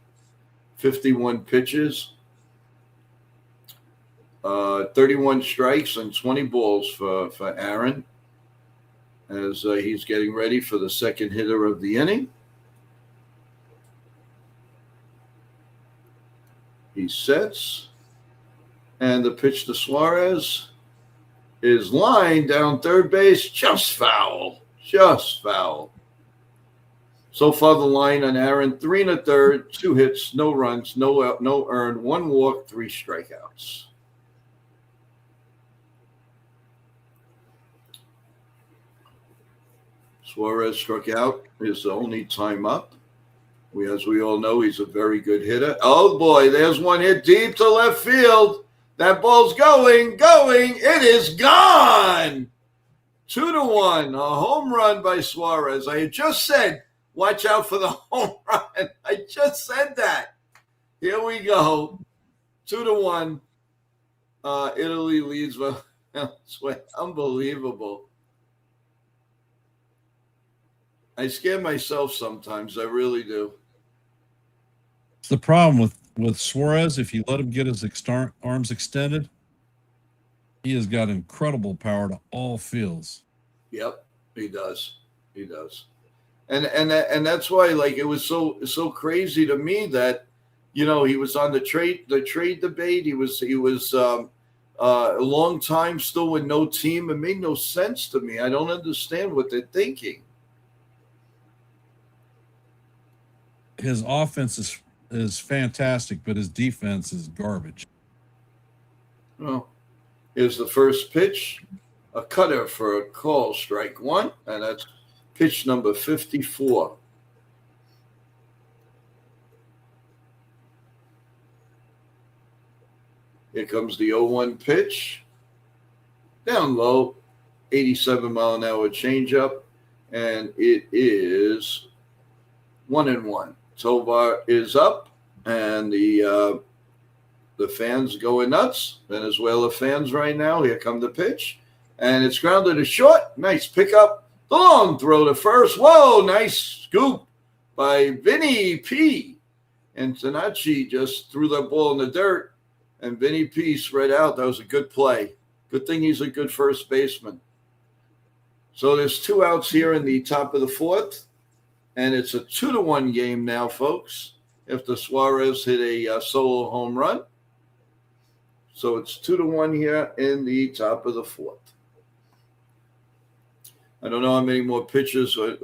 51 pitches, 31 strikes, and 20 balls for Aaron. as he's getting ready for the second hitter of the inning. He sets, and the pitch to Suarez is lined down third base, just foul. So far, the line on Aaron, 3 1/3, 2 hits, no runs, no earned, 1 walk, 3 strikeouts. Suarez struck out his only time up. As we all know, he's a very good hitter. Oh, boy, there's one hit deep to left field. That ball's going. It is gone. 2-1, a home run by Suarez. I had just said, watch out for the home run. I just said that. Here we go. 2-1. Italy leads Venezuela. Unbelievable. I scare myself sometimes. I really do. It's the problem with Suarez. If you let him get his arms extended, he has got incredible power to all fields. Yep, he does. And that's why, like, it was so crazy to me that, he was on the trade debate. He was a long time still with no team. It made no sense to me. I don't understand what they're thinking. His offense is fantastic, but his defense is garbage. Well, here's the first pitch, a cutter for a call, strike 1, and that's pitch number 54. Here comes the 0-1 pitch. Down low, 87-mile-an-hour changeup, and it is 1-1. Tovar is up, and the fans going nuts. Venezuela fans right now. Here come the pitch, and it's grounded to short. Nice pickup. The long throw to first. Whoa, nice scoop by Vinny P. And Tanachi just threw that ball in the dirt, and Vinny P spread out. That was a good play. Good thing he's a good first baseman. So there's 2 outs here in the top of the 4th. And it's a 2-1 game now, folks, after Suarez hit a solo home run. So it's 2-1 here in the top of the 4th. I don't know how many more pitches. And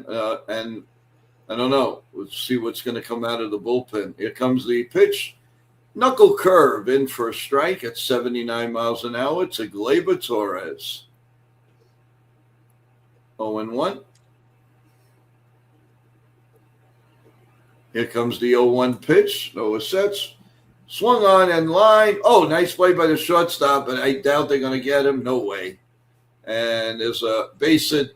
I don't know. Let's see what's going to come out of the bullpen. Here comes the pitch. Knuckle curve in for a strike at 79 miles an hour to Gleyber Torres. 0-1. Here comes the 0-1 pitch. Noah sets. Swung on and line. Oh, nice play by the shortstop, but I doubt they're going to get him. No way. And there's a base hit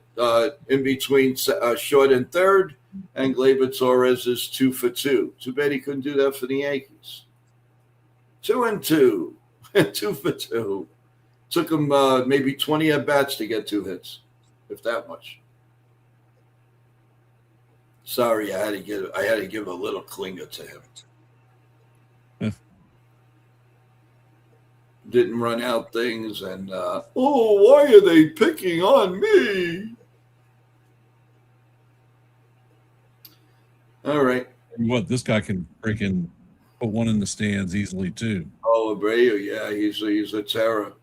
in between short and third, and Gleyber Torres is 2 for 2. Too bad he couldn't do that for the Yankees. 2-2. 2 for 2. Took him maybe 20 at-bats to get 2 hits, if that much. Sorry, I had to give a little clinger to him. Didn't run out things, and why are they picking on me? All right. What, this guy can freaking put one in the stands easily too. Oh, Abreu, yeah, he's a terror.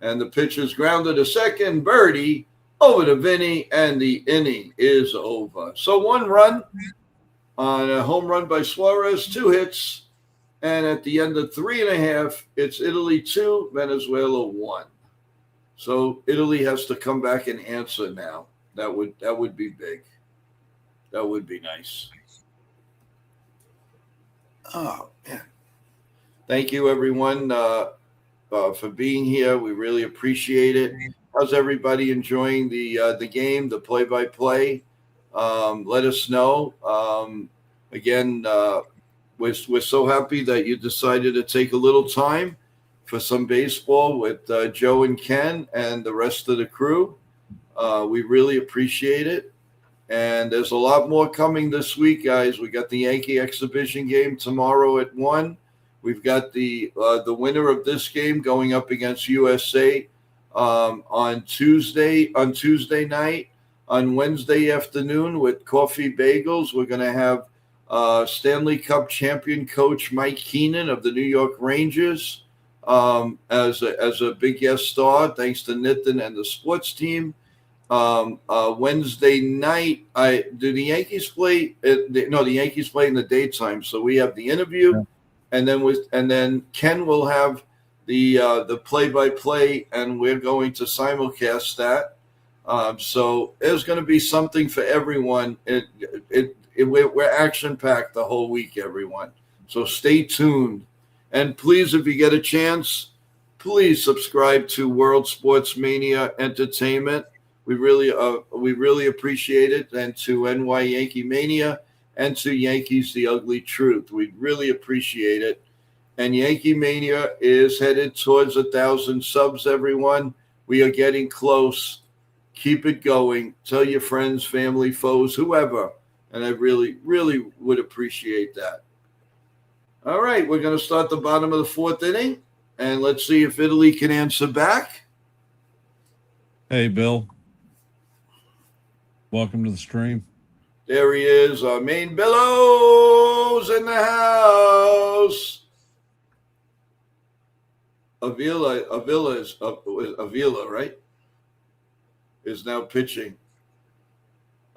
And the pitch is grounded to second, birdie over to Vinny, and the inning is over. So 1 run on a home run by Suarez, 2 hits, and at the end of 3.5, it's Italy 2, Venezuela 1. So Italy has to come back and answer now. That would be big. That would be nice. Oh, man. Thank you, everyone, for being here. We really appreciate it. How's everybody enjoying the game, the play-by-play? Let us know. Again, we're so happy that you decided to take a little time for some baseball with Joe and Ken and the rest of the crew. We really appreciate it. And there's a lot more coming this week, guys. We got the Yankee exhibition game tomorrow at 1. We've got the winner of this game going up against USA on Tuesday night. On Wednesday afternoon with Coffee Bagels, we're going to have Stanley Cup champion coach Mike Keenan of the New York Rangers as a big guest star, thanks to Nitin and the sports team. Wednesday night, do the Yankees play? No, the Yankees play in the daytime. So we have the interview, and then Ken will have the play-by-play, and we're going to simulcast that. So there's going to be something for everyone. We're action-packed the whole week, everyone. So stay tuned. And please, if you get a chance, please subscribe to World Sports Mania Entertainment. We really appreciate it. And to NYYANKEEMania and to Yankees The Ugly Truth. We really appreciate it. And YankeeMania is headed towards 1,000 subs, everyone. We are getting close. Keep it going. Tell your friends, family, foes, whoever. And I really, really would appreciate that. All right, we're going to start the bottom of the fourth inning. And let's see if Italy can answer back. Hey, Bill. Welcome to the stream. There he is, our main Billows in the house. Avila, right? Is now pitching.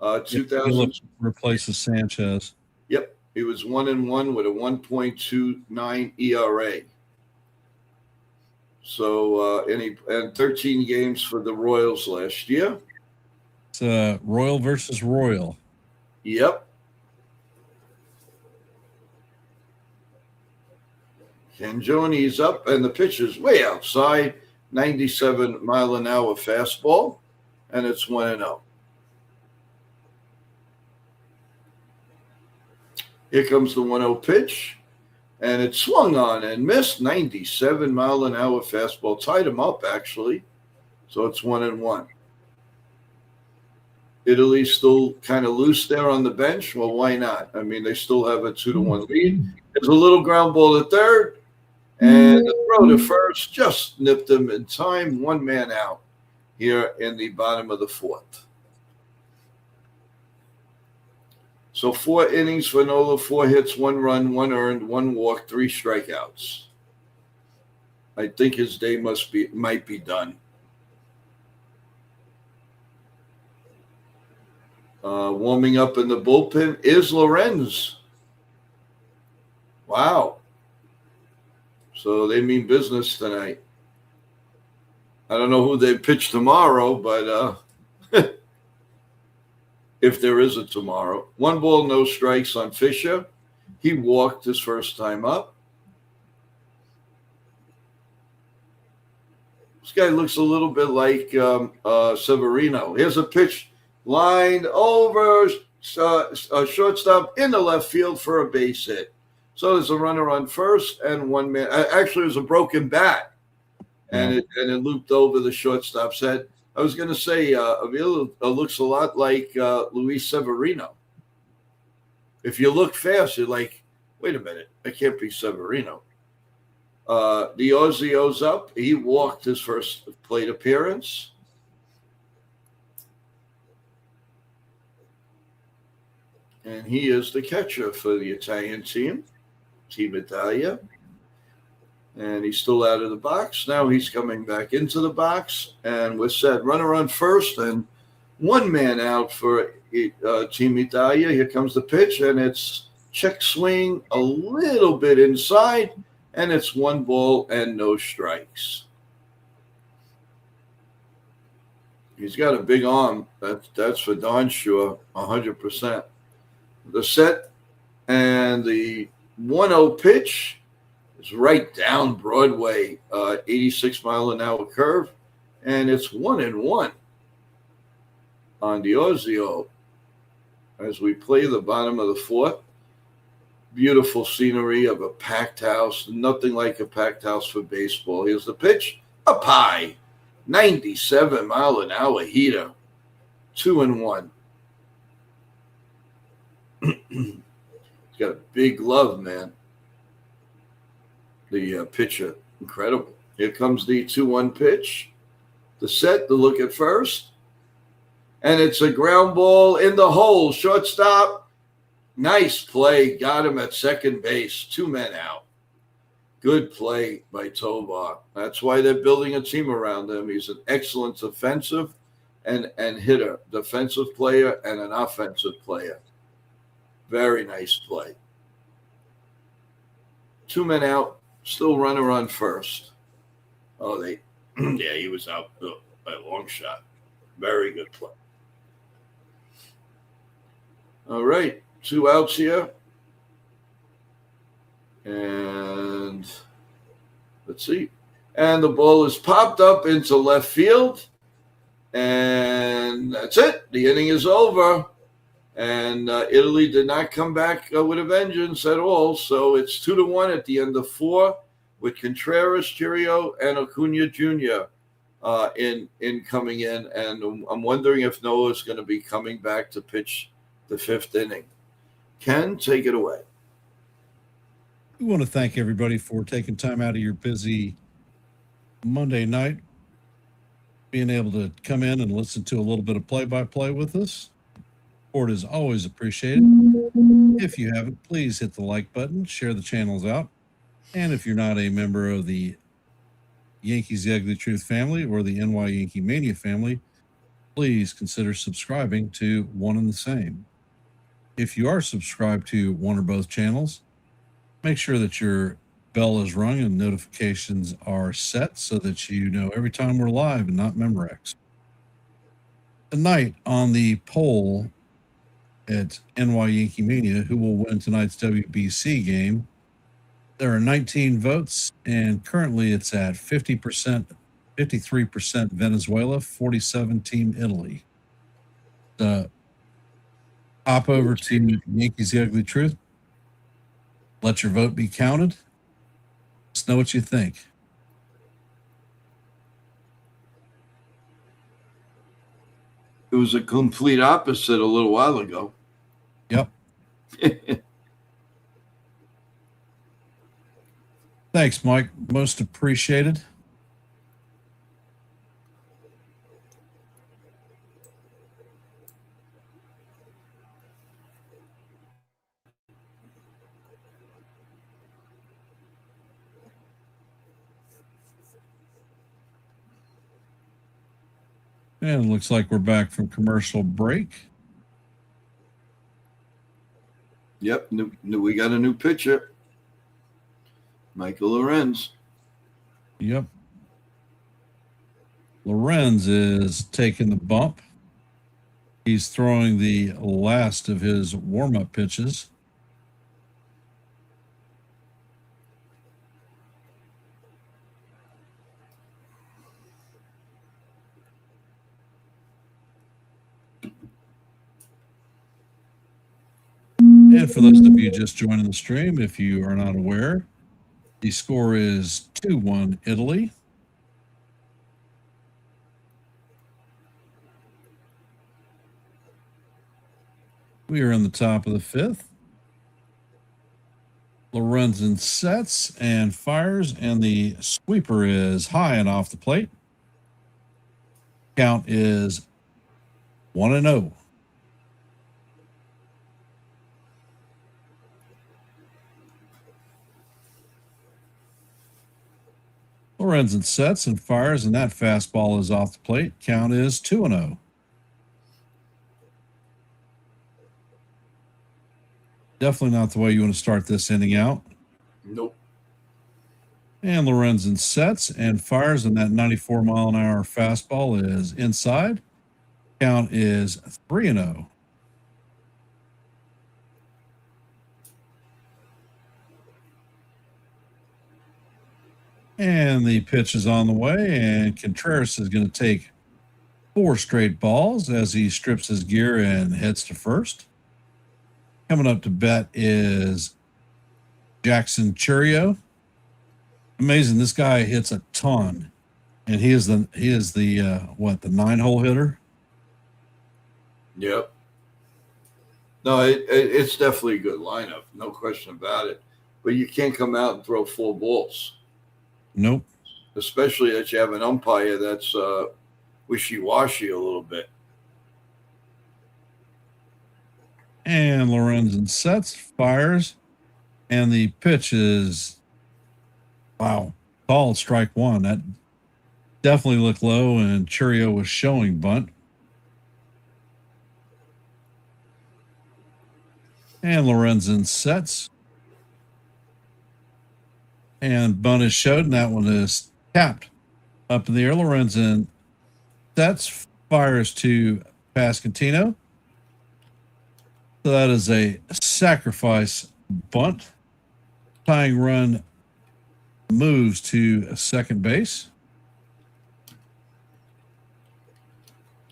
2000 replaces Sanchez. Yep, he was 1-1 with a 1.29 ERA. So and 13 games for the Royals last year. It's Royal versus Royal. Yep. Cangioni's up, and the pitch is way outside. 97-mile-an-hour fastball, and it's 1-0. Here comes the 1-0 pitch, and it swung on and missed. 97-mile-an-hour fastball. Tied him up, actually. So it's 1-1. Italy's still kind of loose there on the bench. Well, why not? I mean, they still have a 2-1 lead. There's a little ground ball to third, and the throw to first just nipped him in time. One man out here in the bottom of the fourth. So 4 innings for Nola, 4 hits, 1 run, 1 earned, 1 walk, 3 strikeouts. I think his day might be done. Warming up in the bullpen is Lorenz. Wow. So they mean business tonight. I don't know who they pitch tomorrow, but if there is a tomorrow. 1 ball, no strikes on Fisher. He walked his first time up. This guy looks a little bit like Severino. Here's a pitch lined over a shortstop in the left field for a base hit. So there's a runner on first and 1 man. Actually, it was a broken bat, and it looped over the shortstop's head. I was going to say Avila looks a lot like Luis Severino. If you look fast, you're like, wait a minute, that can't be Severino. Diozio's up. He walked his first plate appearance. And he is the catcher for the Italian team, Team Italia. And he's still out of the box. Now he's coming back into the box. And we're set. Runner on first and 1 man out for Team Italia. Here comes the pitch, and it's check swing a little bit inside. And it's 1 ball and no strikes. He's got a big arm. That's for darn sure, 100%. The set and the 1-0 pitch is right down Broadway, 86-mile-an-hour curve, and it's 1-1 on Diozio as we play the bottom of the fourth. Beautiful scenery of a packed house. Nothing like a packed house for baseball. Here's the pitch. Up high. 97-mile-an-hour heater. 2-1. He's got a big glove, man. The pitcher. Incredible. Here comes the 2-1 pitch. The set to look at first. And it's a ground ball in the hole. Shortstop. Nice play. Got him at second base. 2 men out. Good play by Tovar. That's why they're building a team around him. He's an excellent defensive and hitter. Defensive player and an offensive player. Very nice play. 2 men out. Still runner on first. Oh, yeah, he was out by a long shot. Very good play. All right, 2 outs here. And let's see. And the ball is popped up into left field. And that's it. The inning is over. And Italy did not come back with a vengeance at all. So it's 2-1 at the end of 4 with Contreras, Chirio, and Acuna Jr. in coming in. And I'm wondering if Noah's going to be coming back to pitch the 5th inning. Ken, take it away. We want to thank everybody for taking time out of your busy Monday night, being able to come in and listen to a little bit of play-by-play with us. Support is always appreciated. If you haven't, please hit the like button, share the channels out. And if you're not a member of the Yankees The Ugly Truth family or the NYYANKEEMania family, please consider subscribing to one and the same. If you are subscribed to one or both channels, make sure that your bell is rung and notifications are set so that you know every time we're live and not Memorex. Tonight on the poll at NYYANKEEMania, who will win tonight's WBC game, there are 19 votes, and currently it's at 50%, 53% Venezuela, 47% Team Italy. Hop over to Yankees The Ugly Truth. Let your vote be counted. Just know what you think. It was a complete opposite a little while ago. Yep. Thanks, Mike. Most appreciated. And it looks like we're back from commercial break. Yep, we got a new pitcher. Michael Lorenz. Yep. Lorenz is taking the bump. He's throwing the last of his warm-up pitches. And for those of you just joining the stream, if you are not aware, the score is 2-1 Italy. We are in the top of the 5th. Lorenzen sets and fires, and the sweeper is high and off the plate. Count is 1-0. Lorenzen sets and fires, and that fastball is off the plate. Count is 2-0. Definitely not the way you want to start this inning out. Nope. And Lorenzen sets and fires, and that 94-mile-an-hour fastball is inside. Count is 3-0. And the pitch is on the way, and Contreras is going to take 4 straight balls as he strips his gear and heads to first. Coming up to bat is Jackson Chirio. Amazing, this guy hits a ton, and he is the 9-hole hitter. Yep. No, it's definitely a good lineup, no question about it. But you can't come out and throw 4 balls. Nope. Especially that you have an umpire that's wishy-washy a little bit. And Lorenzen sets, fires, and the pitch is, wow, called strike one. That definitely looked low, and Churio was showing bunt. And Lorenzen sets. And bunt is showed, and that one is tapped up in the air. Lorenzen sets, fires to Pasquantino. So that is a sacrifice bunt. Tying run moves to second base. A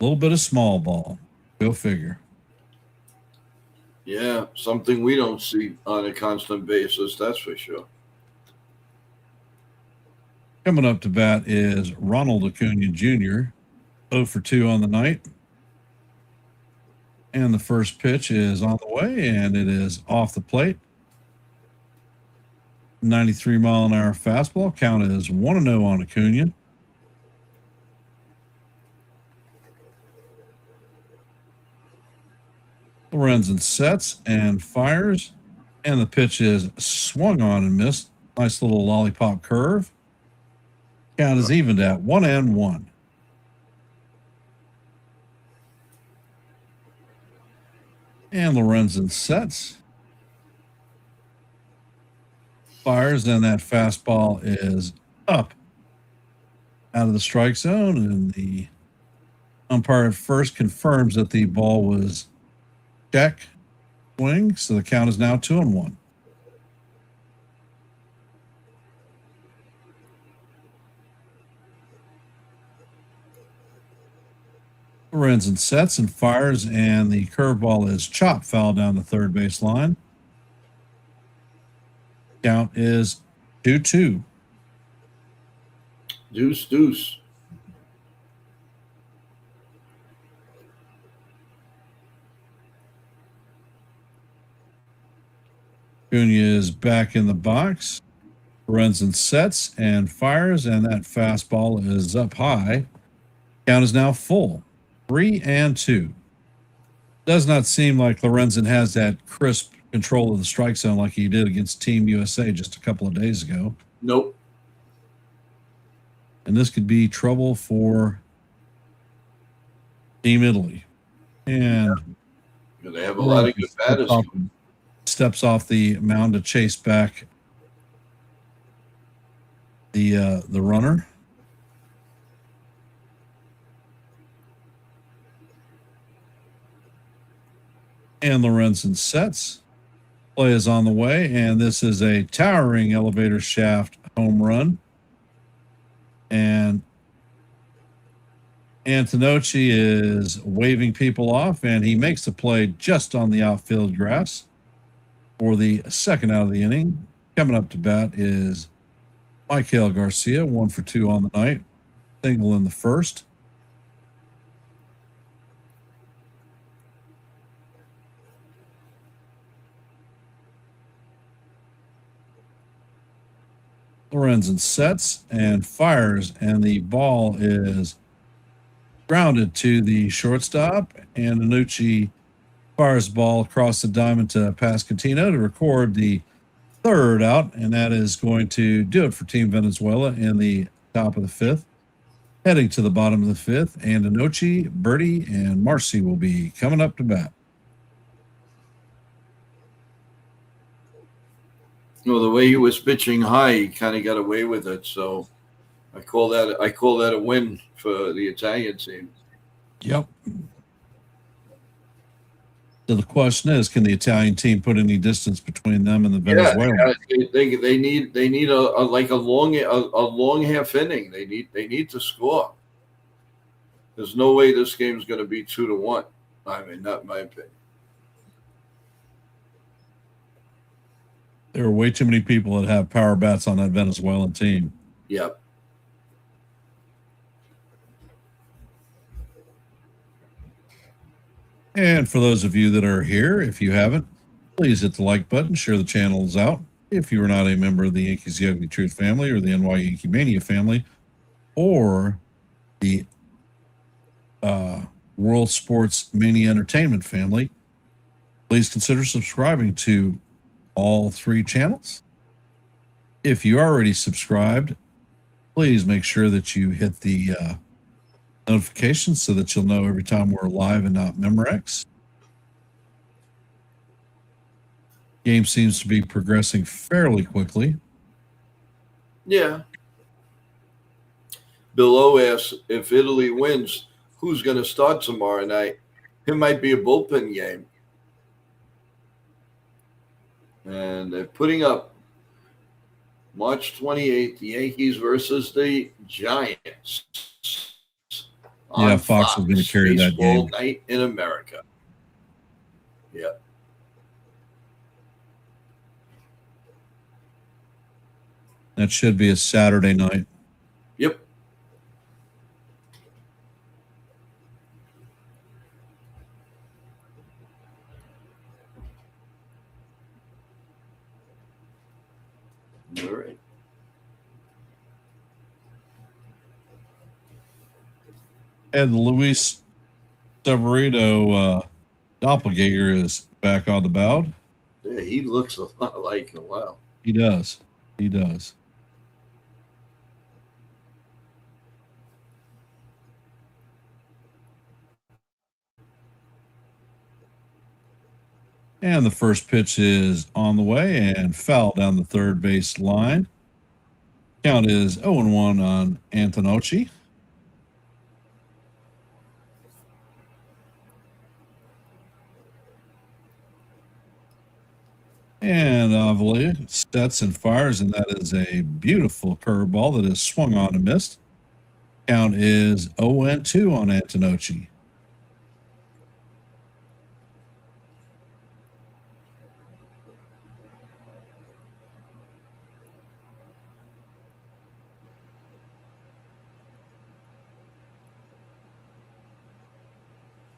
little bit of small ball. Go figure. Yeah, something we don't see on a constant basis, that's for sure. Coming up to bat is Ronald Acuna Jr., 0 for 2 on the night. And the first pitch is on the way, and it is off the plate. 93-mile-an-hour fastball. Count is 1-0 on Acuna. Lorenzen sets and fires, and the pitch is swung on and missed. Nice little lollipop curve. Count is evened at 1-1. And Lorenzen sets, fires, and that fastball is up out of the strike zone. And the umpire at first confirms that the ball was check swing. So the count is now 2-1. Lorenzen sets and fires, and the curveball is chopped foul down the third base line. Count is 2-2. Deuce. Acuna is back in the box. Lorenzen sets and fires, and that fastball is up high. Count is now full. 3-2. Does not seem like Lorenzen has that crisp control of the strike zone like he did against Team USA just a couple of days ago. Nope. And this could be trouble for Team Italy. And they have a lot of good batters. Steps off the mound to chase back the runner. And Lorenzen sets. Play is on the way, and this is a towering elevator shaft home run. And Antonocci is waving people off, and he makes the play just on the outfield grass for the second out of the inning. Coming up to bat is Michael Garcia, 1 for 2 on the night. Single in the first. Lorenzen sets and fires, and the ball is grounded to the shortstop. And Antonocci fires the ball across the diamond to Pasquantino to record the third out, and that is going to do it for Team Venezuela in the top of the fifth. Heading to the bottom of the fifth, and Antonocci, Birdie, and Marcy will be coming up to bat. Well, the way he was pitching high, he kind of got away with it. So I call that a win for the Italian team. Yep. So the question is, can the Italian team put any distance between them and the Venezuelan? Yeah, they need a long half inning. They need to score. There's no way this game's going to be 2-1. I mean, not in my opinion. There are way too many people that have power bats on that Venezuelan team. Yep. And for those of you that are here, if you haven't, please hit the like button, share the channels out. If you are not a member of the Yankees The Ugly Truth family or the NY Yankee Mania family or the World Sports Mania Entertainment family, please consider subscribing to all 3 channels. If you already subscribed, please make sure that you hit the notifications so that you'll know every time we're live and not Memorex. Game seems to be progressing fairly quickly. Yeah. Bill O asks, if Italy wins, who's going to start tomorrow night? It might be a bullpen game. And they're putting up March 28th, the Yankees versus the Giants. Yeah, Fox is going to carry that game. Baseball night in America. Yeah. That should be a Saturday night. Yep. All right. And Luis Severino doppelganger is back on the mound. Yeah, he looks a lot like him. Wow. He does. He does. And the first pitch is on the way and foul down the third base line. Count is 0-1 on Antonocci. And Avila sets and fires, and that is a beautiful curveball that is swung on and missed. Count is 0-2 on Antonocci.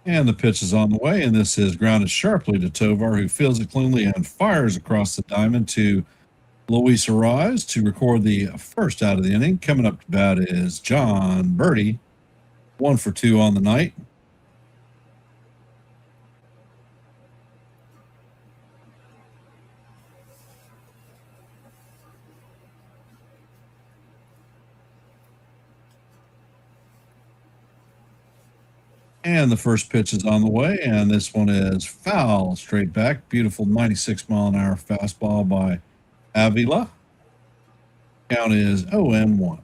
And the pitch is on the way, and this is grounded sharply to Tovar, who fields it cleanly and fires across the diamond to Luis Arise to record the first out of the inning. Coming up to bat is John Birdie, 1 for 2 on the night. And the first pitch is on the way, and this one is foul straight back. Beautiful 96-mile-an-hour fastball by Avila. Count is 0-1.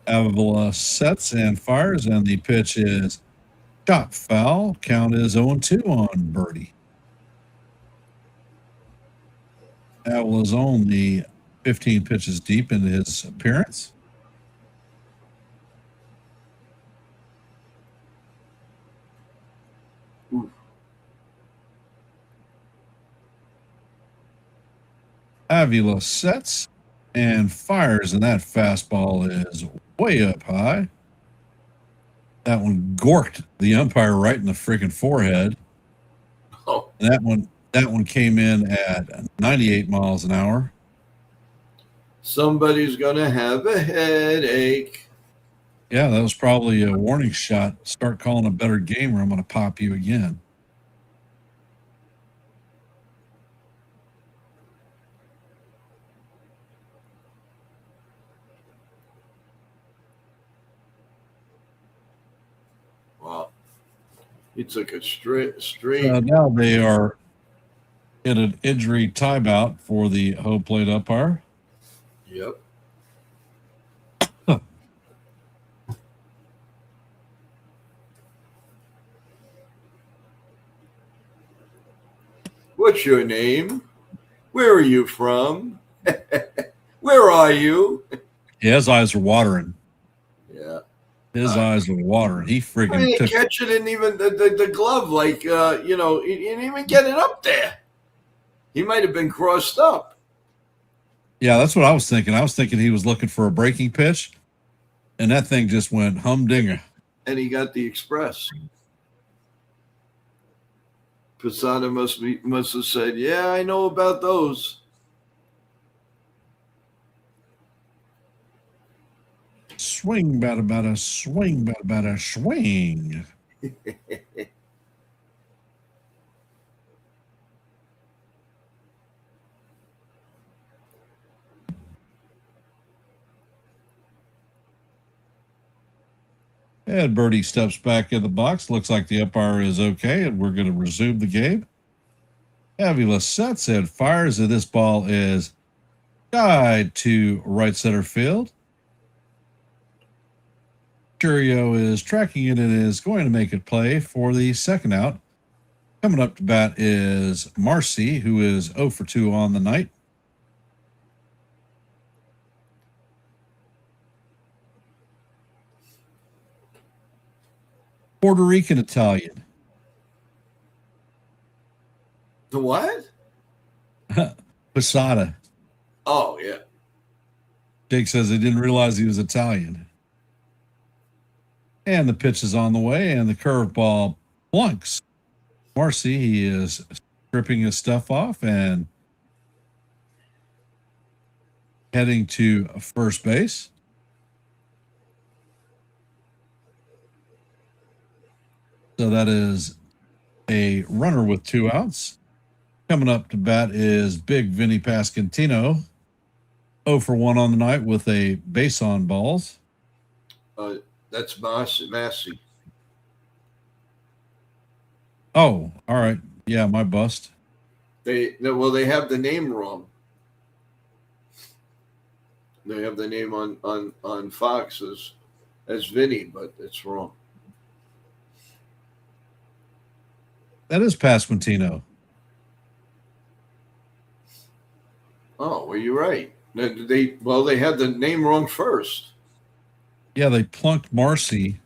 Avila sets and fires, and the pitch is shot foul. Count is 0-2 on Birdie. Avila's only 15 pitches deep into his appearance. Avila sets and fires, and that fastball is way up high. That one gorked the umpire right in the freaking forehead. Oh. And that one came in at 98 miles an hour. Somebody's going to have a headache. Yeah, that was probably a warning shot. Start calling a better game or I'm going to pop you again. Wow. He took a straight. Now they are in an injury timeout for the home plate umpire. Yep. What's your name? Where are you from? Where are you? Yeah, his eyes are watering. Yeah. His eyes are watering. He freaking He didn't took catch it in even the glove, like, he didn't even get it up there. He might have been crossed up. Yeah, that's what I was thinking. I was thinking he was looking for a breaking pitch, and that thing just went humdinger. And he got the express. Posada must have said, yeah, I know about those. Swing, bada, swing, bada, swing. And Birdie steps back in the box. Looks like the umpire is okay, and we're going to resume the game. Avila sets and fires, and this ball is guide to right center field. Churio is tracking it and is going to make it play for the second out. Coming up to bat is Marcy, who is 0 for 2 on the night. Puerto Rican Italian. The what? Posada. Oh, yeah. Jake says he didn't realize he was Italian. And the pitch is on the way, and the curveball plunks. Marcy, he is stripping his stuff off and heading to first base. So that is a runner with 2 outs. Coming up to bat is Big Vinny Pasquantino, 0 for 1 on the night with a base on balls. That's Massey. Oh, all right. Yeah, my bust. They have the name wrong. They have the name on Fox as Vinny, but it's wrong. That is Pasquantino. Oh, well, you're right. They had the name wrong first. Yeah, they plunked Marcy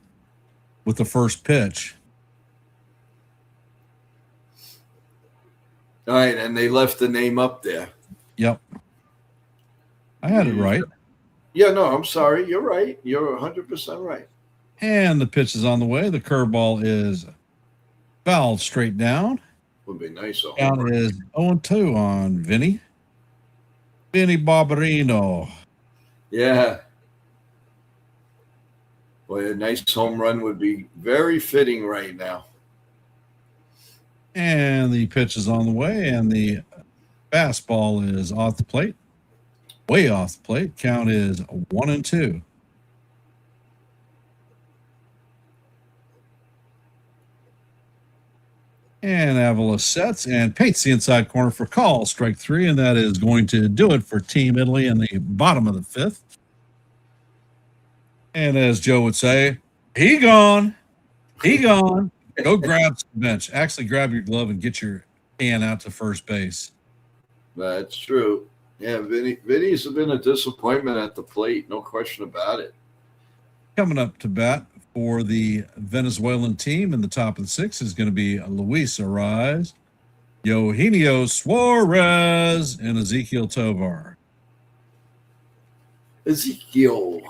with the first pitch. All right, and they left the name up there. Yep. I had it right. Yeah, no, I'm sorry. You're right. You're 100% right. And the pitch is on the way. The curveball is fouled straight down. Would be nice. Count is 0-2 on Vinny. Vinny Barbarino. Yeah. Boy, a nice home run would be very fitting right now. And the pitch is on the way, and the fastball is off the plate. Way off the plate. Count is 1-2. And Avila sets and paints the inside corner for call, strike 3, and that is going to do it for Team Italy in the bottom of the 5th. And as Joe would say, he gone. He gone. Go grab some bench. Actually, grab your glove and get your hand out to first base. That's true. Yeah, Vinny's been a disappointment at the plate. No question about it. Coming up to bat for the Venezuelan team in the top of the 6th is going to be Luis Ariz, Eugenio Suarez, and Ezequiel Tovar. Ezequiel.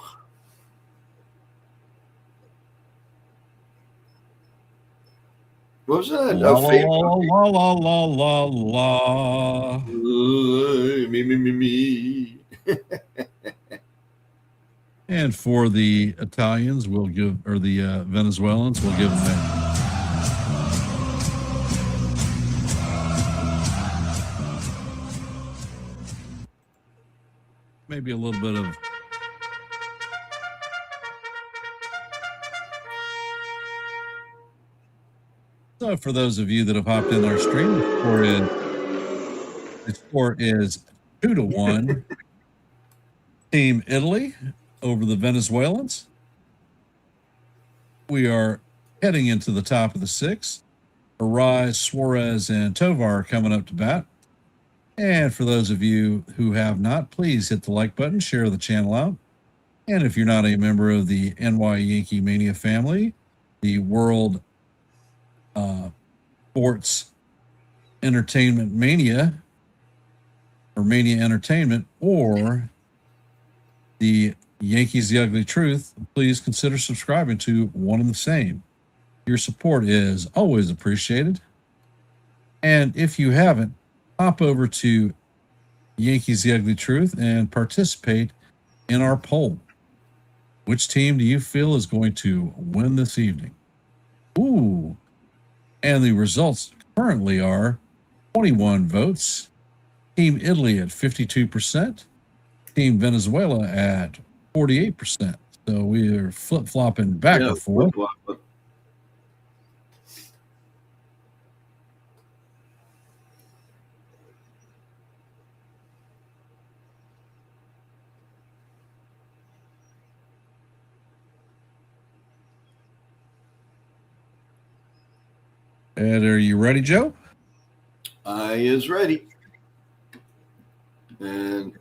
What was that? La la la la la. Me. And for the Italians, we'll give, or the Venezuelans, we'll give them that. Maybe a little bit of So for those of you that have hopped in our stream, the score is 2-1. Team Italy over the Venezuelans. We are heading into the top of the 6th. Ariz, Suarez, and Tovar coming up to bat. And for those of you who have not, please hit the like button, share the channel out. And if you're not a member of the NYYANKEE family, the World Sports Entertainment Mania, or Mania Entertainment, or the Yankees The Ugly Truth, please consider subscribing to one and the same. Your support is always appreciated. And if you haven't, hop over to Yankees The Ugly Truth and participate in our poll. Which team do you feel is going to win this evening? Ooh. And the results currently are 21 votes. Team Italy at 52%. Team Venezuela at 48%. So we are flip-flopping back and forth. And are you ready, Joe? I is ready. And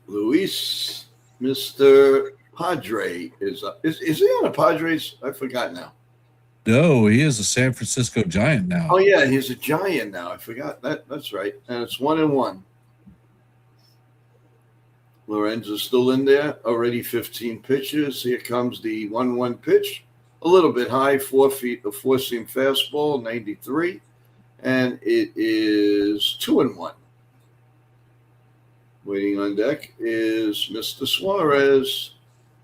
Luis, Mr. Padre is up. Is he on the Padres? I forgot now. No, he is a San Francisco Giant now. Oh yeah, he's a Giant now. I forgot that. That's right. And it's 1-1. Lorenzo's still in there. Already 15 pitches. Here comes the 1-1 pitch. A little bit high, 4 feet, a four-seam fastball, 93. And it is 2-1. Waiting on deck is Mr. Suarez.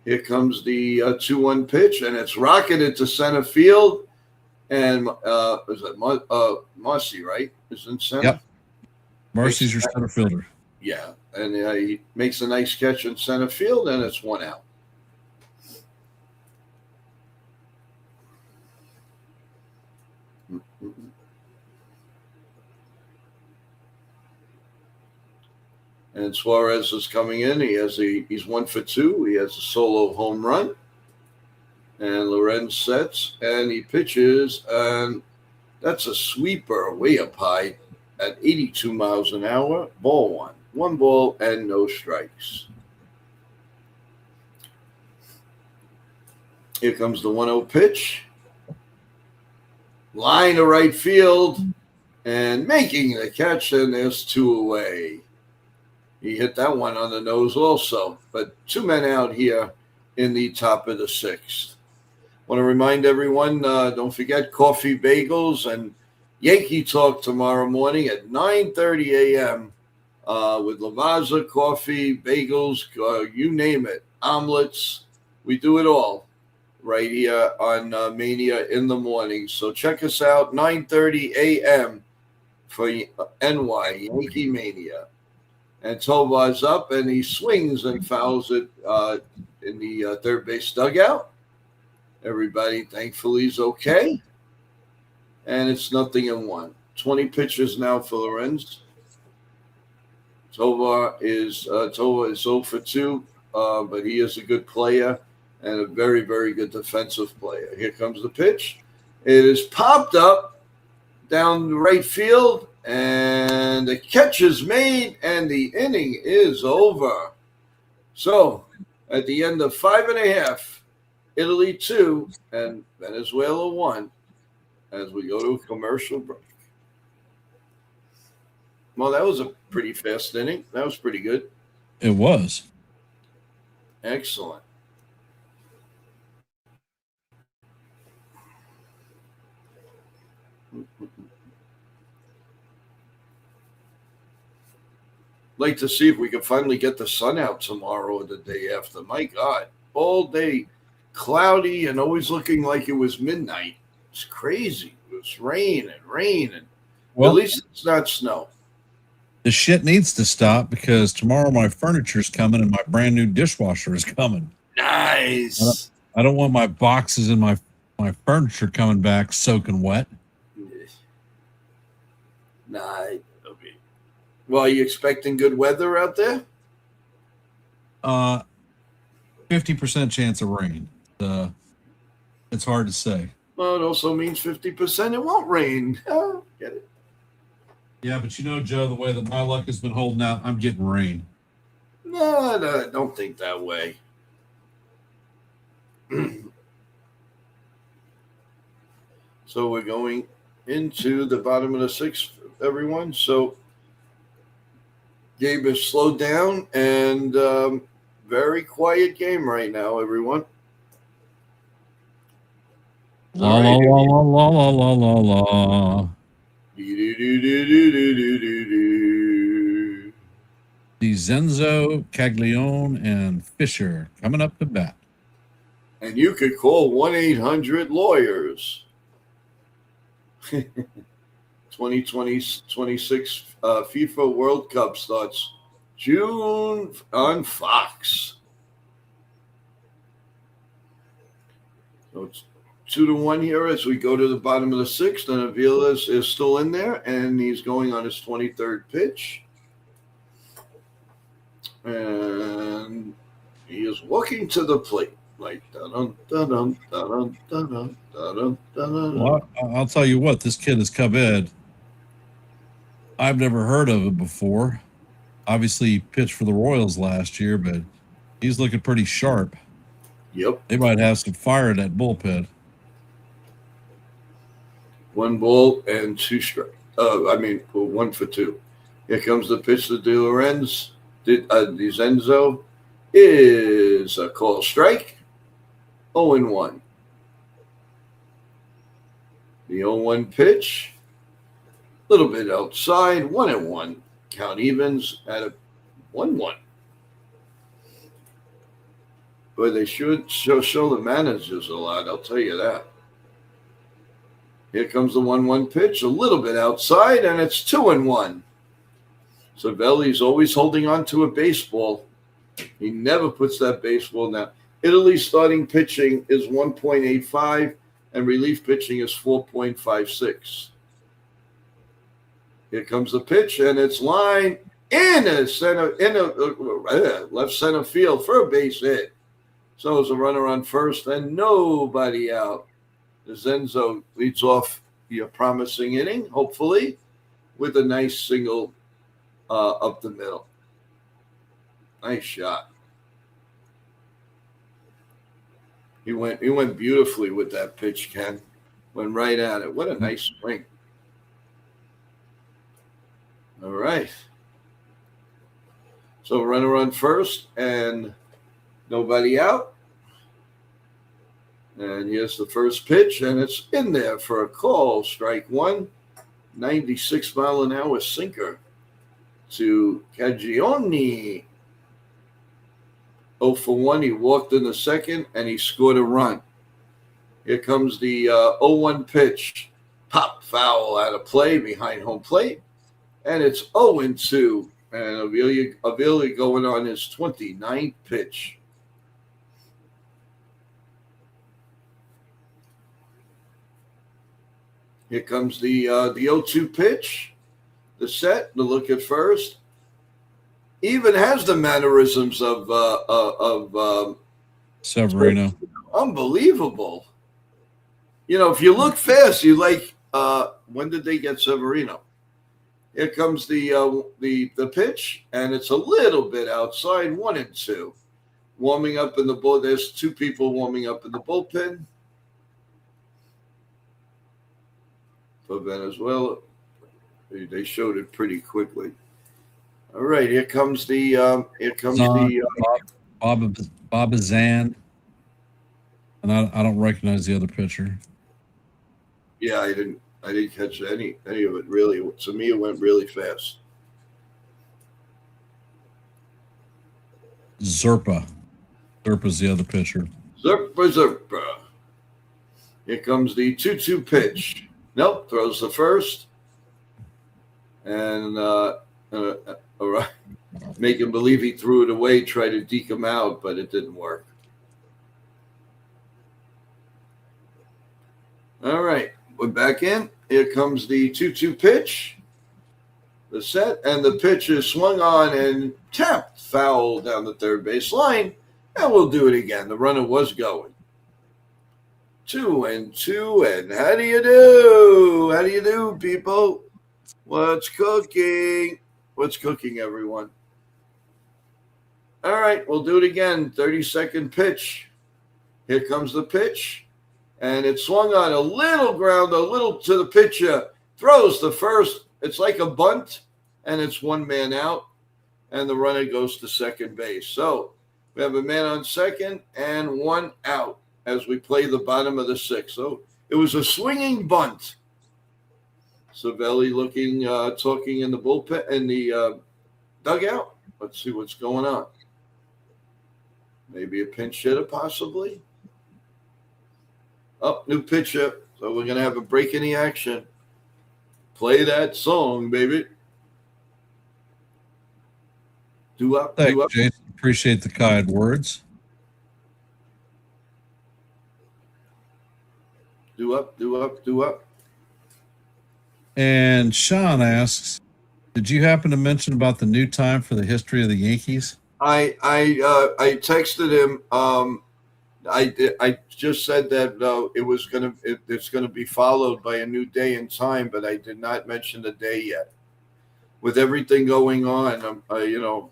Here comes the 2-1 pitch, and it's rocketed to center field. And is that Marcy, right? Is in center? Yep. Marcy's your center fielder. Yeah, and he makes a nice catch in center field, and it's 1 out. And Suarez is coming in. He's 1 for 2. He has a solo home run. And Lorenz sets and he pitches, and that's a sweeper way up high at 82 miles an hour. Ball 1. 1 ball and no strikes. Here comes the 1-0 pitch. Line to right field and making the catch, and there's 2 away. He hit that one on the nose also, but 2 men out here in the top of the 6th. Want to remind everyone, don't forget coffee, bagels, and Yankee Talk tomorrow morning at 9:30 a.m. With Lavazza, coffee, bagels, you name it, omelets. We do it all right here on Mania in the morning. So check us out, 9:30 a.m. for NY Yankee Mania. And Tovar's up, and he swings and fouls it in the third base dugout. Everybody, thankfully, is okay. And it's 0-1. 20 pitches now for Lorenz. Tovar is 0 for 2, but he is a good player and a very, very good defensive player. Here comes the pitch. It is popped up down the right field, and the catch is made, and the inning is over. So, at the end of 5.5, Italy 2 and Venezuela 1, as we go to a commercial break. Well, that was a pretty fast inning. That was pretty good. It was. Excellent. Like to see if we can finally get the sun out tomorrow or the day after. My God, all day cloudy and always looking like it was midnight. It's crazy. It was rain. Well, at least it's not snow. The shit needs to stop because tomorrow my furniture's coming and my brand new dishwasher is coming. Nice. I don't want my boxes and my furniture coming back soaking wet. Nah. Well, are you expecting good weather out there? 50% chance of rain. It's hard to say. Well, it also means 50% it won't rain. Oh, get it. Yeah, but you know, Joe, the way that my luck has been holding out, I'm getting rain. No, don't think that way. So we're going into the bottom of the 6th, everyone. So game is slowed down and very quiet game right now, everyone. La la la la la la la la. The Zenzo, Caglione, and Fisher coming up to bat. And you could call 1-800-LAWYERS. 2026 FIFA World Cup starts June on Fox. So it's 2-1 here as we go to the bottom of the sixth, and Avila is still in there, and he's going on his 23rd pitch. And he is walking to the plate. Like, dun dun dun dun dun dun dun. Well, I'll tell you what, this kid is Cub-Ed. I've never heard of him before. Obviously, he pitched for the Royals last year, but he's looking pretty sharp. Yep. They might have some fire in that bullpen. 1 ball and 2 strikes. 1 for 2. Here comes the pitch to De Lorenz. DiZenzo is a call strike. 0-1. The 0-1 pitch. A little bit outside. 1-1. Count evens at a 1-1. But they should show the managers a lot, I'll tell you that. Here comes the 1-1 pitch, a little bit outside, and it's 2-1. Savelli's always holding on to a baseball. He never puts that baseball down. Italy's starting pitching is 1.85, and relief pitching is 4.56. Here comes the pitch, and it's lined in left center field for a base hit. So it's a runner on first and nobody out. Zenzo leads off a promising inning, hopefully, with a nice single up the middle. Nice shot. He went beautifully with that pitch, Ken. Went right at it. What a nice swing. All right. So runner on first and nobody out. And here's the first pitch, and it's in there for a call. Strike 1. 96-mile-an-hour sinker to Caggione. 0 for 1. He walked in the second, and he scored a run. Here comes the 0-1 pitch. Pop foul out of play behind home plate. And it's 0-2. And Avila going on his 29th pitch. Here comes the 0-2 pitch. The set, the look at first. Even has the mannerisms of Severino. Unbelievable. If you look fast, you like, when did they get Severino? Here comes the pitch, and it's a little bit outside, 1-2. Warming up in the bull. There's 2 people warming up in the bullpen for Venezuela. They showed it pretty quickly. All right, here comes the Bob Zan, and I don't recognize the other pitcher. Yeah, I didn't catch any of it really. To me, it went really fast. Zerpa's the other pitcher. Zerpa. Here comes the 2-2 pitch. Nope, throws the first. And all right, make him believe he threw it away, try to deke him out, but it didn't work. All right, we're back in. Here comes the 2-2 pitch. The set, and the pitch is swung on and tapped foul down the third base line, and we'll do it again. The runner was going. 2-2, and how do you do? How do you do, people? What's cooking? What's cooking, everyone? All right, we'll do it again. 30-second pitch. Here comes the pitch. And it swung on a little ground, a little to the pitcher. Throws the first. It's like a bunt, and it's 1 man out. And the runner goes to second base. So we have a man on second and 1 out as we play the bottom of the 6th. So it was a swinging bunt. Savelli looking, talking in the bullpen, in the dugout. Let's see what's going on. Maybe a pinch hitter, possibly. Oh, new pitcher. So we're going to have a break in the action. Play that song, baby. Do up, Thanks, do up. Jason. Appreciate the kind words. Do up, do up, do up. And Sean asks, did you happen to mention about the new time for the history of the Yankees? I texted him. I just said that it's gonna be followed by a new day and time, but I did not mention the day yet. With everything going on,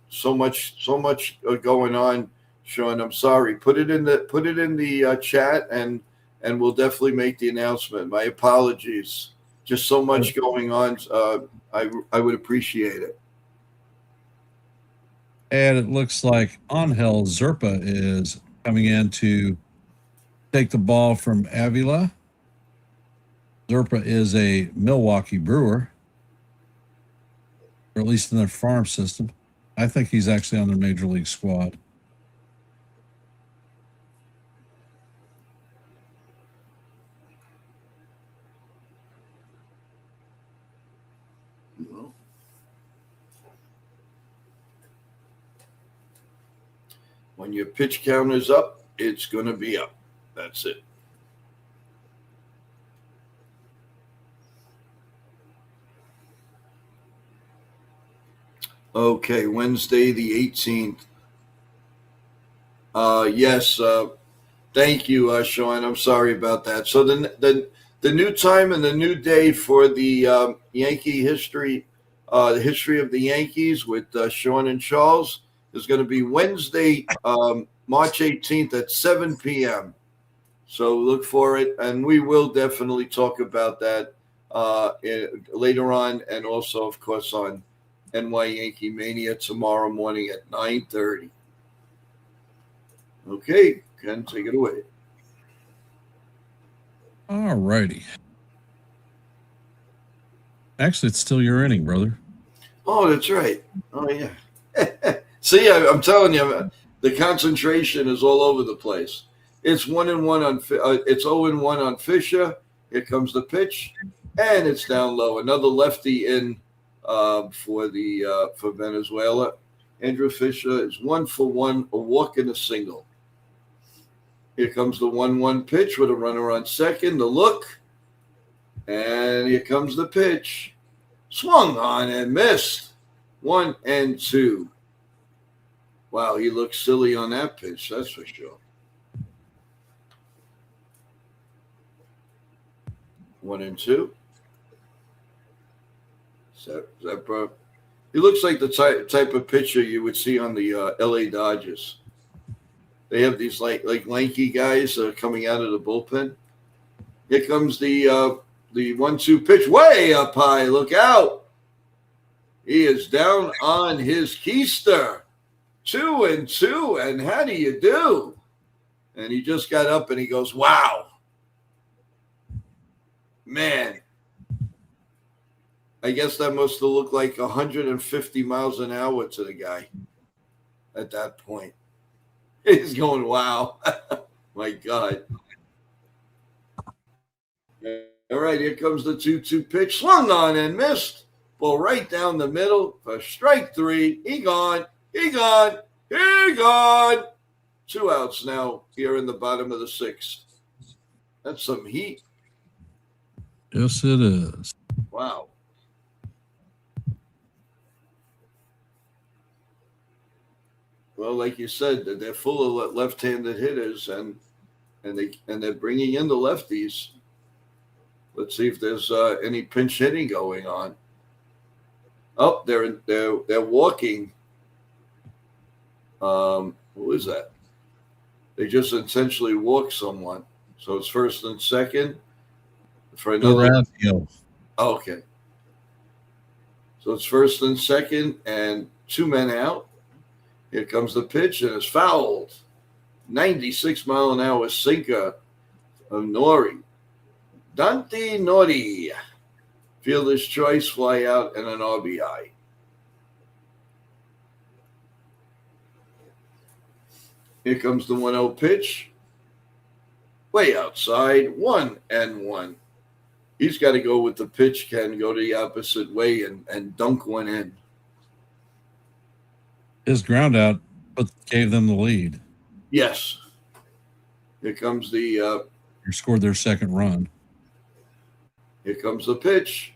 so much going on, Sean. I'm sorry. Put it in the chat, and we'll definitely make the announcement. My apologies. Just so much going on. I would appreciate it. And it looks like Angel Zerpa is coming in to take the ball from Avila. Zerpa is a Milwaukee Brewer, or at least in their farm system. I think he's actually on their major league squad. When your pitch count is up, it's going to be up. That's it. Okay, Wednesday the 18th. Yes, thank you, Sean. I'm sorry about that. So the new time and the new day for the Yankee history, the history of the Yankees with Sean and Charles is going to be Wednesday, March 18th at 7 p.m. So look for it, and we will definitely talk about that later on, and also, of course, on NYYANKEEMANIA tomorrow morning at 9:30. Okay, Ken, take it away. All righty. Actually, it's still your inning, brother. Oh, that's right. Oh, yeah. See, I'm telling you, the concentration is all over the place. It's 1-1 on it's 0-1 on Fisher. Here comes the pitch, and it's down low. Another lefty in for Venezuela. Andrew Fisher is 1 for 1, a walk and a single. Here comes the 1-1 pitch with a runner on second. The look, and here comes the pitch. Swung on and missed. 1-2. Wow, he looked silly on that pitch, that's for sure. 1-2. Zepra. He looks like the type of pitcher you would see on the LA Dodgers. They have these like lanky guys coming out of the bullpen. Here comes the 1-2 pitch, way up high. Look out! He is down on his keister. 2-2, and how do you do? And he just got up and he goes, wow. Man. I guess that must have looked like 150 miles an hour to the guy at that point. He's going, wow. My God. All right, here comes the 2-2 pitch. Swung on and missed. Ball right down the middle for strike 3. He gone. He gone. He gone. 2 outs now here in the bottom of the 6th. That's some heat. Yes, it is. Wow. Well, like you said, they're full of left-handed hitters, and they're bringing in the lefties. Let's see if there's any pinch hitting going on. Oh, they're walking. Who is that? They just intentionally walk someone. So it's first and second for another. Oh, okay. So it's first and second and 2 men out. Here comes the pitch, and it's fouled. 96-mile-an-hour sinker of Nori. Dante Nori. Fielder's choice, fly out, and an RBI. Here comes the 1-0 pitch. Way outside, 1-1. He's got to go with the pitch, Ken, go the opposite way and dunk one in. His ground out gave them the lead. Yes. Here comes the scored their second run. Here comes the pitch.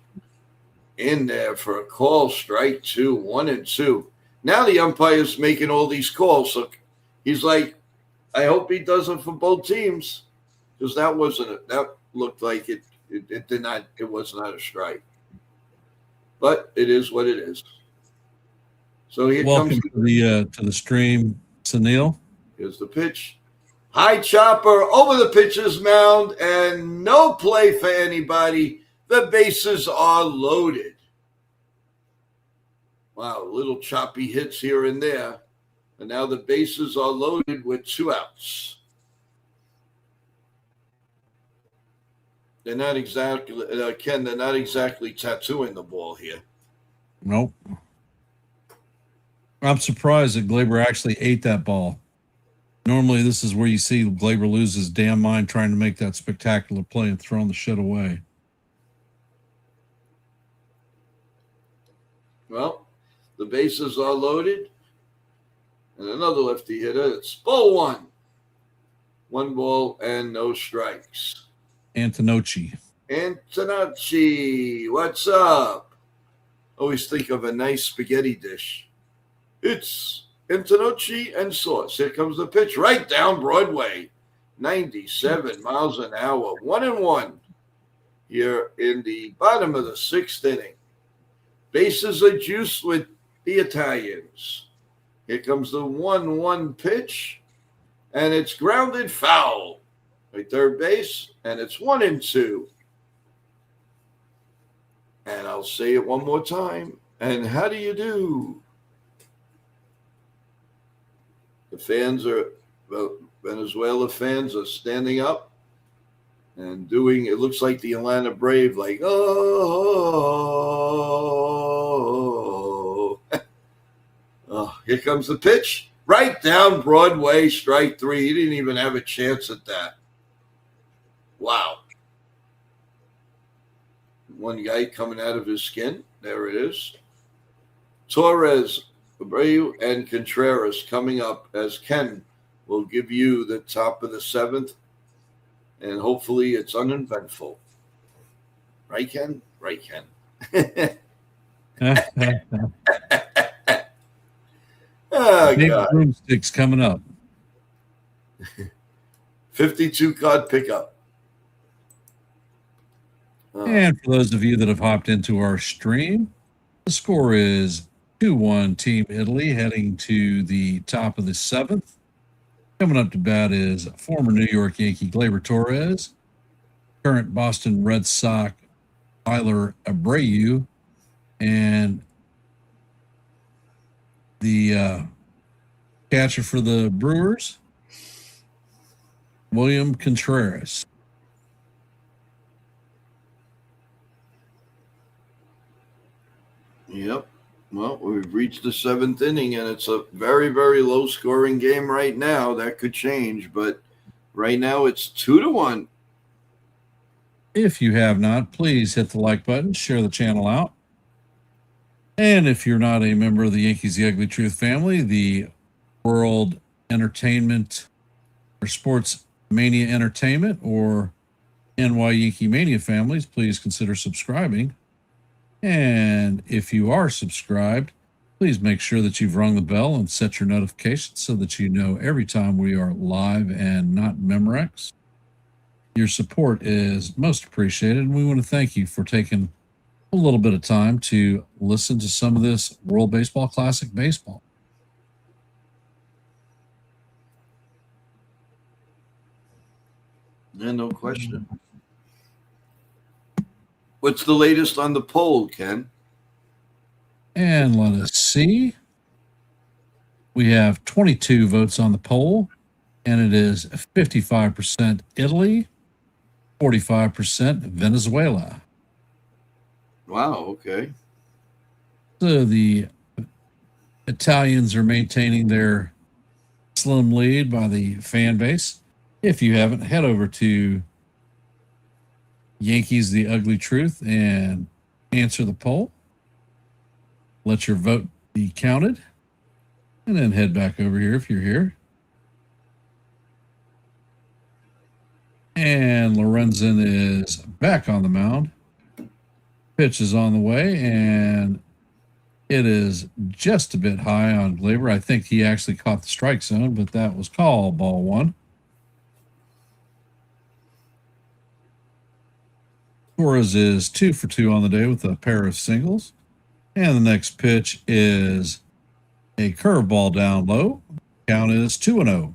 In there for a call, strike 2, 1-2. Now the umpire's making all these calls. So he's like, I hope he does it for both teams. Because that looked like it was not a strike. But it is what it is. So here Welcome comes to the stream, Sunil. Here's the pitch. High chopper over the pitcher's mound, and no play for anybody. The bases are loaded. Wow, little choppy hits here and there. And now the bases are loaded with 2 outs. They're not exactly, Ken, they're not exactly tattooing the ball here. Nope. I'm surprised that Glaber actually ate that ball. Normally, this is where you see Glaber lose his damn mind trying to make that spectacular play and throwing the shit away. Well, the bases are loaded. And another lefty hitter. It's ball 1. 1 ball and no strikes. Antonocci, what's up? Always think of a nice spaghetti dish. It's Antonocci and sauce. Here comes the pitch right down Broadway. 97 miles an hour. 1-1 here in the bottom of the 6th inning. Bases are juiced with the Italians. Here comes the 1-1 pitch, and it's grounded foul by third base, and it's 1-2. And I'll say it one more time. And how do you do? The fans Venezuela fans are standing up and doing, it looks like the Atlanta Brave, like, oh. Oh, here comes the pitch. Right down Broadway, strike 3. He didn't even have a chance at that. Wow. One guy coming out of his skin. There it is. Torres, Abreu, and Contreras coming up as Ken will give you the top of the 7th. And hopefully it's uneventful. Right, Ken? Right, Ken. Oh, God. Broomsticks coming up. 52 card pickup. And for those of you that have hopped into our stream, the score is 2-1 Team Italy heading to the top of the 7th. Coming up to bat is former New York Yankee Gleyber Torres, current Boston Red Sox Tyler Abreu, and the catcher for the Brewers, William Contreras. Yep. Well, we've reached the 7th inning, and it's a very, very low-scoring game right now. That could change, but right now it's 2-1. If you have not, please hit the like button, share the channel out. And if you're not a member of the Yankees The Ugly Truth family, the World Entertainment or Sports Mania Entertainment or NYYANKEEMania families, please consider subscribing. And if you are subscribed, please make sure that you've rung the bell and set your notifications so that you know every time we are live and not Memorex. Your support is most appreciated, and we want to thank you for taking a little bit of time to listen to some of this World Baseball Classic baseball. Yeah, no question. What's the latest on the poll, Ken? And let us see. We have 22 votes on the poll, and it is 55% Italy, 45% Venezuela. Wow, okay. So the Italians are maintaining their slim lead by the fan base. If you haven't, head over to Yankees The Ugly Truth and answer the poll. Let your vote be counted. And then head back over here if you're here. And Lorenzen is back on the mound. Pitch is on the way, and it is just a bit high on Glaber. I think he actually caught the strike zone, but that was called ball one. Torres is 2 for 2 on the day with a pair of singles. And the next pitch is a curveball down low. Count is 2-0.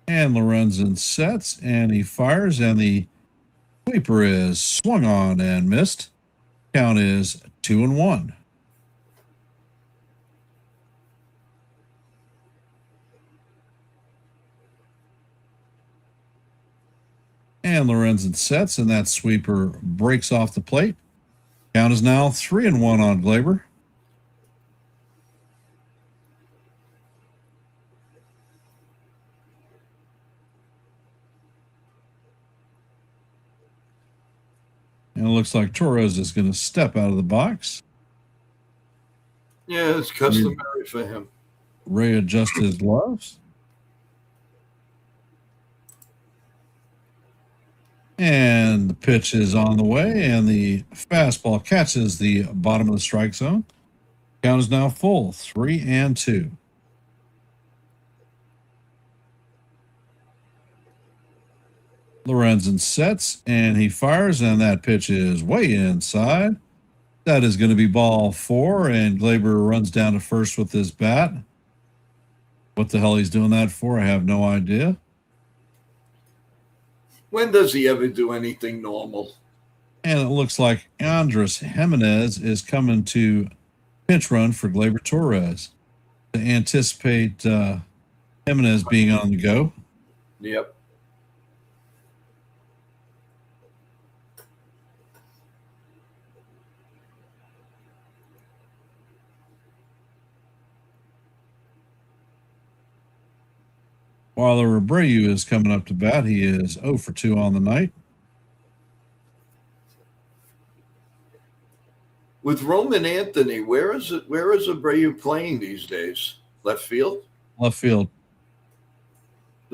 And Lorenzen sets, and he fires, and the sweeper is swung on and missed. Count is 2-1. And Lorenzen sets, and that sweeper breaks off the plate. Count is now 3-1 on Glaber. And it looks like Torres is going to step out of the box. Yeah, it's customary for him. Ray adjusts his gloves. And the pitch is on the way, and the fastball catches the bottom of the strike zone. Count is now full, 3-2. Lorenzen sets, and he fires, and that pitch is way inside. That is going to be ball 4, and Glaber runs down to first with his bat. What the hell he's doing that for, I have no idea. When does he ever do anything normal? And it looks like Andres Jimenez is coming to pinch run for Glaber Torres to anticipate Jimenez being on the go. Yep. While Abreu is coming up to bat, he is 0 for 2 on the night. With Roman Anthony, where is Abreu playing these days? Left field? Left field.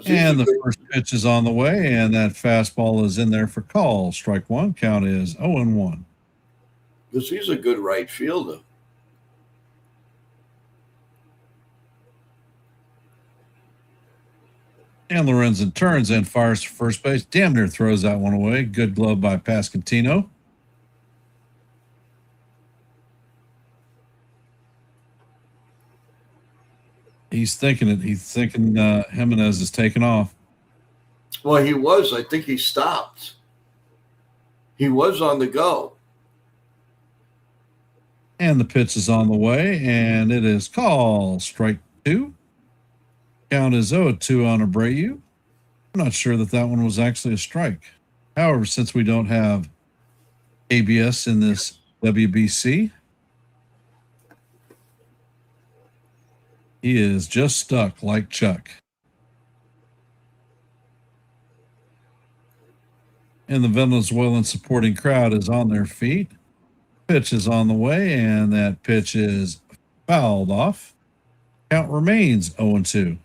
And the first pitch is on the way, and that fastball is in there for call. Strike one. Count is 0-1. Because he's a good right fielder. And Lorenzen turns and fires to first base. Damn near throws that one away. Good glove by Pasquantino. He's thinking it. He's thinking Jimenez is taking off. Well, he was. I think he stopped. He was on the go. And the pitch is on the way, and it is called strike two. Count is 0-2 on Abreu. I'm not sure that one was actually a strike. However, since we don't have ABS in this WBC, he is just stuck like Chuck. And the Venezuelan supporting crowd is on their feet. Pitch is on the way, and that pitch is fouled off. Count remains 0-2.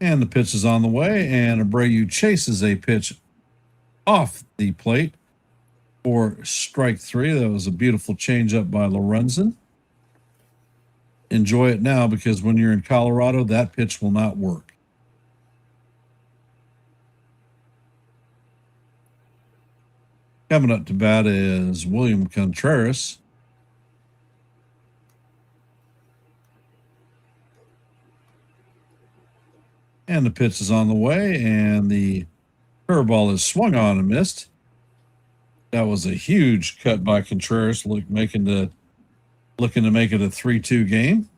And the pitch is on the way, and Abreu chases a pitch off the plate for strike three. That was a beautiful changeup by Lorenzen. Enjoy it now, because when you're in Colorado, that pitch will not work. Coming up to bat is William Contreras. And the pitch is on the way, and the curveball is swung on and missed. That was a huge cut by Contreras, looking to make it a 3-2 game.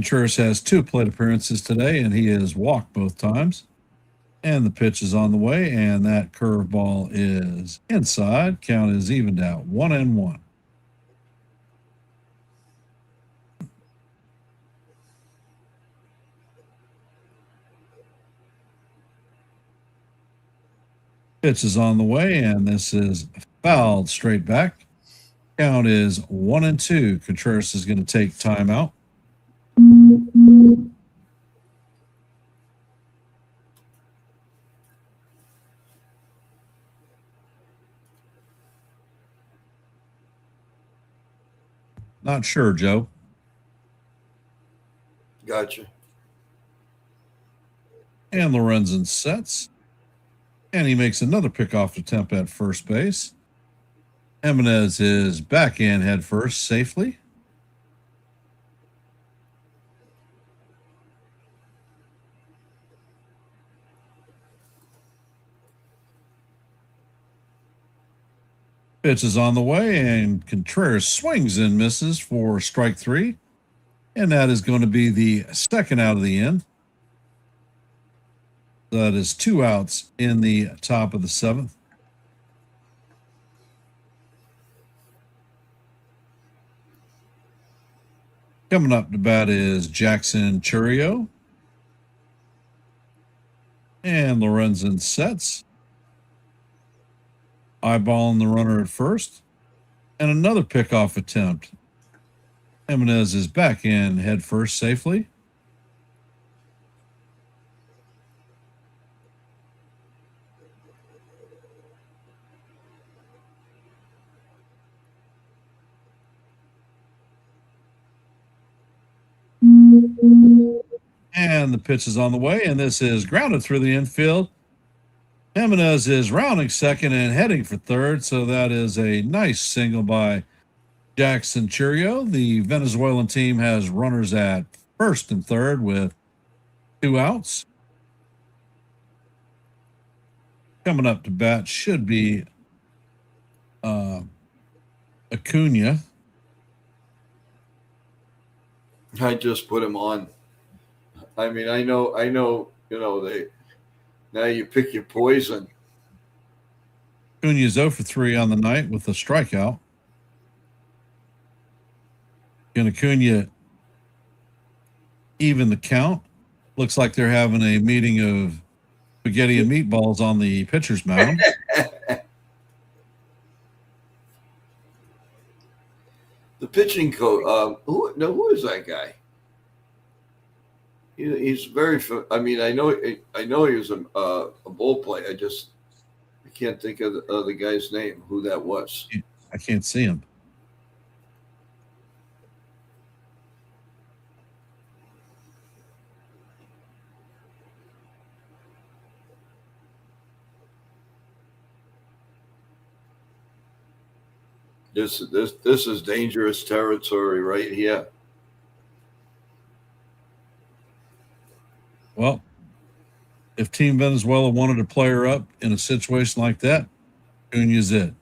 Contreras has 2 plate appearances today, and he has walked both times. And the pitch is on the way, and that curveball is inside. Count is evened out, 1-1. Pitch is on the way, and this is fouled straight back. Count is 1-2. Contreras is going to take timeout. Not sure, Joe. Gotcha. And Lorenzen sets. And he makes another pickoff attempt at first base. Jimenez is back in head first safely. Pitch is on the way, and Contreras swings and misses for strike 3. And that is going to be the second out of the inning. That is 2 outs in the top of the 7th. Coming up to bat is Jackson Chourio. And Lorenzen sets. Eyeballing the runner at first. And another pickoff attempt. Jimenez is back in head first safely. And the pitch is on the way, and this is grounded through the infield. Jimenez is rounding second and heading for third, so that is a nice single by Jackson Chourio. The Venezuelan team has runners at first and third with 2 outs. Coming up to bat should be Acuna. I just put him on. I mean, I know, now you pick your poison. Acuna's 0 for 3 on the night with a strikeout. Can Acuna even the count? Looks like they're having a meeting of spaghetti and meatballs on the pitcher's mound. The pitching coach. Who is that guy? He's very. I mean, I know he was a ball player. I can't think of the guy's name. Who that was? I can't see him. This is dangerous territory right here. Well, if Team Venezuela wanted to play her up in a situation like that, Acuna's it.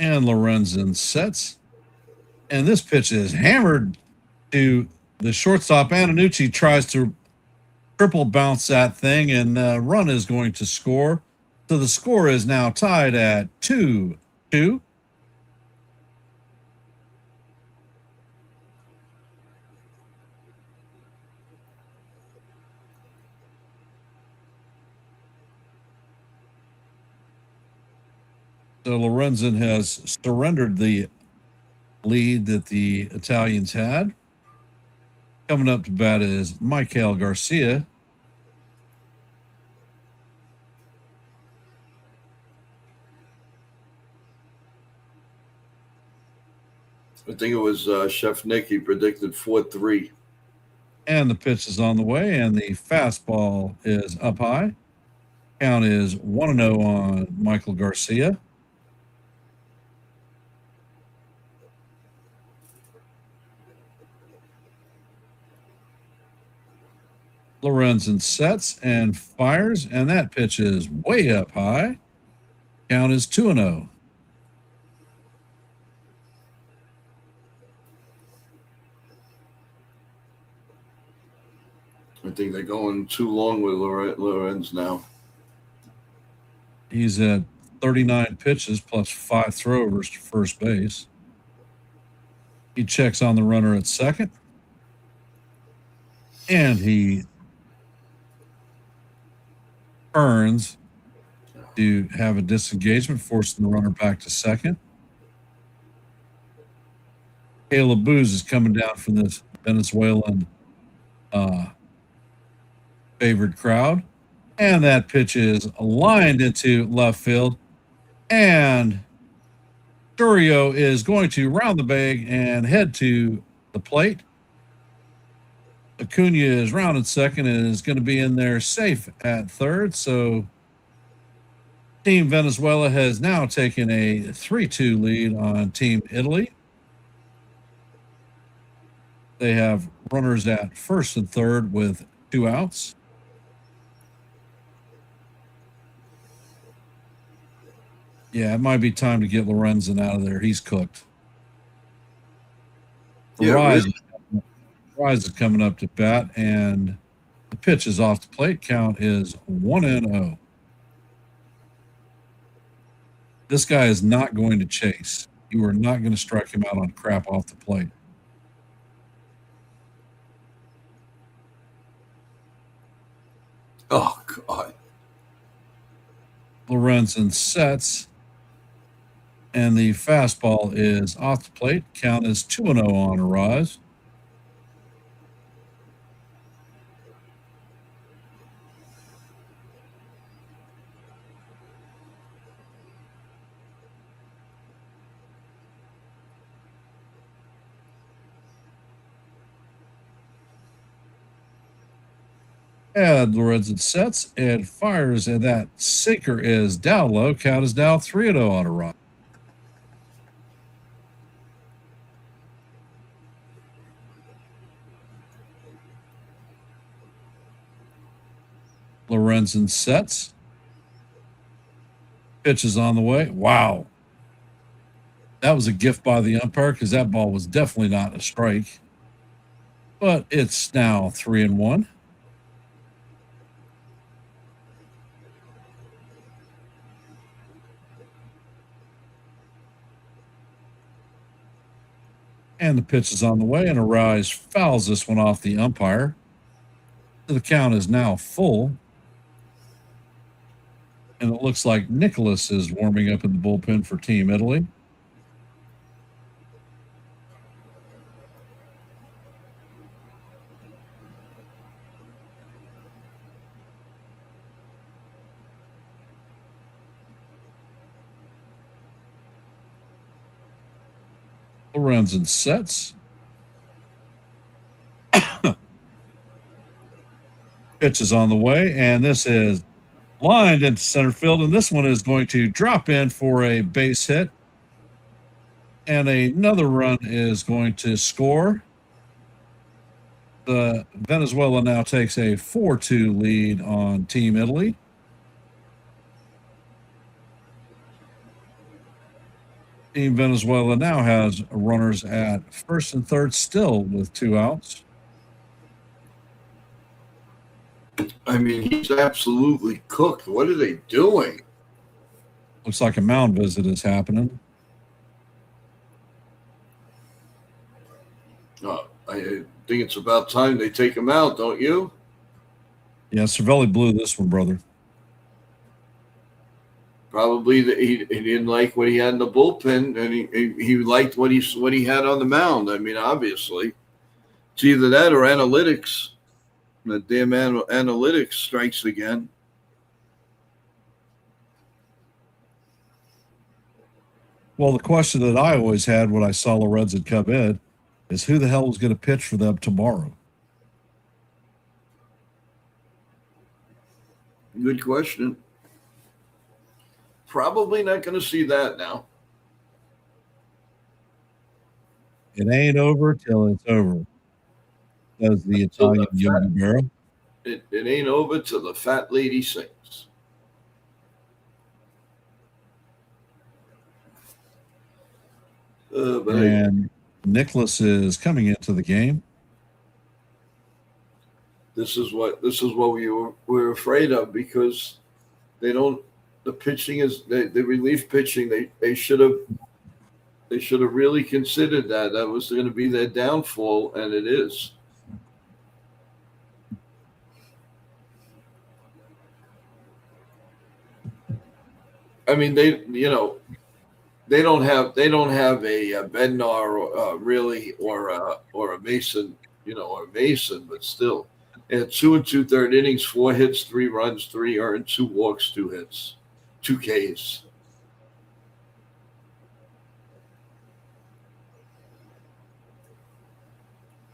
And Lorenzen sets. And this pitch is hammered to the shortstop. Antonucci tries to triple bounce that thing, and run is going to score. So the score is now tied at 2-2. So Lorenzen has surrendered the lead that the Italians had. Coming up to bat is Michael Garcia. I think it was Chef Nick. He predicted 4-3. And the pitch is on the way, and the fastball is up high. Count is 1-0 on Michael Garcia. Lorenzen sets and fires, and that pitch is way up high. Count is 2-0. I think they're going too long with Lorenz now. He's at 39 pitches plus 5 throwovers to first base. He checks on the runner at second. And he turns to have a disengagement, forcing the runner back to second. Caleb Booz is coming down from this Venezuelan favored crowd. And that pitch is lined into left field. And Durio is going to round the bag and head to the plate. Acuna is rounded second and is going to be in there safe at third. So Team Venezuela has now taken a 3-2 lead on Team Italy. They have runners at first and third with 2 outs. Yeah, it might be time to get Lorenzen out of there. He's cooked. Yeah, Rise is coming up to bat, and the pitch is off the plate. Count is 1-0. This guy is not going to chase. You are not going to strike him out on crap off the plate. Oh, God. Lorenzen sets, and the fastball is off the plate. Count is 2-0 on Arise. And Lorenzen sets and fires, and that sinker is down low. Count is now 3-0 on a run. Lorenzen sets. Pitch is on the way. Wow. That was a gift by the umpire because that ball was definitely not a strike. But it's now 3-1. And the pitch is on the way, and Arise fouls this one off the umpire. The count is now full. And it looks like Nicholas is warming up in the bullpen for Team Italy. Lorenzen sets. Pitch is on the way, and this is lined into center field, and this one is going to drop in for a base hit. And another run is going to score. The Venezuela now takes a 4-2 lead on Team Italy. Team Venezuela now has runners at first and third still with 2 outs. I mean, he's absolutely cooked. What are they doing? Looks like a mound visit is happening. I think it's about time they take him out, don't you? Yeah, Cervelli blew this one, brother. Probably he didn't like what he had in the bullpen, and he liked what he had on the mound. I mean, obviously, it's either that or analytics. The damn analytics strikes again. Well, the question that I always had when I saw Lorenzen come in is who the hell was going to pitch for them tomorrow? Good question. Probably not going to see that now. It ain't over till it's over. Says the Italian Yogi Berra. It ain't over till the fat lady sings. And Nicholas is coming into the game. This is what we were afraid of, because the pitching is the relief pitching. They should have really considered that. That was going to be their downfall, and it is. I mean, they don't have a Bednar really, or a Mason, or Mason, but still, at 2 2/3 innings, 4 hits, 3 runs, 3 earned, 2 walks, 2 hits, 2 Ks.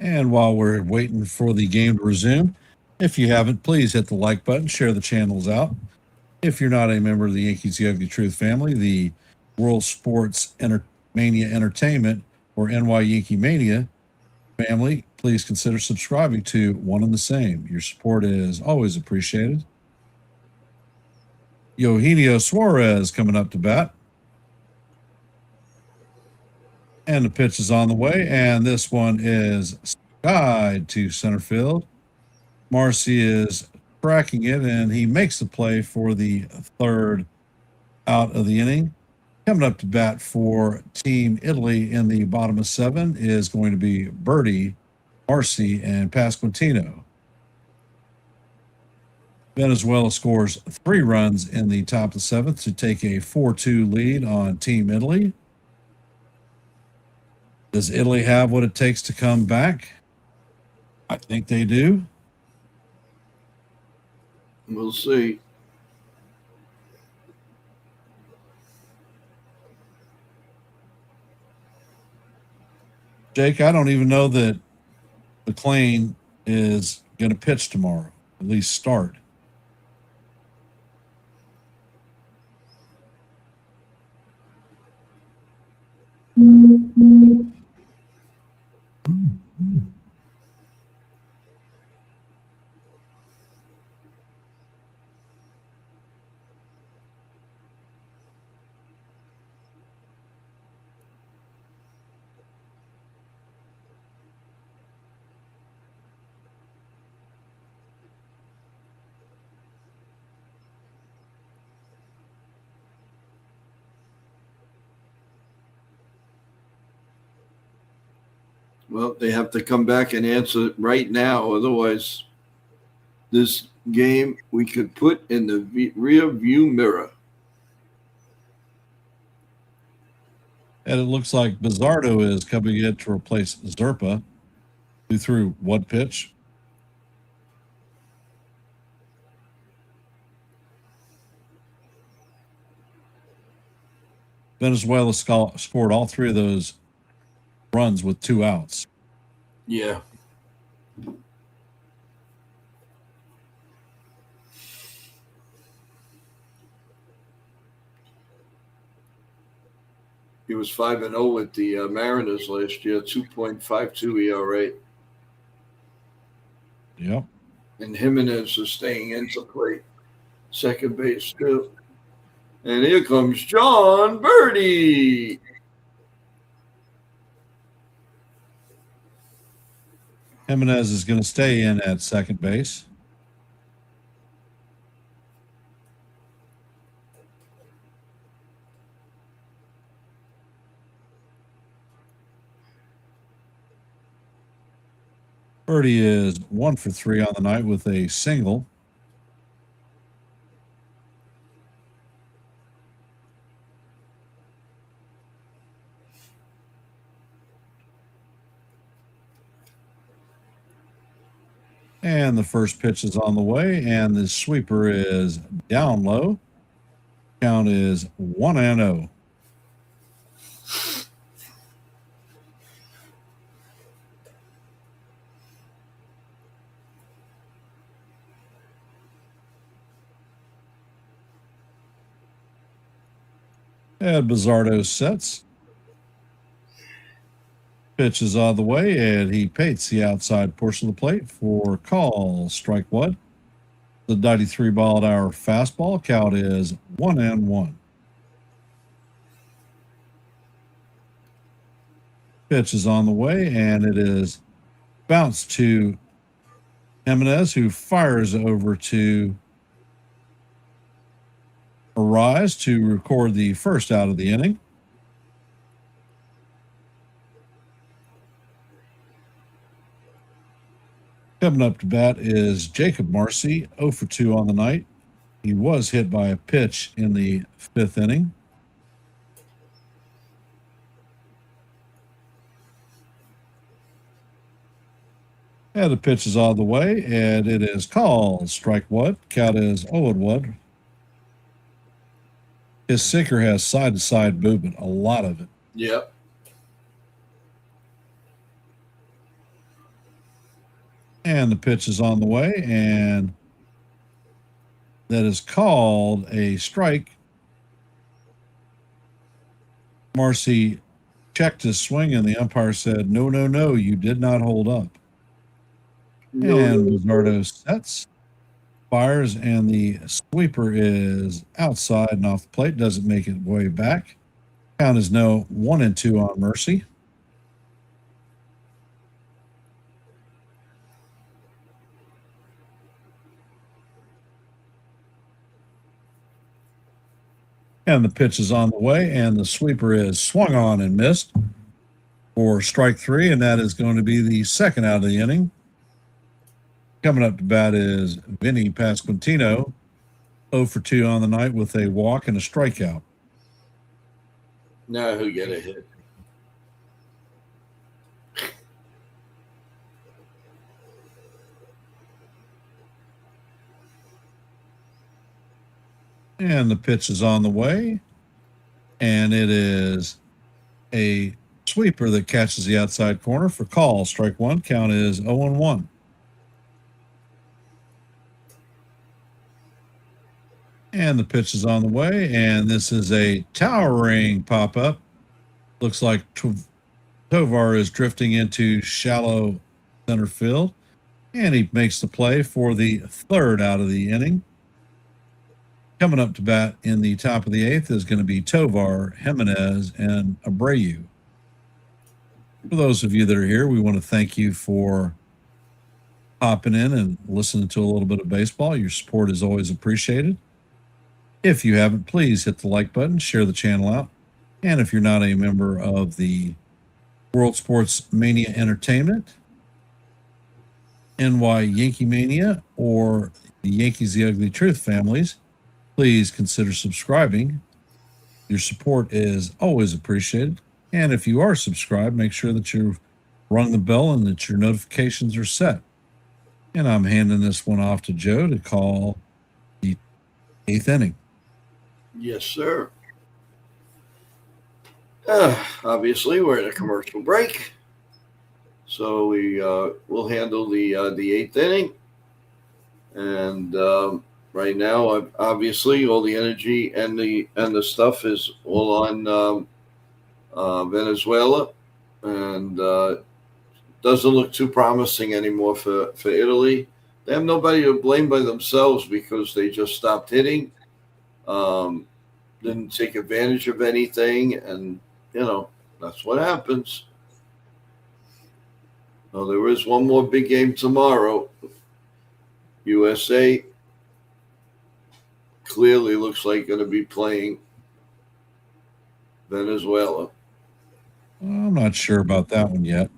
And while we're waiting for the game to resume, if you haven't, please hit the like button, share the channels out. If you're not a member of the Yankees The Ugly Truth family, the World Sports Mania Entertainment, or NYYANKEEMANIA family, please consider subscribing to one and the same. Your support is always appreciated. Eugenio Suarez coming up to bat. And the pitch is on the way, and this one is skied to center field. Marcy is tracking it, and he makes the play for the 3rd out of the inning. Coming up to bat for Team Italy in the bottom of 7 is going to be Berti, Marcy, and Pasquantino. Venezuela scores 3 runs in the top of the 7th to take a 4-2 lead on Team Italy. Does Italy have what it takes to come back? I think they do. We'll see. Jake, I don't even know that McLean is going to pitch tomorrow, at least start. Well, they have to come back and answer right now. Otherwise, this game we could put in the rear view mirror. And it looks like Bizzardo is coming in to replace Zerpa, who threw one pitch. Venezuela scored all 3 of those runs with 2 outs. Yeah. He was 5-0 with the Mariners last year, 2.52 ERA. Yep. And Jimenez is staying into play, second base too. And here comes John Berti. Jimenez is going to stay in at second base. Berti is 1 for 3 on the night with a single. And the first pitch is on the way, and the sweeper is down low. Count is 1-0. And Bizzardo sets. Pitch is on the way, and he paints the outside portion of the plate for call. Strike 1. The 93 mile an hour fastball. Count is 1-1. Pitch is on the way, and it is bounced to Jimenez, who fires over to Arise to record the first out of the inning. Coming up to bat is Jacob Marcy, 0 for 2 on the night. He was hit by a pitch in the 5th inning. And the pitch is on the way, and it is called strike one. Count is 0-1. His sinker has side-to-side movement, a lot of it. Yep. And the pitch is on the way, and that is called a strike. Marcy checked his swing, and the umpire said, no, you did not hold up. And Luzardo sets, fires, and the sweeper is outside and off the plate. Doesn't make it way back. Count is no 1-2 on Mercy. And the pitch is on the way, and the sweeper is swung on and missed for strike 3, and that is going to be the second out of the inning. Coming up to bat is Vinny Pasquantino, 0 for 2 on the night with a walk and a strikeout. Now he'll get a hit. And the pitch is on the way, and it is a sweeper that catches the outside corner for call. Strike one. Count is 0-1. And the pitch is on the way, and this is a towering pop-up. Looks like Tovar is drifting into shallow center field, and he makes the play for the third out of the inning. Coming up to bat in the top of the 8th is going to be Tovar, Jimenez, and Abreu. For those of you that are here, we want to thank you for hopping in and listening to a little bit of baseball. Your support is always appreciated. If you haven't, please hit the like button, share the channel out. And if you're not a member of the World Sports Mania Entertainment, NYYANKEEMania, or the Yankees The Ugly Truth families, please consider subscribing. Your support is always appreciated. And if you are subscribed, make sure that you've rung the bell and that your notifications are set. And I'm handing this one off to Joe to call the 8th inning. Yes, sir. Obviously, we're in a commercial break, so we'll handle the 8th inning. And right now, obviously, all the energy and the stuff is all on Venezuela, and doesn't look too promising anymore for Italy. They have nobody to blame by themselves because they just stopped hitting. Didn't take advantage of anything, and that's what happens. Well, there is one more big game tomorrow. USA clearly looks like going to be playing Venezuela. I'm not sure about that one yet.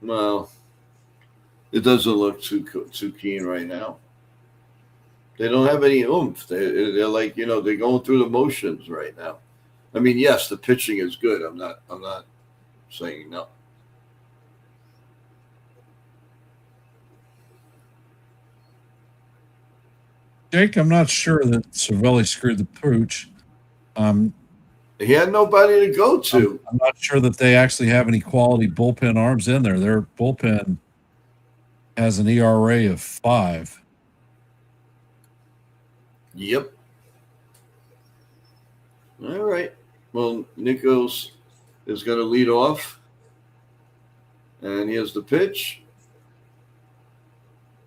Well, it doesn't look too keen right now. They don't have any oomph. They're like, they're going through the motions right now. I mean, yes, the pitching is good. I'm not saying no. Jake, I'm not sure that Cervelli screwed the pooch. He had nobody to go to. I'm not sure that they actually have any quality bullpen arms in there. Their bullpen has an ERA of 5. Yep. All right. Well, Nichols is going to lead off. And here's the pitch.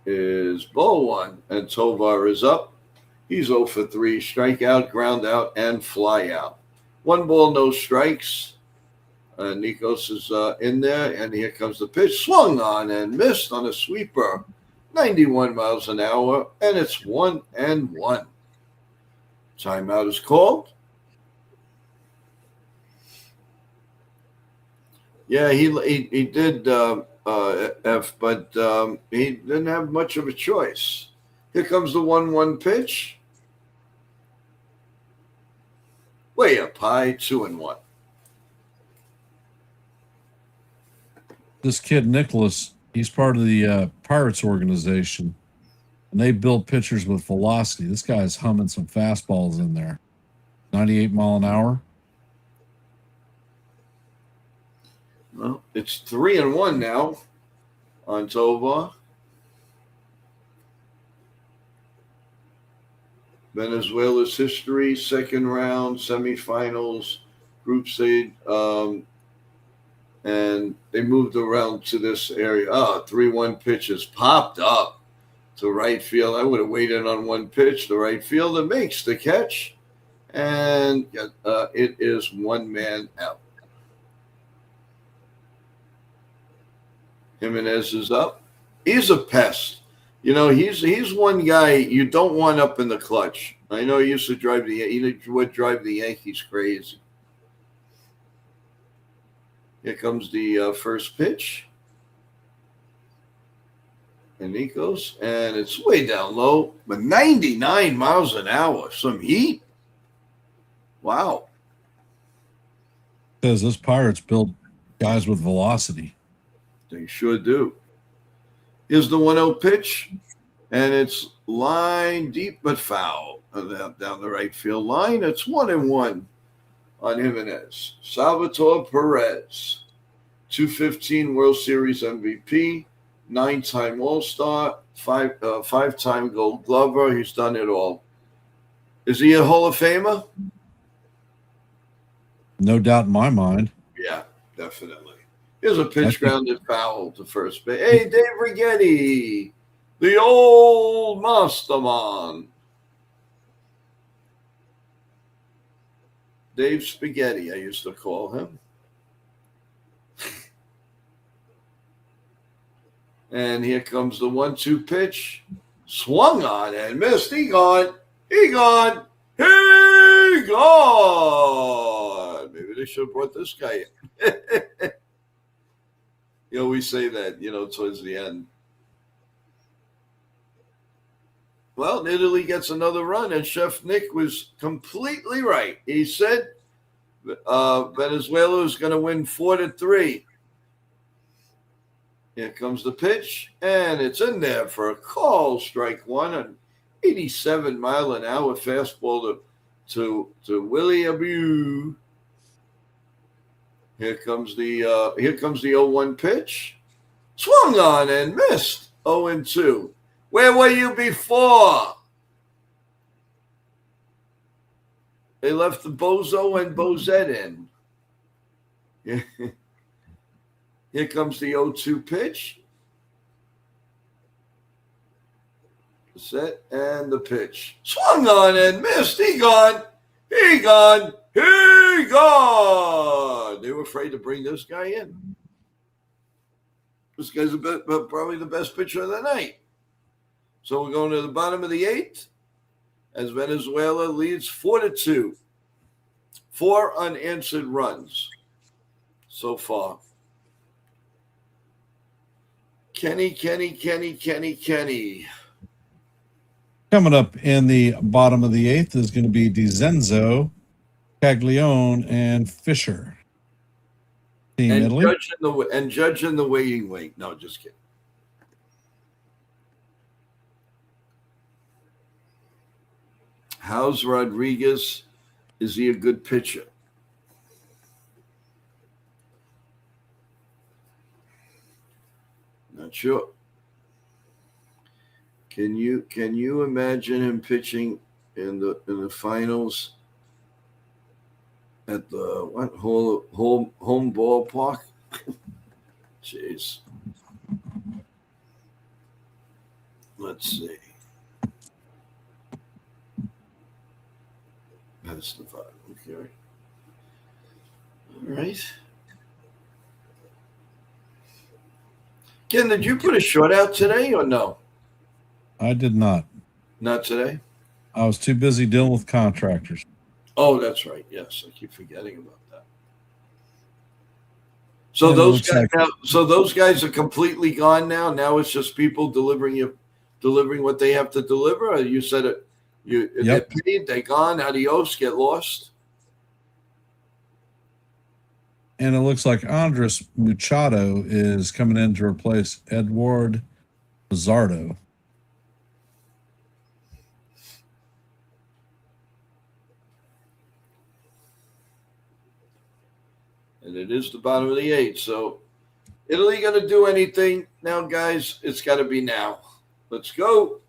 Is ball one. And Tovar is up. He's 0 for 3. Strikeout, ground out, and fly out. 1 ball, no strikes. Nikos is in there, and here comes the pitch. Swung on and missed on a sweeper. 91 miles an hour, and it's 1-1. Timeout is called. Yeah, he did F, but he didn't have much of a choice. Here comes the 1-1 pitch. Way up high, 2-1. This kid Nicholas, he's part of the Pirates organization, and they build pitchers with velocity. This guy's humming some fastballs in there. 98 mile an hour. Well, it's 3-1 now on Tovar. Venezuela's history, second round, semifinals, group stage, and they moved around to this area. 3-1 pitches popped up to right field. I would have waited on one pitch. The right fielder makes the catch, and it is one man out. Jimenez is up. He's a pest. You know, he's one guy you don't want up in the clutch. I know he used to drive the Yankees crazy. Here comes the first pitch. And Nikos, and it's way down low, but 99 miles an hour. Some heat. Wow. Says this Pirates build guys with velocity. They sure do. Here's the 1-0 pitch, and it's line deep but foul down the right field line. It's 1-1 on Jimenez. Salvatore Perez, 215 World Series MVP, 9-time All-Star, five-time Gold Glover. He's done it all. Is he a Hall of Famer? No doubt in my mind. Yeah, definitely. Here's a pitch grounded foul to first base. Hey, Dave Righetti, the old mastermind. Dave Spaghetti, I used to call him. And here comes the 1-2 pitch. Swung on and missed. He gone. He gone. He gone. Maybe they should have brought this guy in. You know, we say that, you know, towards the end. Well, Italy gets another run, and Chef Nick was completely right. He said Venezuela is going to win 4-3. Here comes the pitch, and it's in there for a call. Strike one, an 87-mile-an-hour fastball to Willie Abreu. Here comes the 0-1 pitch. Swung on and missed. 0-2. Where were you before? They left the Bozo and Bozette in. Here comes the 0-2 pitch. Set and the pitch. Swung on and missed. He gone. He gone. He gone. They were afraid to bring this guy in. This guy's probably the best pitcher of the night. So we're going to the bottom of the 8th as Venezuela leads 4-2. 4 unanswered runs so far. Kenny. Coming up in the bottom of the 8th is going to be DiZenzo, Caglione, and Fisher. Team Italy. Judging the waiting weight. No, just kidding. How's Rodriguez? Is he a good pitcher? Not sure. Can you imagine him pitching in the finals at the home ballpark? Jeez. Let's see. That's the vibe. Okay. All right. Ken, did you put a short out today or no? I did not. Not today? I was too busy dealing with contractors. Oh, that's right. Yes, I keep forgetting about that. So those guys those guys are completely gone now. Now it's just people delivering what they have to deliver. Or you said it. They're paid. They're gone. Adios. Get lost. And it looks like Andres Machado is coming in to replace Edward Pizzardo. And it is the bottom of the 8th. So Italy going to do anything now, guys? It's got to be now. Let's go.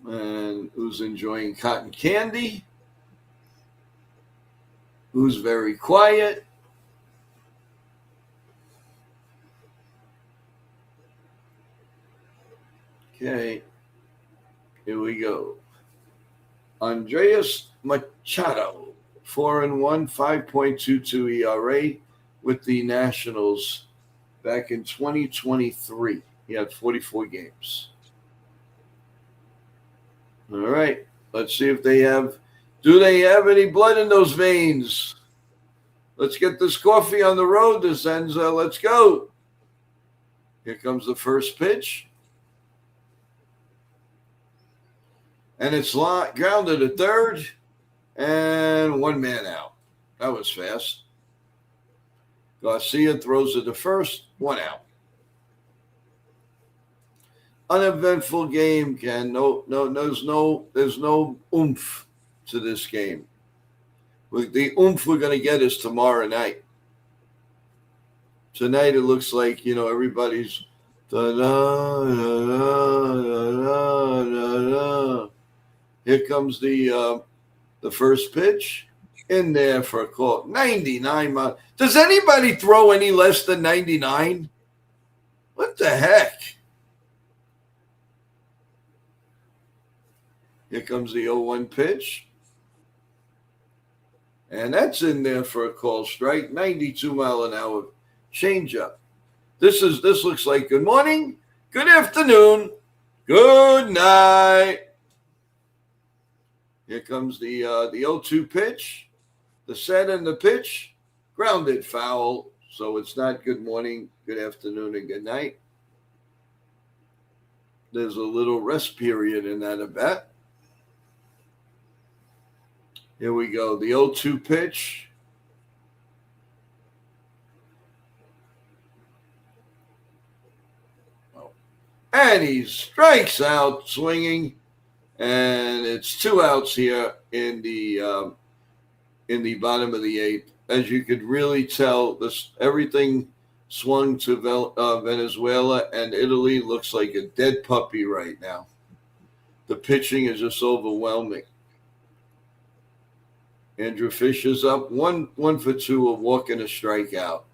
And who's enjoying cotton candy? Who's very quiet? Okay. Here we go. Andres Machado, 4-1, 5.22 ERA with the Nationals back in 2023. He had 44 games. All right. Let's see if they have. Do they have any blood in those veins? Let's get this coffee on the road, Desenza. Let's go. Here comes the first pitch. And it's grounded at third. And one man out. That was fast. Garcia throws it to first. One out. Uneventful game, Ken. There's no oomph to this game. The oomph we're going to get is tomorrow night. Tonight it looks like, everybody's da-da-da-da-da-da-da. Here comes the first pitch. In there for a call. 99 miles. Does anybody throw any less than 99? What the heck? Here comes the 0-1 pitch. And that's in there for a call strike. 92 mile an hour changeup. This looks like good morning, good afternoon, good night. Here comes the 0-2 pitch. The set and the pitch. Grounded foul. So it's not good morning, good afternoon, and good night. There's a little rest period in that at bat. Here we go. The 0-2 pitch. And he strikes out swinging. And it's 2 outs here in the bottom of the 8th. As you could really tell, everything swung to Venezuela, and Italy looks like a dead puppy right now. The pitching is just overwhelming. Andrew Fisher's up 1 for 2, a walk and a strikeout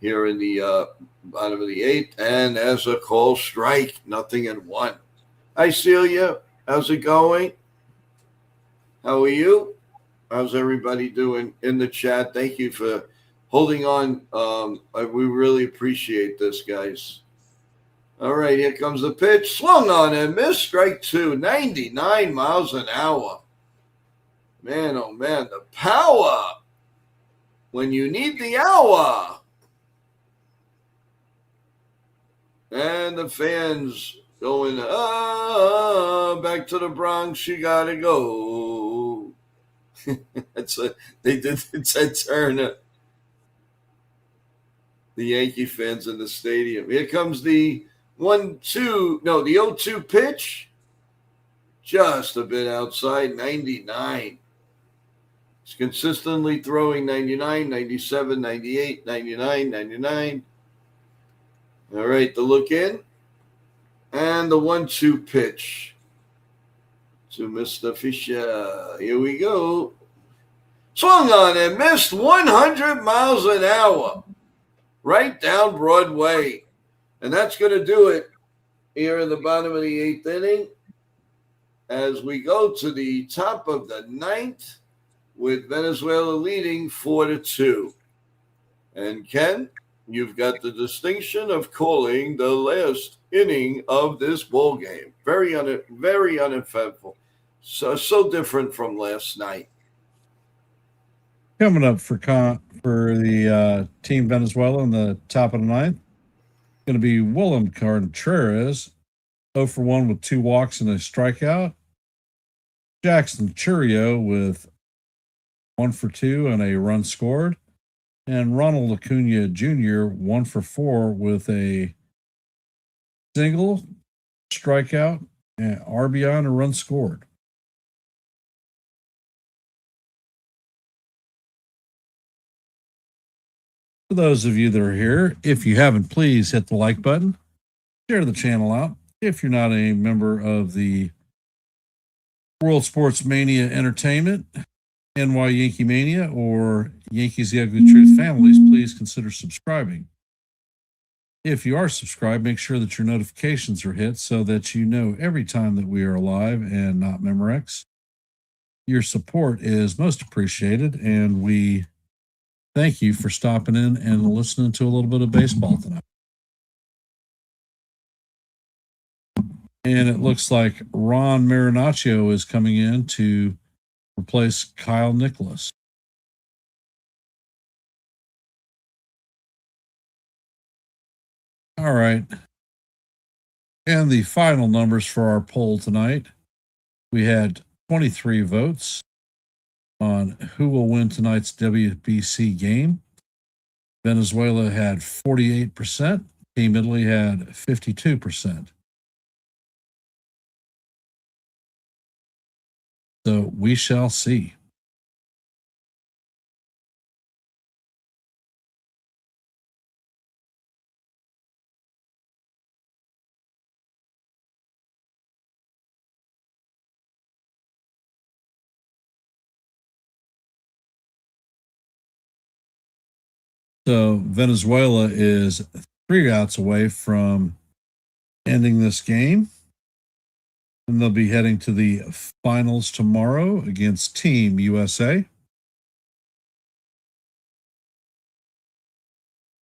here in the bottom of the 8th. And as a call strike, 0-1. Hi, Celia. How's it going? How are you? How's everybody doing in the chat? Thank you for holding on. We really appreciate this, guys. All right, here comes the pitch. Swung on and missed. Strike 2, 99 miles an hour. Man, oh man, the power when you need the hour. And the fans going, back to the Bronx, you gotta go. It's a turn. The Yankee fans in the stadium. Here comes the 0-2 pitch. Just a bit outside, 99. He's consistently throwing 99, 97, 98, 99, 99. All right, the look in. And the 1-2 pitch to Mr. Fisher. Here we go. Swung on and missed 100 miles an hour. Right down Broadway. And that's going to do it here in the bottom of the 8th inning as we go to the top of the 9th with Venezuela leading 4-2. And Ken, you've got the distinction of calling the last inning of this ball game. Very uneventful. So different from last night. Coming up for the Team Venezuela in the top of the ninth, going to be Willem Contreras, 0 for 1 with 2 walks and a strikeout. Jackson Churio with 1 for 2 and a run scored. And Ronald Acuna Jr., 1 for 4 with a single, strikeout, and RBI and a run scored. For those of you that are here, if you haven't, please hit the like button. Share the channel out. If you're not a member of the World Sports Mania Entertainment, NYYANKEEMania, or Yankees The Ugly Truth families, please consider subscribing. If you are subscribed, make sure that your notifications are hit so that you know every time that we are live and not Memorex. Your support is most appreciated, and we thank you for stopping in and listening to a little bit of baseball tonight. And it looks like Ron Marinaccio is coming in to replace Kyle Nicholas. All right. And the final numbers for our poll tonight. We had 23 votes on who will win tonight's WBC game. Venezuela had 48%. Team Italy had 52%. So we shall see. So Venezuela is 3 outs away from ending this game. And they'll be heading to the finals tomorrow against Team USA.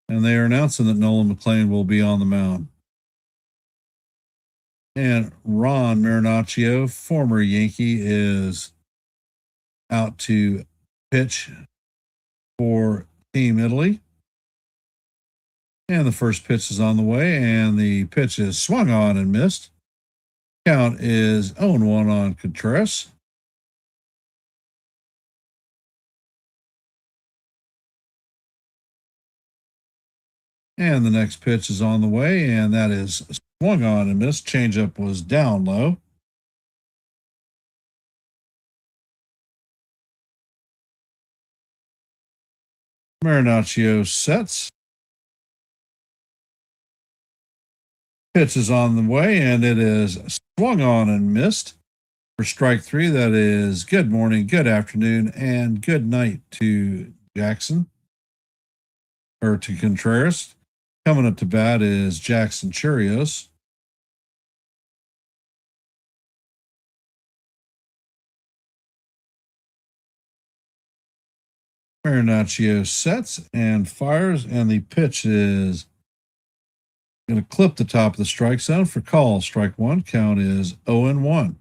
And they are announcing that Nolan McLean will be on the mound. And Ron Marinaccio, former Yankee, is out to pitch for Team Italy. And the first pitch is on the way, and the pitch is swung on and missed. Count is 0-1 on Contreras. And the next pitch is on the way, and that is swung on and missed. Changeup was down low. Marinaccio sets. Pitch is on the way, and it is swung on and missed. For strike 3, that is good morning, good afternoon, and good night to Jackson, or to Contreras. Coming up to bat is Jackson Churios. Marinaccio sets and fires, and the pitch is going to clip the top of the strike zone for call. Strike 1. Count is 0-1.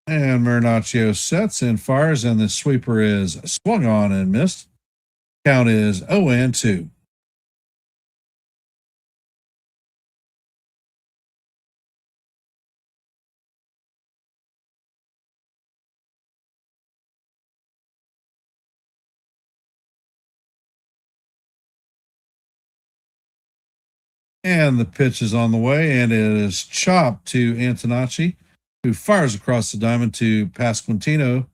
And Marinaccio sets and fires, and the sweeper is swung on and missed. Count is 0-2. And the pitch is on the way, and it is chopped to Antonacci, who fires across the diamond to Pasquantino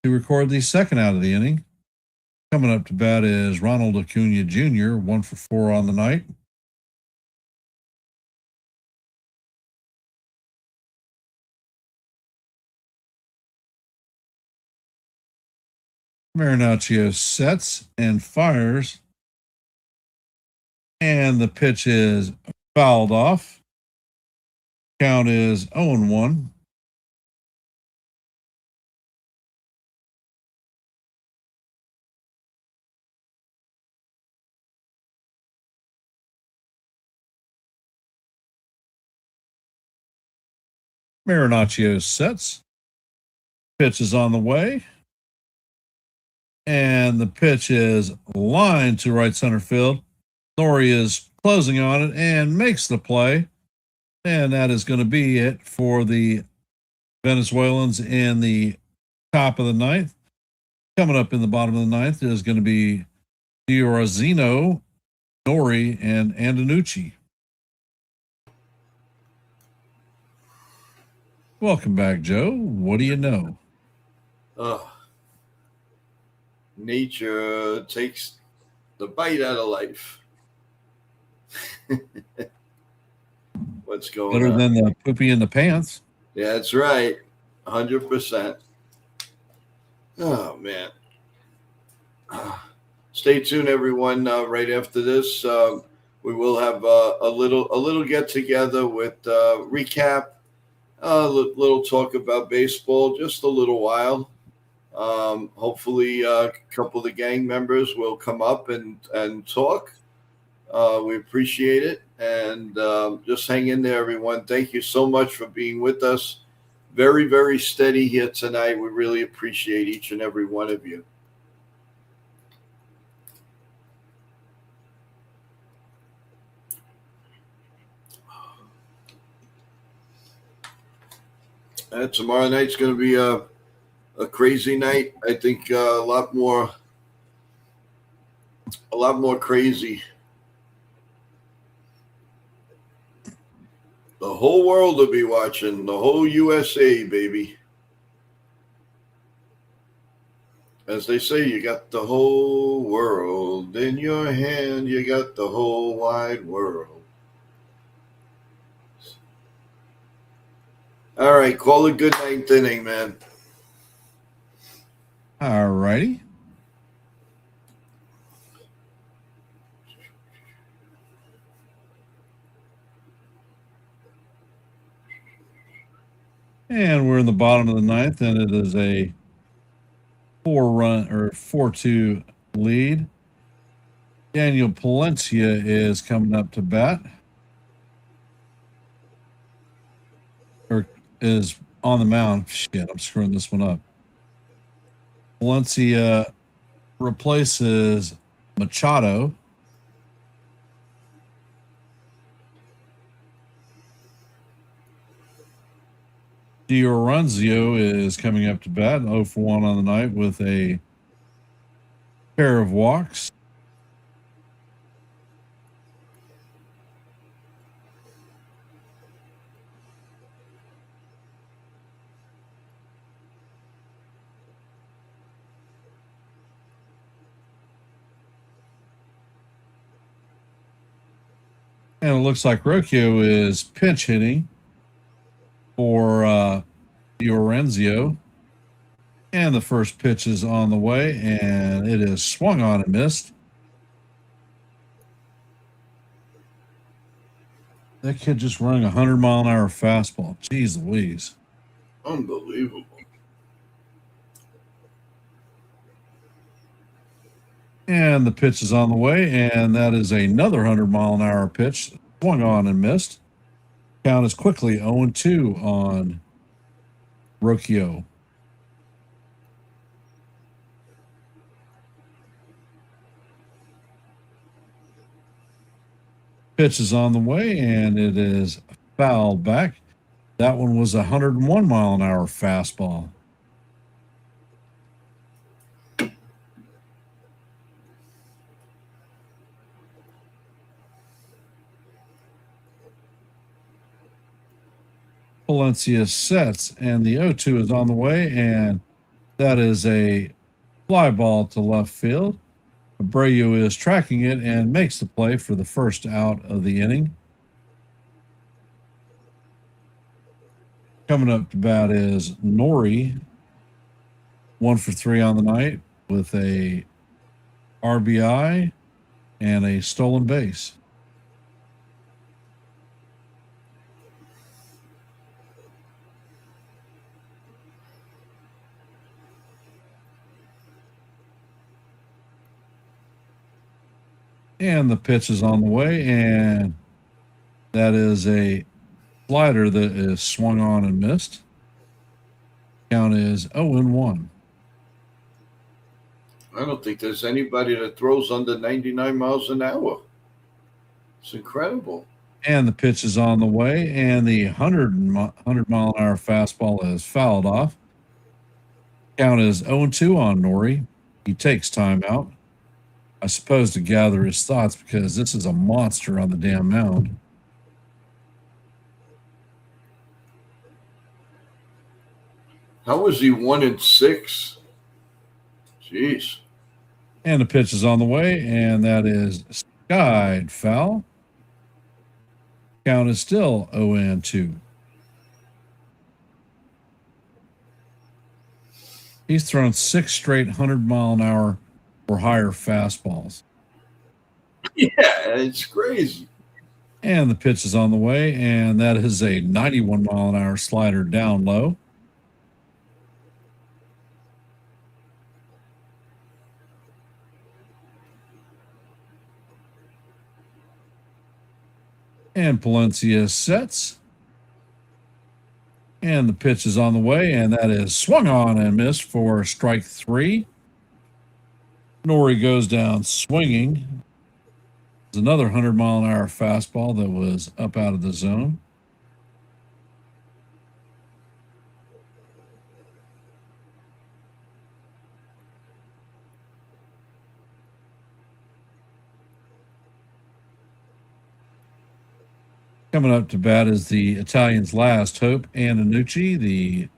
to record the second out of the inning. Coming up to bat is Ronald Acuna Jr., 1 for 4 on the night. Marinaccio sets and fires, and the pitch is fouled off. Count is 0-1. Marinaccio sets. Pitch is on the way. And the pitch is lined to right center field. Nori is closing on it and makes the play. And that is going to be it for the Venezuelans in the top of the ninth. Coming up in the bottom of the ninth is going to be Diorazino, Nori, and Andanucci. Welcome back, Joe. What do you know? Nature takes the bite out of life. What's going Better on? than the poopy in the pants. Yeah, that's right. 100%. Oh, man. Stay tuned, everyone. Right after this, we will have a little get together with recap, a little talk about baseball, just a little while. Hopefully, a couple of the gang members will come up and talk. We appreciate it, and just hang in there, everyone. Thank you so much for being with us. Very, very steady here tonight. We really appreciate each and every one of you. Tomorrow night's going to be a crazy night. I think a lot more crazy. The whole world will be watching. The whole USA, baby. As they say, you got the whole world in your hand. You got the whole wide world. All right, call it good ninth inning, man. All righty. And we're in the bottom of the ninth, and it is a 4-2 lead. Daniel Palencia is coming up to bat. Or is on the mound. Shit, I'm screwing this one up. Palencia replaces Machado. Dioranzio is coming up to bat, 0 for 1 on the night with a pair of walks. And it looks like Rocchio is pinch hitting for Dioranzio. And the first pitch is on the way, and it is swung on and missed. That kid just running 100-mile-an-hour fastball. Jeez Louise. Unbelievable. And the pitch is on the way, and that is another 100-mile-an-hour pitch. Swung on and missed. Count is quickly 0-2 on Rocchio. Pitch is on the way, and it is fouled back. That one was a 101-mile-an-hour fastball. Palencia sets, and the 0-2 is on the way, and that is a fly ball to left field. Abreu is tracking it and makes the play for the first out of the inning. Coming up to bat is Nori, 1 for 3 on the night with a RBI and a stolen base. And the pitch is on the way, and that is a slider that is swung on and missed. Count is 0-1. I don't think there's anybody that throws under 99 miles an hour. It's incredible. And the pitch is on the way, and the 100 mile an hour fastball is fouled off. Count is 0-2 on Nori. He takes time out, I suppose, to gather his thoughts, because this is a monster on the damn mound. How was he 1-6? Jeez. And the pitch is on the way, and that is skied foul. Count is still 0-2. He's thrown 6 straight 100 mile an hour or higher fastballs. Yeah, it's crazy. And the pitch is on the way, and that is a 91 mile an hour slider down low. And Palencia sets. And the pitch is on the way, and that is swung on and missed for strike 3. Nori goes down swinging. There's another 100 mile an hour fastball that was up out of the zone. Coming up to bat is the Italians' last hope, Antonucci, the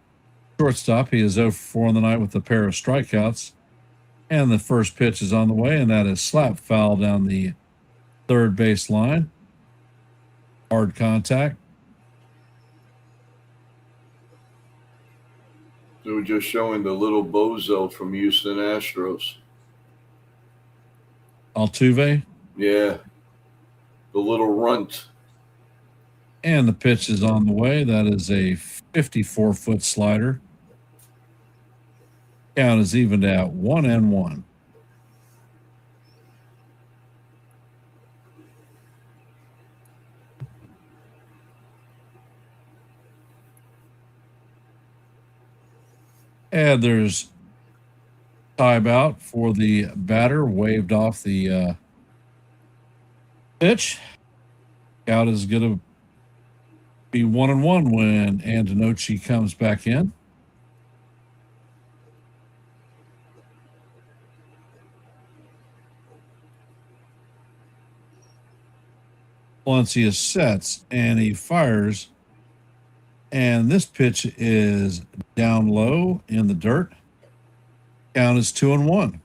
shortstop. He is 0-4 in the night with a pair of strikeouts. And the first pitch is on the way, and that is slap foul down the third base line. Hard contact. They were just showing the little bozo from Houston Astros. Altuve? Yeah. The little runt. And the pitch is on the way. That is a 54-foot slider. Count is evened out 1-1. And there's timeout for the batter, waved off the pitch. Count is going to be 1-1 when Antonucci comes back in. Palencia sets and he fires, and this pitch is down low in the dirt. Count is 2-1.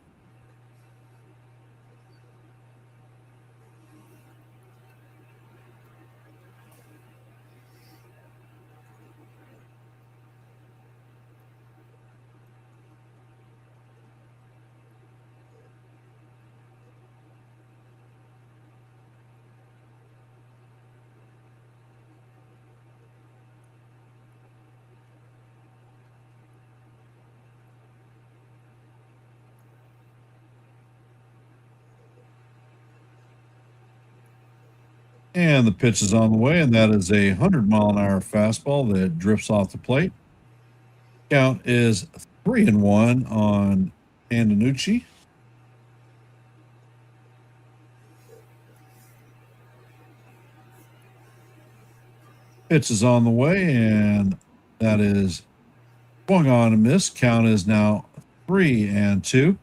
And the pitch is on the way, and that is a 100 mile an hour fastball that drifts off the plate. Count is 3-1 on Antonucci. Pitch is on the way, and that is swung on and missed. Count is now 3-2.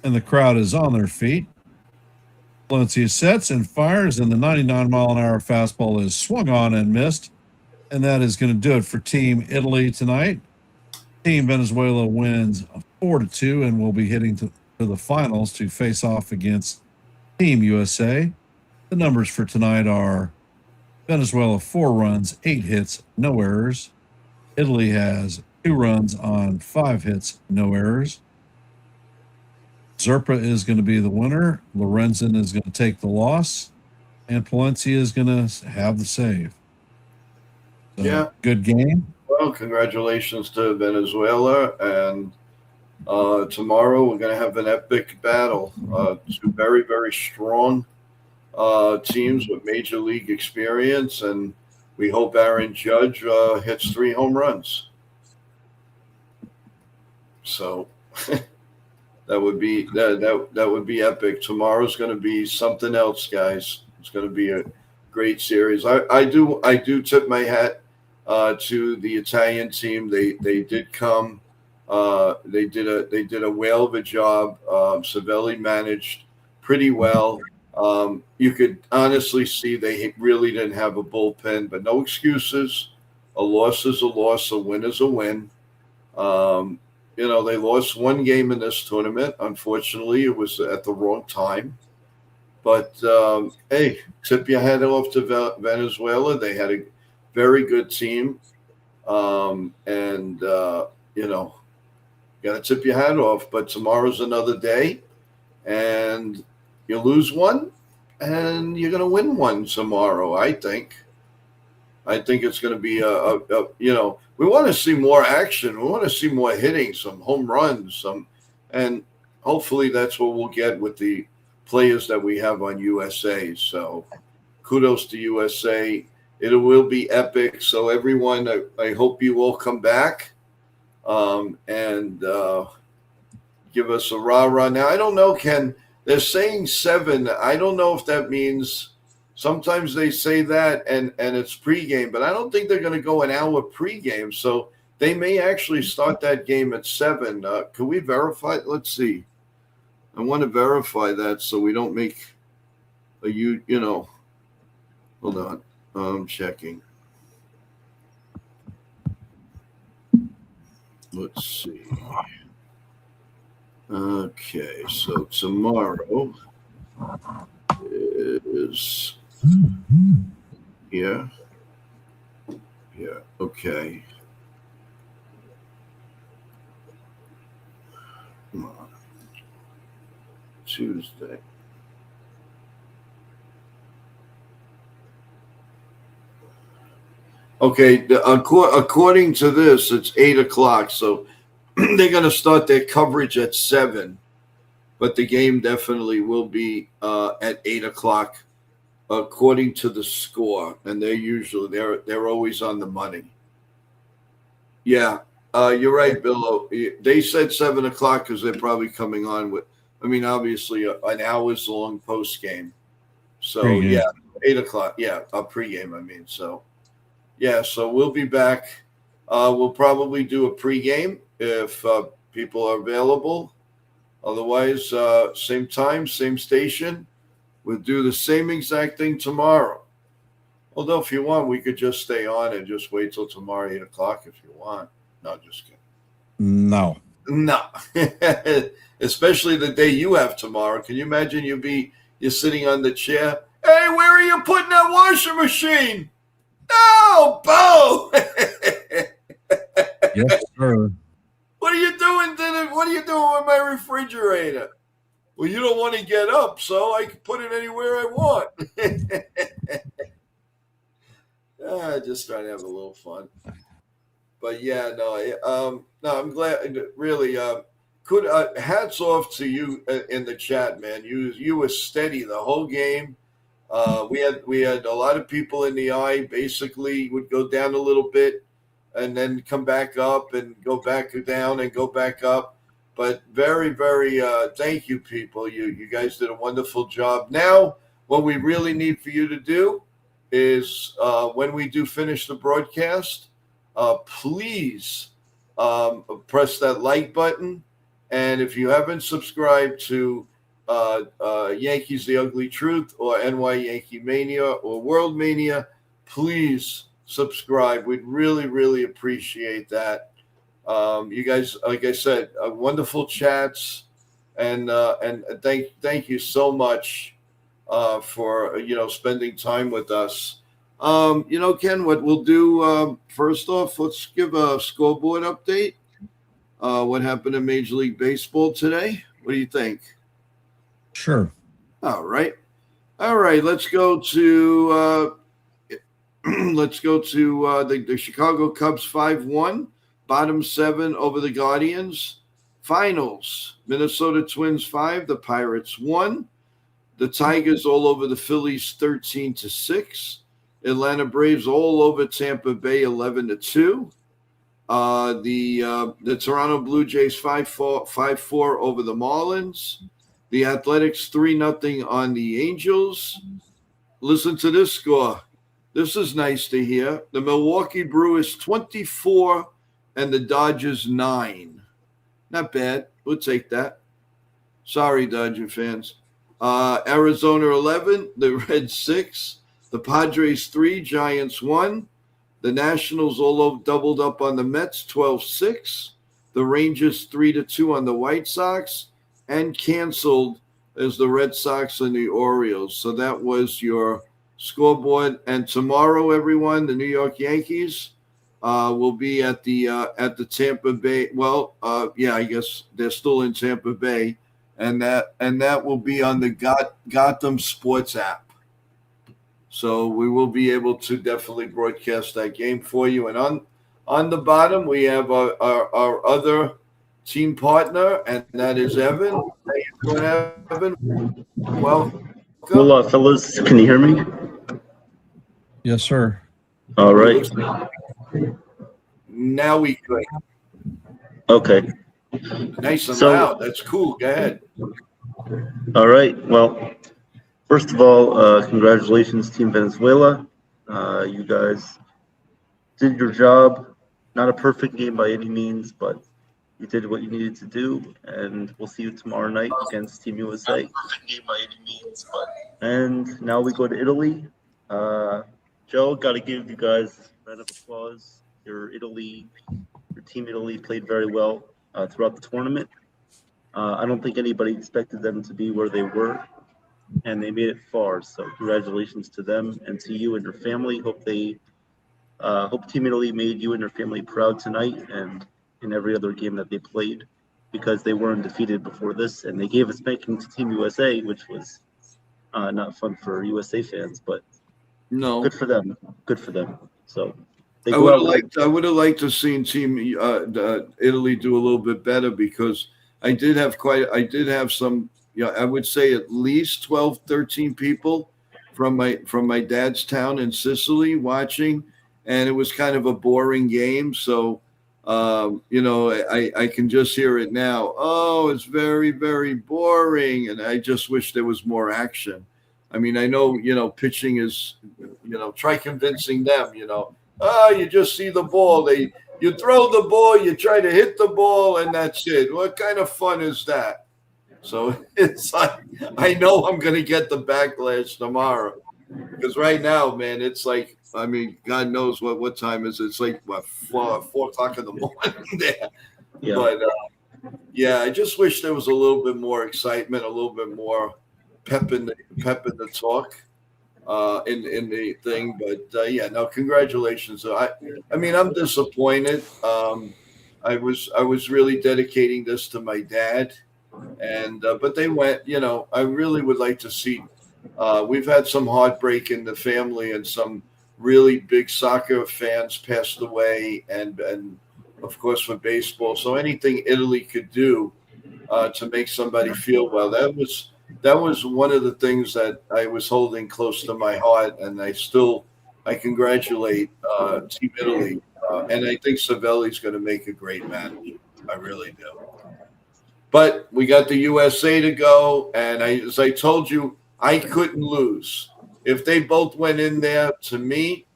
And the crowd is on their feet. Palencia sets and fires, and the 99 mile an hour fastball is swung on and missed. And that is going to do it for Team Italy tonight. Team Venezuela wins 4-2 and will be heading to the finals to face off against Team USA. The numbers for tonight are Venezuela 4 runs, 8 hits, no errors. Italy has 2 runs on 5 hits, no errors. Zerpa is going to be the winner. Lorenzen is going to take the loss. And Palencia is going to have the save. So, yeah. Good game. Well, Well, congratulations to Venezuela. And tomorrow we're going to have an epic battle. Two very, very strong teams with major league experience. And we hope Aaron Judge hits 3 home runs. So that would be that would be epic. Tomorrow's going to be something else, guys. It's going to be a great series. I do tip my hat to the Italian team. They did come. They did a whale of a job. Savelli managed pretty well. You could honestly see they really didn't have a bullpen, but no excuses. A loss is a loss. A win is a win. They lost 1 game in this tournament. Unfortunately, it was at the wrong time. But, hey, tip your hat off to Venezuela. They had a very good team. Got to tip your hat off. But tomorrow's another day. And you lose one, and you're going to win one tomorrow, I think. I think it's going to be we want to see more action. We want to see more hitting, some home runs, and hopefully that's what we'll get with the players that we have on USA. So kudos to USA. It will be epic. So everyone, I hope you all come back and give us a rah-rah. Now, I don't know, Ken, they're saying 7. I don't know if that means sometimes they say that and it's pregame, but I don't think they're going to go an hour pregame. So they may actually start that game at 7. Can we verify? Let's see. I want to verify that so we don't make hold on. I'm checking. Let's see. Okay, so tomorrow is here. Yeah, okay. Come on. Tuesday. Okay, according to this, it's 8 o'clock, so they're going to start their coverage at 7, but the game definitely will be at 8 o'clock, according to the score, and they're always on the money. Yeah, you're right, Bill. They said 7 o'clock because they're probably coming on with, obviously an hour's long post game. So Pre-game. Yeah, 8 o'clock. Yeah, a pregame. So yeah, so we'll be back. We'll probably do a pregame if people are available. Otherwise, same time, same station. We'll do the same exact thing tomorrow. Although, if you want, we could just stay on and just wait till tomorrow, 8 o'clock, if you want. No, just kidding. No. Especially the day you have tomorrow. Can you imagine you're sitting on the chair? Hey, where are you putting that washing machine? Oh, Bo! Yes, sir. What are you doing? What are you doing with my refrigerator? Well, you don't want to get up, so I can put it anywhere I want. Just trying to have a little fun. But yeah, no, I'm glad. Really, hats off to you in the chat, man. You were steady the whole game. We had a lot of people in the eye. Basically, would go down a little bit and then come back up and go back down and go back up. But very, very thank you, people. You guys did a wonderful job. Now, what we really need for you to do is when we do finish the broadcast, please press that like button. And if you haven't subscribed to Yankees The Ugly Truth or NYYANKEEMania or World Mania, please subscribe. We'd really, really appreciate that. You guys, like I said, wonderful chats, and thank you so much for spending time with us. Ken, what we'll do first off, let's give a scoreboard update. What happened in Major League Baseball today? What do you think? Sure. All right. Let's go to let's go to the Chicago Cubs 5-1, bottom 7 over the Guardians. Finals, Minnesota Twins 5, the Pirates 1. The Tigers all over the Phillies 13-6. Atlanta Braves all over Tampa Bay 11-2. The Toronto Blue Jays 5-4 over the Marlins. The Athletics 3-0 on the Angels. Listen to this score. This is nice to hear. The Milwaukee Brewers 24 and the Dodgers 9. Not bad. We'll take that. Sorry, Dodger fans. Arizona 11, the Reds 6, the Padres 3, Giants 1. The Nationals all doubled up on the Mets 12-6. The Rangers 3-2 on the White Sox, and canceled as the Red Sox and the Orioles. So that was your scoreboard. And tomorrow, everyone, the New York Yankees will be at the Tampa Bay. Well, I guess they're still in Tampa Bay, and that will be on the Gotham Sports app. So we will be able to definitely broadcast that game for you. And on the bottom, we have our other team partner, and that is Evan. How you doing, Evan? Welcome. Well, fellas, can you hear me? Yes, sir. All right. Now we could. Okay. Nice and loud. That's cool. Go ahead. All right. Well, first of all, congratulations, Team Venezuela. You guys did your job. Not a perfect game by any means, but you did what you needed to do, and we'll see you tomorrow night against Team USA. Not a perfect game by any means, but. And now we go to Italy. Joe, got to give you guys a round of applause. Your Team Italy played very well throughout the tournament. I don't think anybody expected them to be where they were, and they made it far. So congratulations to them and to you and your family. Hope Team Italy made you and your family proud tonight and in every other game that they played, because they weren't defeated before this, and they gave a spanking to Team USA, which was not fun for USA fans, but no, good for them. Good for them. So I would have liked to seen Team Italy do a little bit better, because I did have some, I would say at least 12, 13 people from my dad's town in Sicily watching, and it was kind of a boring game. So, I can just hear it now. Oh, it's very, very boring. And I just wish there was more action. I mean, I know, pitching is, try convincing them, you just see the ball. You throw the ball, you try to hit the ball, and that's it. What kind of fun is that? So it's like, I know I'm going to get the backlash tomorrow, because right now, man, it's like, I mean, God knows what time is it? It's like, what, 4 o'clock in the morning there. Yeah. But, I just wish there was a little bit more excitement, a little bit more pep in the talk in the thing. But, no, congratulations. I mean, I'm disappointed. I was really dedicating this to my dad, and but they went, I really would like to see. We've had some heartbreak in the family, and some really big soccer fans passed away, and of course for baseball. So anything Italy could do to make somebody feel well, that was one of the things that I was holding close to my heart, and I congratulate Team Italy, and I think Savelli's going to make a great manager. I really do. But we got the USA to go, and as I told you, I couldn't lose. If they both went in there, to me,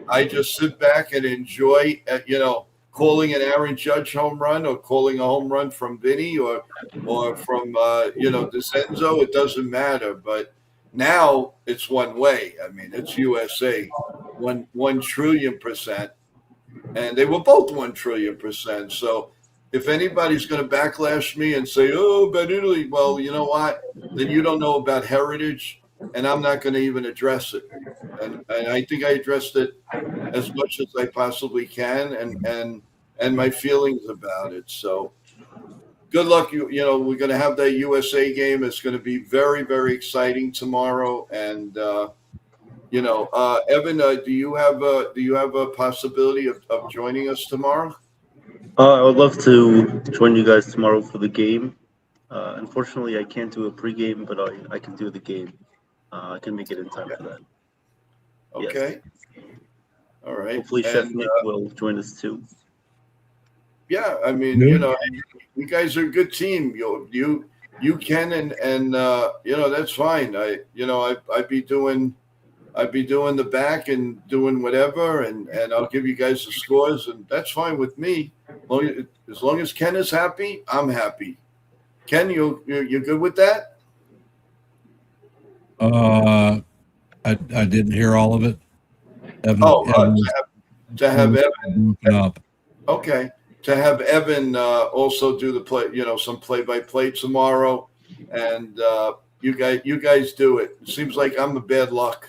I just sit back and enjoy, calling an Aaron Judge home run, or calling a home run from Vinny, or from, DeCenzo. It doesn't matter. But now it's one way. I mean, it's USA, 1 trillion%. And they were both 1 trillion%. So if anybody's going to backlash me and say, oh, but Italy, well, you know what? Then you don't know about heritage. And I'm not going to even address it. And I think I addressed it as much as I possibly can, and my feelings about it. So good luck. We're going to have that USA game. It's going to be very, very exciting tomorrow. And Evan, do you have a possibility of joining us tomorrow? I would love to join you guys tomorrow for the game. Unfortunately, I can't do a pregame, but I can do the game. I can make it in time for that. Okay. Yes. All right. Hopefully, Chef Nick will join us too. Yeah, I mean, you guys are a good team. You can and that's fine. I'd be doing the back and doing whatever, and I'll give you guys the scores, and that's fine with me. As long as Ken is happy, I'm happy. Ken, you're good with that? I didn't hear all of it. Evan, to have Evan up. Okay, to have Evan also do the play, some play-by-play tomorrow, and you guys do it. It seems like I'm the bad luck.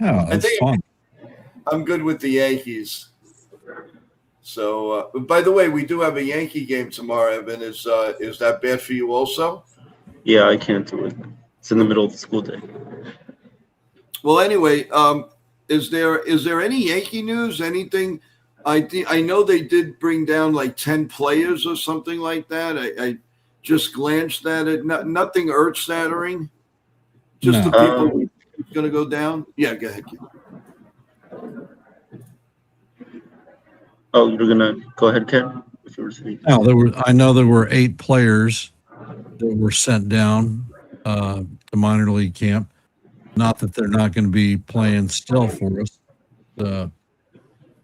I think fun. I'm good with the Yankees. So, by the way, we do have a Yankee game tomorrow, Evan. Is that bad for you also? Yeah, I can't do it. It's in the middle of the school day. Well, anyway, is there any Yankee news? Anything? I know they did bring down like 10 players or something like that. I just glanced at it. Nothing earth-shattering. Just the people who's going to go down. Yeah, go ahead. Oh, you're gonna go ahead, Ken. If you were speaking. No, I know there were 8 players that were sent down to minor league camp. Not that they're not going to be playing still for us. I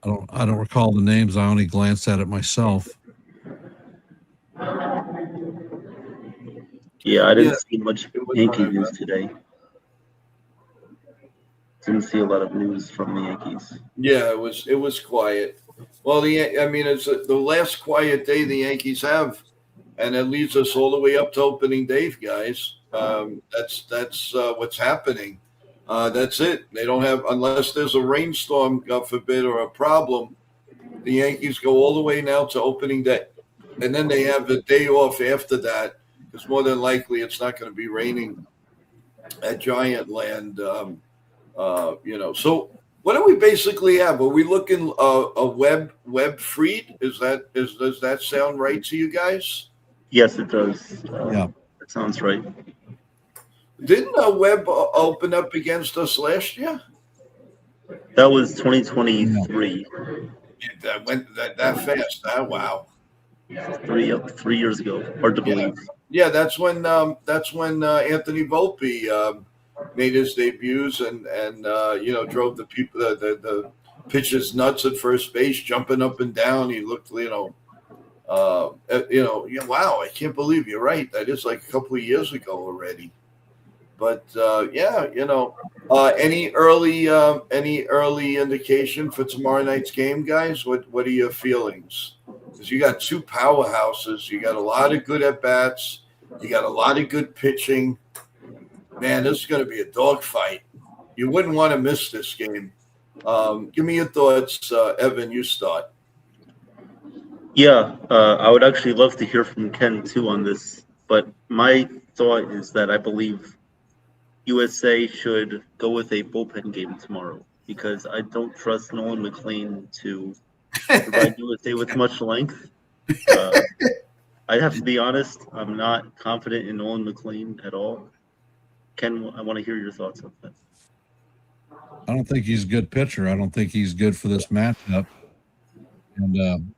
don't recall the names. I only glanced at it myself. Yeah, I didn't see much Yankee news today. Didn't see a lot of news from the Yankees. Yeah, it was quiet. Well, it's the last quiet day the Yankees have, and it leads us all the way up to opening day, guys. That's what's happening. That's it. They don't have, unless there's a rainstorm, God forbid, or a problem. The Yankees go all the way now to opening day, and then they have the day off after that, because more than likely it's not going to be raining at Giant Land. So what do we basically have? Are we looking a web freed? Does that sound right to you guys? Yes, it does. Yeah, it sounds right. Didn't Webb open up against us last year? That was 2023. That went that fast. Wow. 3 years ago. Hard to believe. Yeah, that's when Anthony Volpe made his debuts and drove the people the pitchers nuts at first base, jumping up and down. He looked wow, I can't believe you're right. That is like a couple of years ago already. But any early indication for tomorrow night's game, guys? What are your feelings? Because you got 2 powerhouses, you got a lot of good at bats, you got a lot of good pitching. Man, this is going to be a dogfight. You wouldn't want to miss this game. Give me your thoughts, Evan. You start. Yeah, I would actually love to hear from Ken too on this. But my thought is that I believe USA should go with a bullpen game tomorrow because I don't trust Nolan McLean to provide USA with much length. I have to be honest, I'm not confident in Nolan McLean at all. Ken, I want to hear your thoughts on that. I don't think he's a good pitcher. I don't think he's good for this matchup. And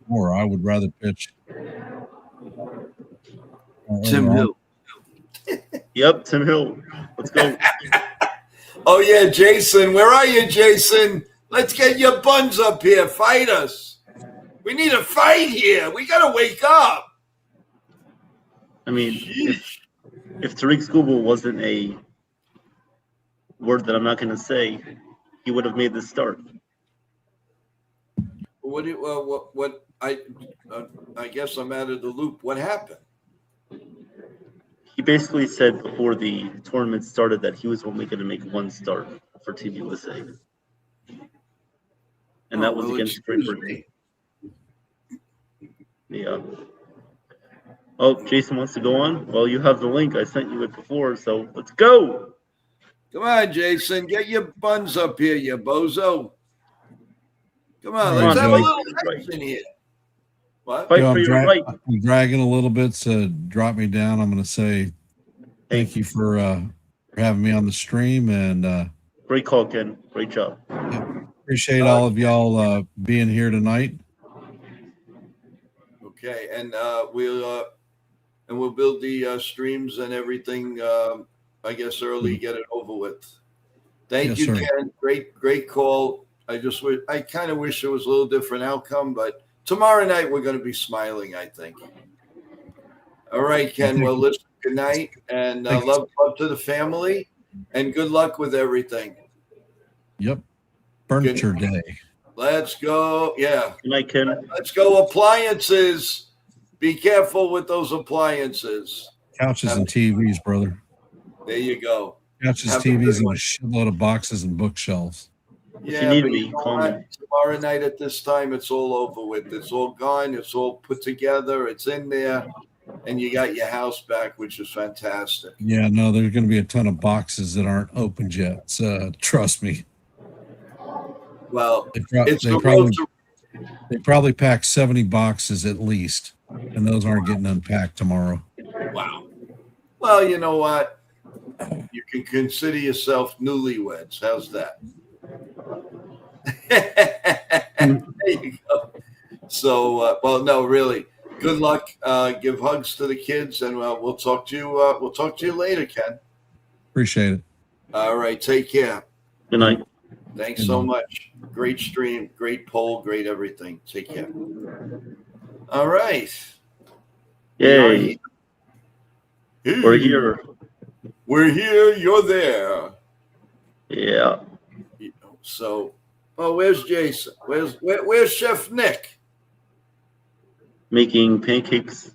more, I would rather pitch Tim Hill. Yep, Tim Hill. Let's go. Oh, yeah, Jason. Where are you, Jason? Let's get your buns up here. Fight us. We need a fight here. We got to wake up. I mean, if Tariq Skubal wasn't a word that I'm not going to say, he would have made this start. I guess I'm out of the loop. What happened? He basically said before the tournament started that he was only going to make 1 start for Team USA. And that was against Great Britain. Yeah. Oh, Jason wants to go on? Well, you have the link. I sent you it before, so let's go. Come on, Jason. Get your buns up here, you bozo. Come on, let's have a little action here. What? Fight for your right. I'm dragging a little bit, so drop me down. I'm going to say thank you for having me on the stream. And great call, Ken. Great job. Appreciate all of y'all being here tonight. Okay, and we'll build the streams and everything. I guess early, get it over with. Thank you, sir. Ken. Great call. I kind of wish it was a little different outcome, but tomorrow night we're going to be smiling, I think. All right, Ken. Well, listen, good night, and love to the family, and good luck with everything. Yep. Furniture day. Let's go. Yeah. Good night, Ken. Let's go. Appliances. Be careful with those appliances. Couches and TVs, brother. There you go. Couches, TVs, and a shitload of boxes and bookshelves. Yeah, but tomorrow night at this time, it's all over with. It's all gone. It's all put together. It's in there. And you got your house back, which is fantastic. Yeah, no, there's going to be a ton of boxes that aren't opened yet. So, trust me. Well, they probably packed 70 boxes at least, and those aren't getting unpacked tomorrow. Wow. Well, you know what? You can consider yourself newlyweds. How's that? There you go. So, well, no, really. Good luck. Give hugs to the kids, and we'll talk to you. We'll talk to you later, Ken. Appreciate it. All right. Take care. Good night. Thanks so much. Great stream, great poll, great everything. Take care. All right. Yay. We're here. We're here. You're there. Yeah. So, where's Jason? Where's Chef Nick? Making pancakes.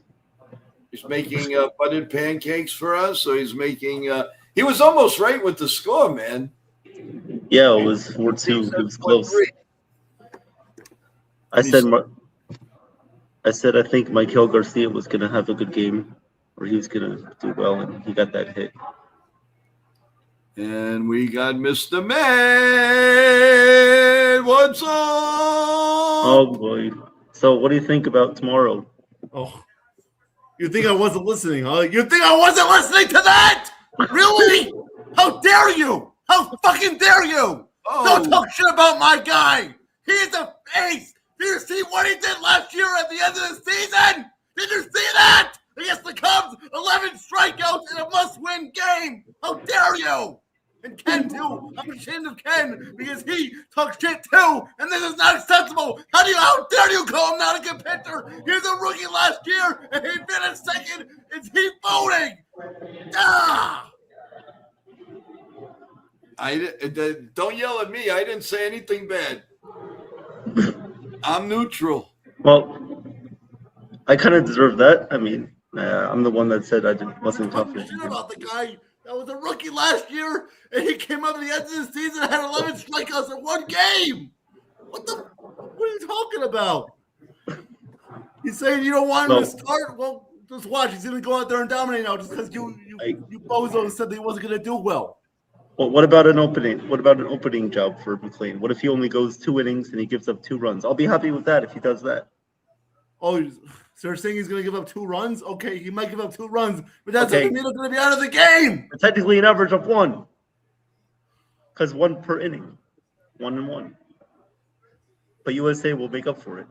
He's making buttered pancakes for us. So he's making. He was almost right with the score, man. Yeah, it was 4-2. It was close. I said I think Michael Garcia was going to have a good game, or he was going to do well, and he got that hit. And we got Mr. Man. What's up? Oh boy. So, what do you think about tomorrow? Oh, you think I wasn't listening, huh? You think I wasn't listening to that? Really? How dare you? How fucking dare you? Oh. Don't talk shit about my guy. He's an ace. Did you see what he did last year at the end of the season? Did you see that? Against the Cubs, 11 strikeouts in a must-win game. How dare you? And Ken, too. I'm ashamed of Ken because he talks shit, too. And this is not acceptable. How dare you call him not a good pitcher? He was a rookie last year, and he finished second. Is he voting? Ah! Don't yell at me. I didn't say anything bad. I'm neutral. Well, I kind of deserve that. I mean, I'm the one that said wasn't confident. Shit about the guy that was a rookie last year, and he came up at the end of the season and had 11 strikeouts in one game. What are you talking about? He's saying you don't want him to start? Well, just watch. He's going to go out there and dominate now just because you bozo said that he wasn't going to do well. Well, what about an opening? What about an opening job for McLean? What if he only goes 2 innings and he gives up 2 runs? I'll be happy with that if he does that. Oh, so you're saying he's going to give up 2 runs? Okay, he might give up 2 runs, but that's doesn't mean he's going to be out of the game. It's technically an average of 1, because 1 per inning, 1 and 1. But USA will make up for it.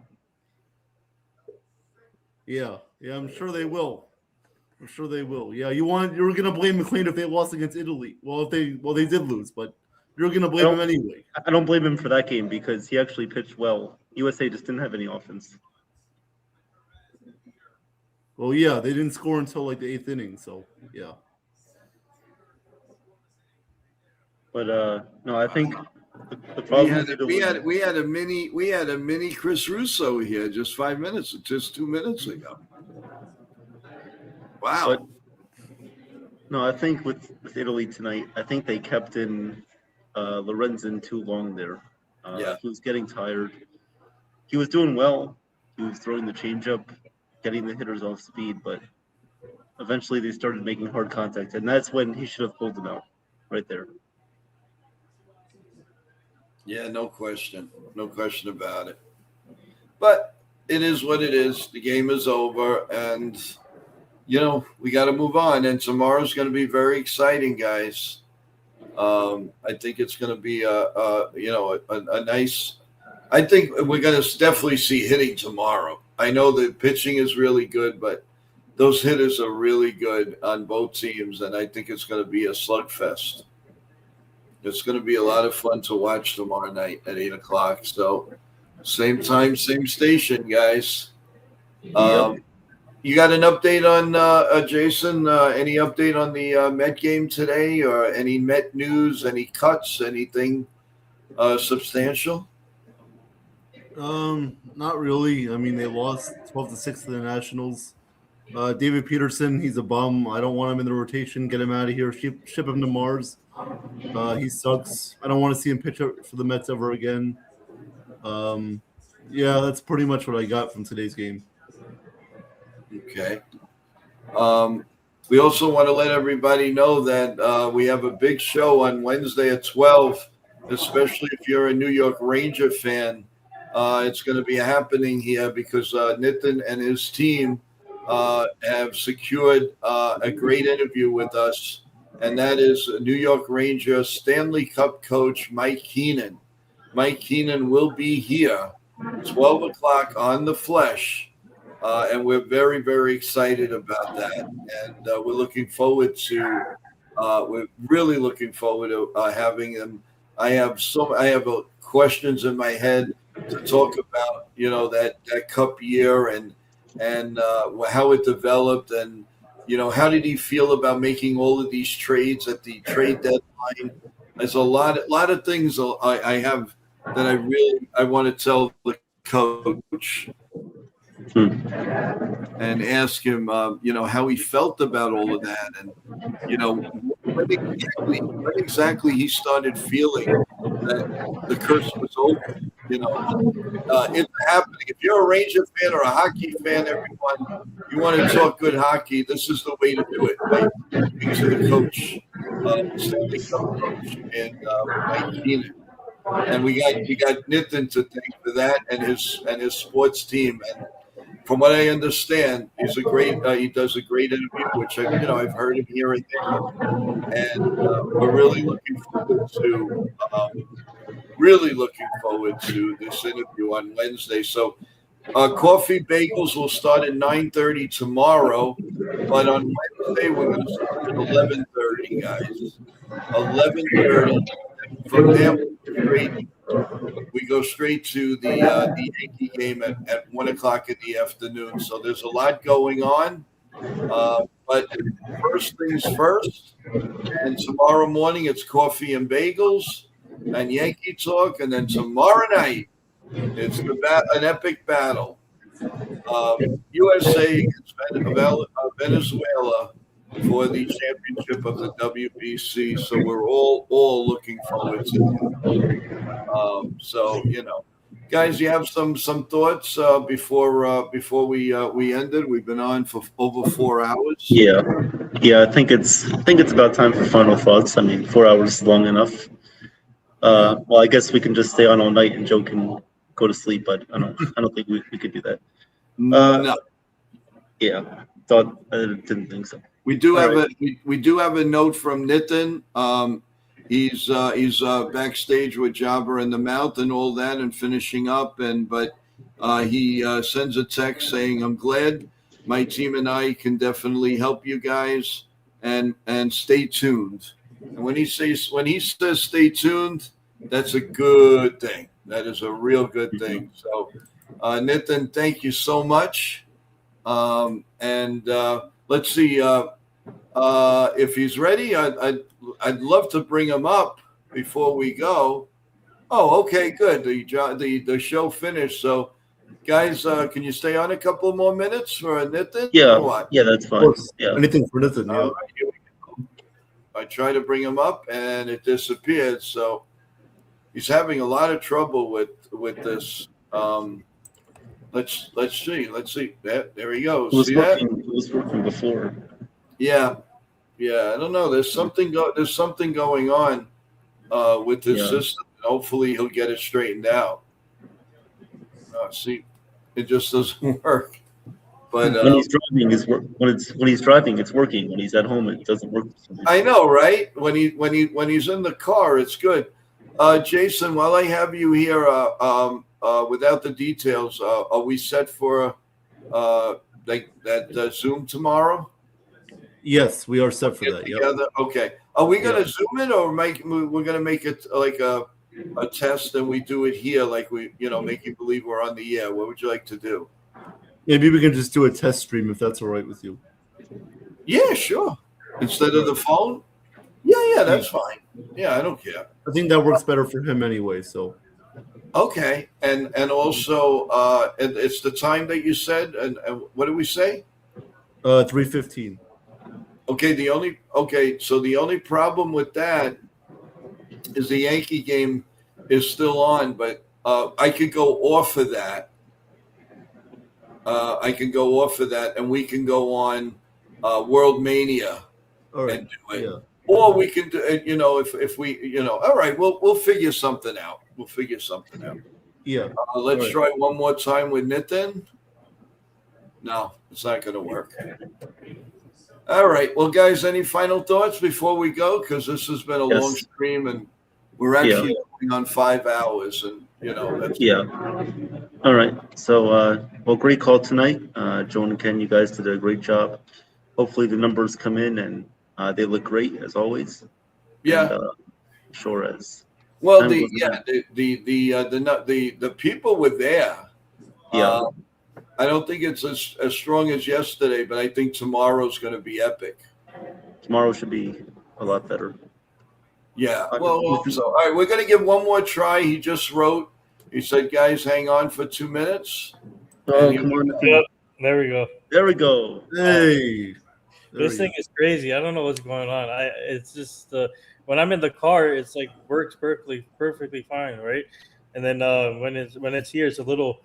Yeah, I'm sure they will. I'm sure they will. Yeah, you were gonna blame McLean if they lost against Italy. Well, they did lose, but you're gonna blame him anyway. I don't blame him for that game because he actually pitched well. USA just didn't have any offense. Well, yeah, they didn't score until like the 8th inning, so yeah. But no, I think the problem we had a mini Chris Russo here just 2 minutes ago. Wow. But, no, I think with Italy tonight, I think they kept in Lorenzen too long there. He was getting tired. He was doing well. He was throwing the changeup, getting the hitters off speed, but eventually they started making hard contact, and that's when he should have pulled him out, right there. Yeah, no question about it. But it is what it is. The game is over, and we got to move on. And tomorrow's going to be very exciting, guys. I think it's going to be a nice. I think we're going to definitely see hitting tomorrow. I know the pitching is really good, but those hitters are really good on both teams, and I think it's going to be a slugfest. It's going to be a lot of fun to watch tomorrow night at 8:00. So, same time, same station, guys. You got an update on Jason? Any update on the Met game today, or any Met news? Any cuts? Anything substantial? Not really. I mean, they lost 12-6 to the Nationals. David Peterson, he's a bum. I don't want him in the rotation. Get him out of here. Ship him to Mars. He sucks. I don't want to see him pitch for the Mets ever again. Yeah, that's pretty much what I got from today's game. Okay. We also want to let everybody know that we have a big show on Wednesday at 12, especially if you're a New York Ranger fan. It's going to be happening here because Nitin and his team have secured a great interview with us, and that is New York Ranger Stanley Cup coach Mike Keenan. Mike Keenan will be here 12 o'clock on The Flesh, and we're very, very excited about that. And we're looking forward to we're really looking forward to having him. I have questions in my head to talk about, that Cup year and how it developed, and how did he feel about making all of these trades at the trade deadline. There's a lot of things I have that I want to tell the coach and ask him, how he felt about all of that, and when exactly he started feeling that the curse was over. It's happening. If you're a Ranger fan or a hockey fan, everyone, you want to talk good hockey, this is the way to do it. Right? Speak to the coach, Stanley Cup coach, and Mike Keenan. And we got Nitin to thank for that, and his sports team. And from what I understand, he does a great interview, which I've heard him here and there, and we're really looking forward to this interview on Wednesday. So coffee bagels will start at 9:30 tomorrow, but on Wednesday we're going to start at 11:30, guys. 11:30. From there we go straight to the Yankee game at 1 o'clock in the afternoon. So there's a lot going on. But first things first, and tomorrow morning it's coffee and bagels and Yankee talk, and then tomorrow night it's an epic battle. USA against Venezuela for the championship of the WBC. So we're all looking forward to it. So guys, you have some thoughts before we ended? We've been on for over 4 hours. Yeah. I think it's about time for final thoughts. I mean, 4 hours is long enough. Well, I guess we can just stay on all night and Joe can go to sleep, but I don't think we could do that. No. Yeah, I didn't think so. We do have a note from Nitin. He's backstage with Jabber in the mouth and all that, and finishing up. But he sends a text saying, "I'm glad my team and I can definitely help you guys, and stay tuned." And when he says stay tuned, that's a good thing. That is a real good thing. So, Nitin, thank you so much. And let's see if he's ready. I'd love to bring him up before we go. Oh, okay, good. The show finished. So, guys, can you stay on a couple more minutes for Nitin? Yeah, that's fine. Yeah, anything for Nitin. Yeah. Right, here we go. I tried to bring him up and it disappeared. So he's having a lot of trouble with this. Let's see. There he goes. It was working before. Yeah, yeah. I don't know. There's something going on with this system. Hopefully, he'll get it straightened out. See, it just doesn't work. But when he's driving, when he's driving, it's working. When he's at home, it doesn't work. I know, right? When he's in the car, it's good. Jason, while I have you here, without the details, are we set for that Zoom tomorrow? Yes, we are set for that. Together? Yep. Okay. Are we going to Zoom it, or we're going to make it like a test and we do it here, like we make you believe we're on the air? What would you like to do? Maybe we can just do a test stream if that's all right with you. Yeah, sure. Instead of the phone? Yeah, that's fine. Yeah, I don't care. I think that works better for him anyway, so. Okay. And also and it's the time that you said, and what did we say? 3:15. Okay, so the only problem with that is the Yankee game is still on, but I could go off of that. And we can go on World Mania and do it. Yeah. Or we can do it, if we, all right, we'll figure something out. Yeah. Let's try one more time with Nitin. No, it's not going to work. All right. Well, guys, any final thoughts before we go? Because this has been a long stream, and we're actually going on 5 hours, and that's All right. So, great call tonight, Joan and Ken. You guys did a great job. Hopefully, the numbers come in and they look great as always. Yeah. And, sure as. Well, the people were there. Yeah. I don't think it's as strong as yesterday, but I think tomorrow's going to be epic. Tomorrow should be a lot better. Yeah. Well, so all right, we're going to give one more try. He just wrote. He said, "Guys, hang on for 2 minutes." Oh, come on. Yep. There we go. There we go. Hey. This thing is crazy. I don't know what's going on. It's just when I'm in the car, it's like works perfectly fine, right? And then when it's here, it's a little.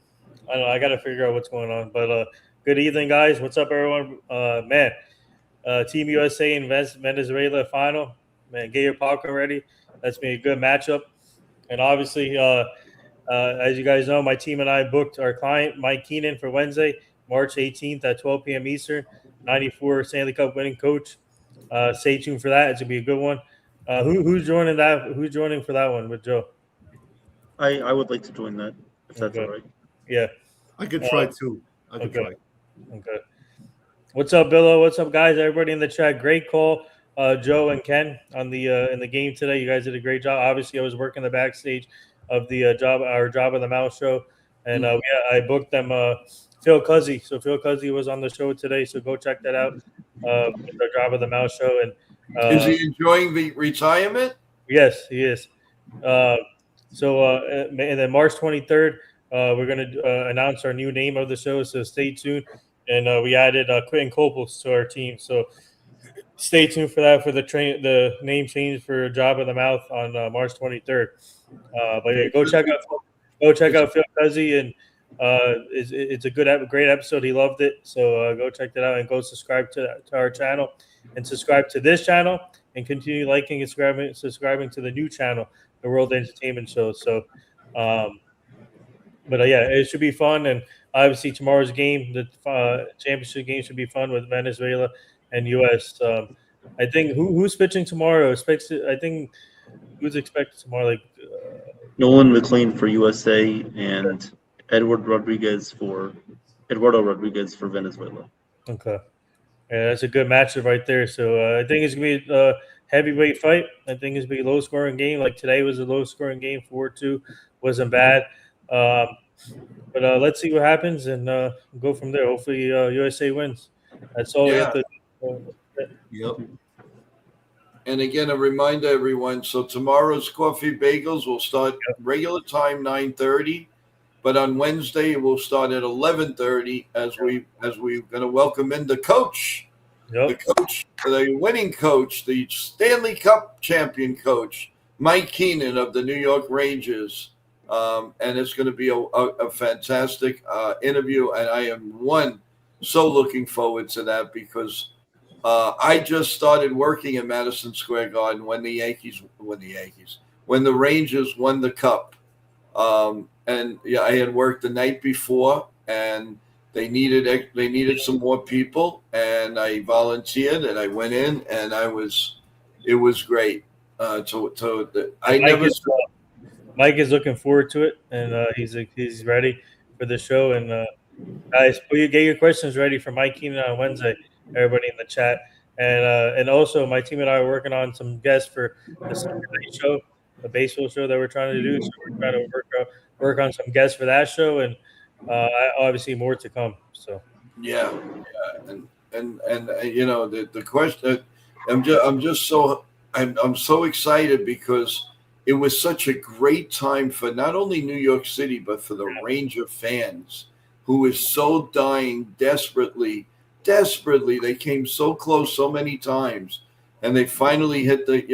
I don't know. I got to figure out what's going on. But good evening, guys. What's up, everyone? Man, Team USA and Venezuela final. Man, get your popcorn ready. That's been a good matchup. And obviously, as you guys know, my team and I booked our client, Mike Keenan, for Wednesday, March 18th at 12 p.m. Eastern. 94 Stanley Cup winning coach. Stay tuned for that. It's gonna be a good one. Who's joining that? Who's joining for that one with Joe? I would like to join that if that's all right. Yeah, I could try too. I could try. Okay. What's up, Billo? What's up, guys? Everybody in the chat. Great call, Joe and Ken, on the in the game today. You guys did a great job. Obviously, I was working the backstage of the our Job of the Mouse show, and I booked them. Phil Cuzzy. So Phil Cuzzy was on the show today. So go check that out. With our Job of the Mouse show. And is he enjoying the retirement? Yes, he is. And then March 23rd, we're going to announce our new name of the show. So stay tuned. And we added Quentin Copels to our team. So stay tuned for that, for the name change for Job of the Mouth on March 23rd. But yeah, go check out Phil Cuzzy, and it's a great episode. He loved it. So go check that out and go subscribe to our channel and subscribe to this channel and continue liking and subscribing to the new channel, the World Entertainment Show. So, it should be fun. And obviously tomorrow's game, the championship game, should be fun with Venezuela and U.S. I think who's pitching tomorrow? I think who's expected tomorrow? Nolan McLean for USA and Eduardo Rodriguez for Venezuela. Okay. Yeah, that's a good matchup right there. So I think it's going to be a heavyweight fight. I think it's going to be a low-scoring game. Like today was a low-scoring game. 4-2 wasn't bad. But let's see what happens and go from there. Hopefully USA wins. That's all we have to do. Yep. And again, a reminder, everyone. So tomorrow's Coffee Bagels will start regular time 9:30. But on Wednesday, it will start at 11:30 as we're going to welcome in the coach, the winning coach, the Stanley Cup champion coach, Mike Keenan of the New York Rangers. And it's going to be a fantastic interview. And I am so looking forward to that because I just started working in Madison Square Garden when the Rangers won the Cup. And yeah, I had worked the night before, and they needed some more people, and I volunteered, and I went in, and it was great. Mike is looking forward to it, and he's ready for the show. And guys, please get your questions ready for Mike Keenan on Wednesday. Everybody in the chat, and also my team and I are working on some guests for the Sunday night show, the baseball show that we're trying to do. So we're trying to work on some guests for that show, and obviously more to come. So yeah, and the question. I'm so excited because it was such a great time for not only New York City but for the Ranger fans who is so dying desperately. They came so close so many times, and they finally hit the.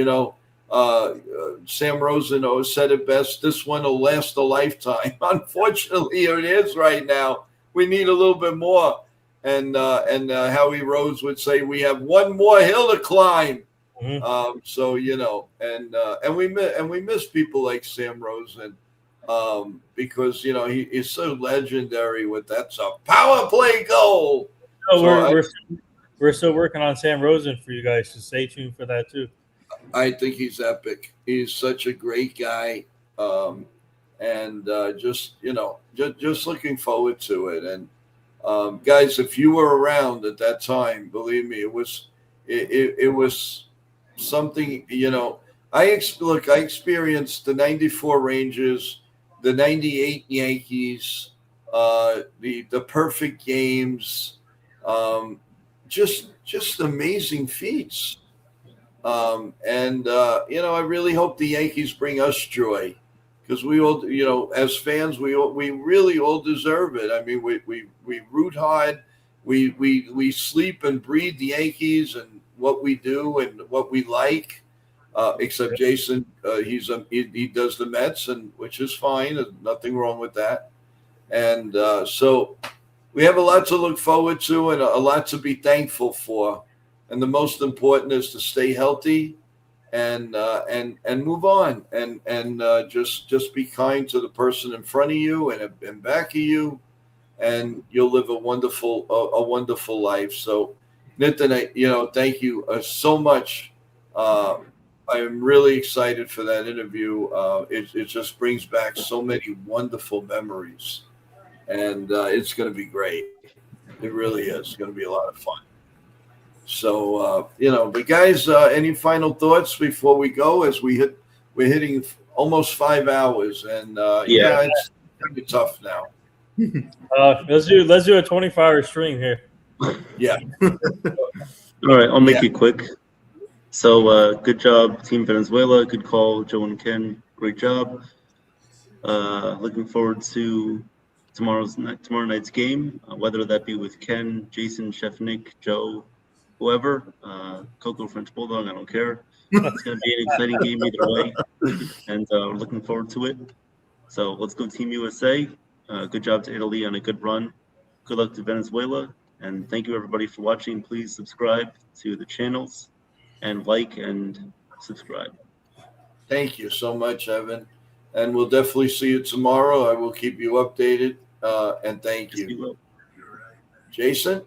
Sam Rosen said it best. This one will last a lifetime. Unfortunately, it is right now. We need a little bit more. And Howie Rose would say we have one more hill to climb. So and we miss people like Sam Rosen because he is so legendary with that's a power play goal. So we're still working on Sam Rosen for you guys, so stay tuned for that too. I think he's epic. He's such a great guy, and just looking forward to it. And guys, if you were around at that time, believe me, it was something. I experienced the '94 Rangers, the '98 Yankees, the perfect games, just amazing feats. I really hope the Yankees bring us joy because we all, as fans, we really all deserve it. I mean, we root hard, we sleep and breathe the Yankees and what we do and what we like. Except Jason, he does the Mets, and which is fine. There's nothing wrong with that. And so we have a lot to look forward to and a lot to be thankful for. And the most important is to stay healthy and move on and just be kind to the person in front of you and back of you, and you'll live a wonderful life. So, Nitin, thank you so much. I am really excited for that interview. It just brings back so many wonderful memories, and it's going to be great. It really is. It's going to be a lot of fun. So, but guys, any final thoughts before we go? As we're hitting almost 5 hours, and it's going to be tough now. Let's do a 24-hour stream here. Yeah. All right, I'll make it quick. So, good job, Team Venezuela. Good call, Joe and Ken. Great job. Looking forward to tomorrow night's game, whether that be with Ken, Jason, Chef Nick, Joe, whoever, Coco French Bulldog, I don't care. It's going to be an exciting game either way, and we're looking forward to it. So let's go Team USA. Good job to Italy on a good run. Good luck to Venezuela, and thank you everybody for watching. Please subscribe to the channels and like and subscribe. Thank you so much, Evan, and we'll definitely see you tomorrow. I will keep you updated, and thank you. Jason?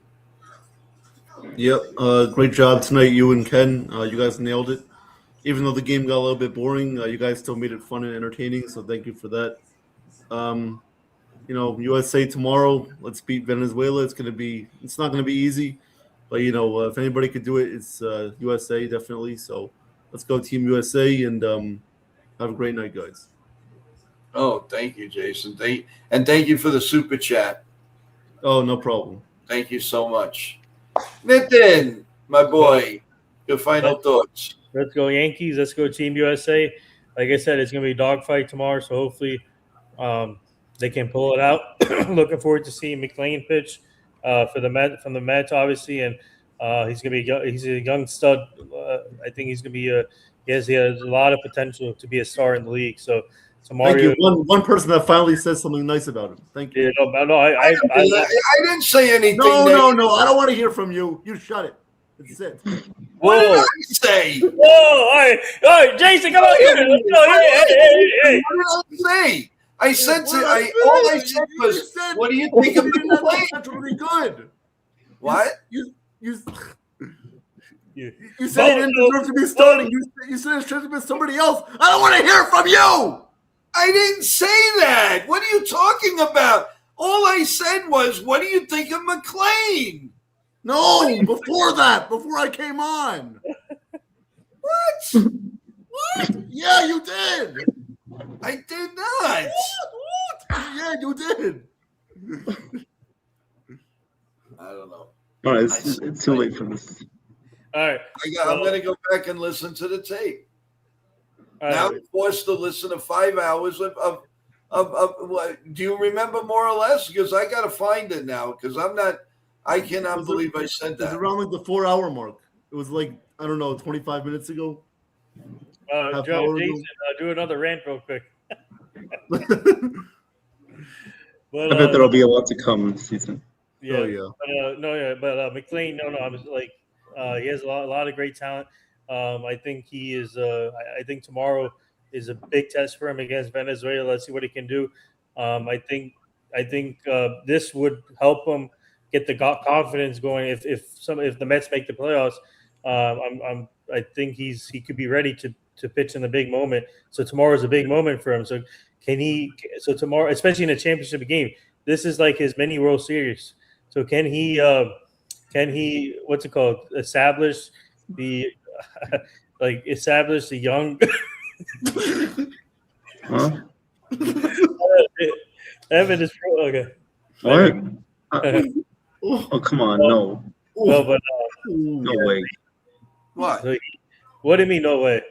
Yep. Great job tonight, you and Ken. You guys nailed it. Even though the game got a little bit boring, you guys still made it fun and entertaining. So thank you for that. USA tomorrow. Let's beat Venezuela. It's not gonna be easy, but if anybody could do it, it's USA definitely. So let's go Team USA and have a great night, guys. Oh, thank you, Jason. Thank you for the super chat. Oh, no problem. Thank you so much. Nitin, my boy, your final thoughts. Let's go Yankees. Let's go Team USA. Like I said, it's going to be a dogfight tomorrow, so hopefully they can pull it out. Looking forward to seeing McLean pitch from the Mets, obviously, and he's a young stud. I think he's going to be he has a lot of potential to be a star in the league. So tomorrow, thank you. One person that finally says something nice about him. Thank you. I didn't say anything. No. I don't want to hear from you. You shut it. That's it. What did I say? Whoa! All right, Jason, come on here. Let's go. Hey. What did I say? I said all I said was, "What do you think of the That's really good." What? You said he didn't deserve to be starting. You said it should have been somebody else. I don't want to hear from you. I didn't say that. What are you talking about? All I said was, "What do you think of McLean?" No, before I came on. What? What? Yeah, you did. I did not. What? Yeah, you did. I don't know. All right, it's too late for this. All right. I'm going to go back and listen to the tape. Now I'm forced to listen to 5 hours of do you remember more or less? Because I got to find it now because I cannot believe I said that. It was around like the 4 hour mark. It was like, I don't know, 25 minutes ago. Joe, Jason, do another rant real quick. I bet there'll be a lot to come this season. Yeah, but McLean, I was like, he has a lot of great talent. I think he is. I think tomorrow is a big test for him against Venezuela. Let's see what he can do. I think this would help him get the confidence going. If the Mets make the playoffs, I think he could be ready to pitch in the big moment. So tomorrow is a big moment for him. So So tomorrow, especially in a championship game, this is like his mini World Series. So can he what's it called? Establish the young. Huh? Evan is okay. What? Oh, come on, no. No, but no way. What? So what do you mean, no way?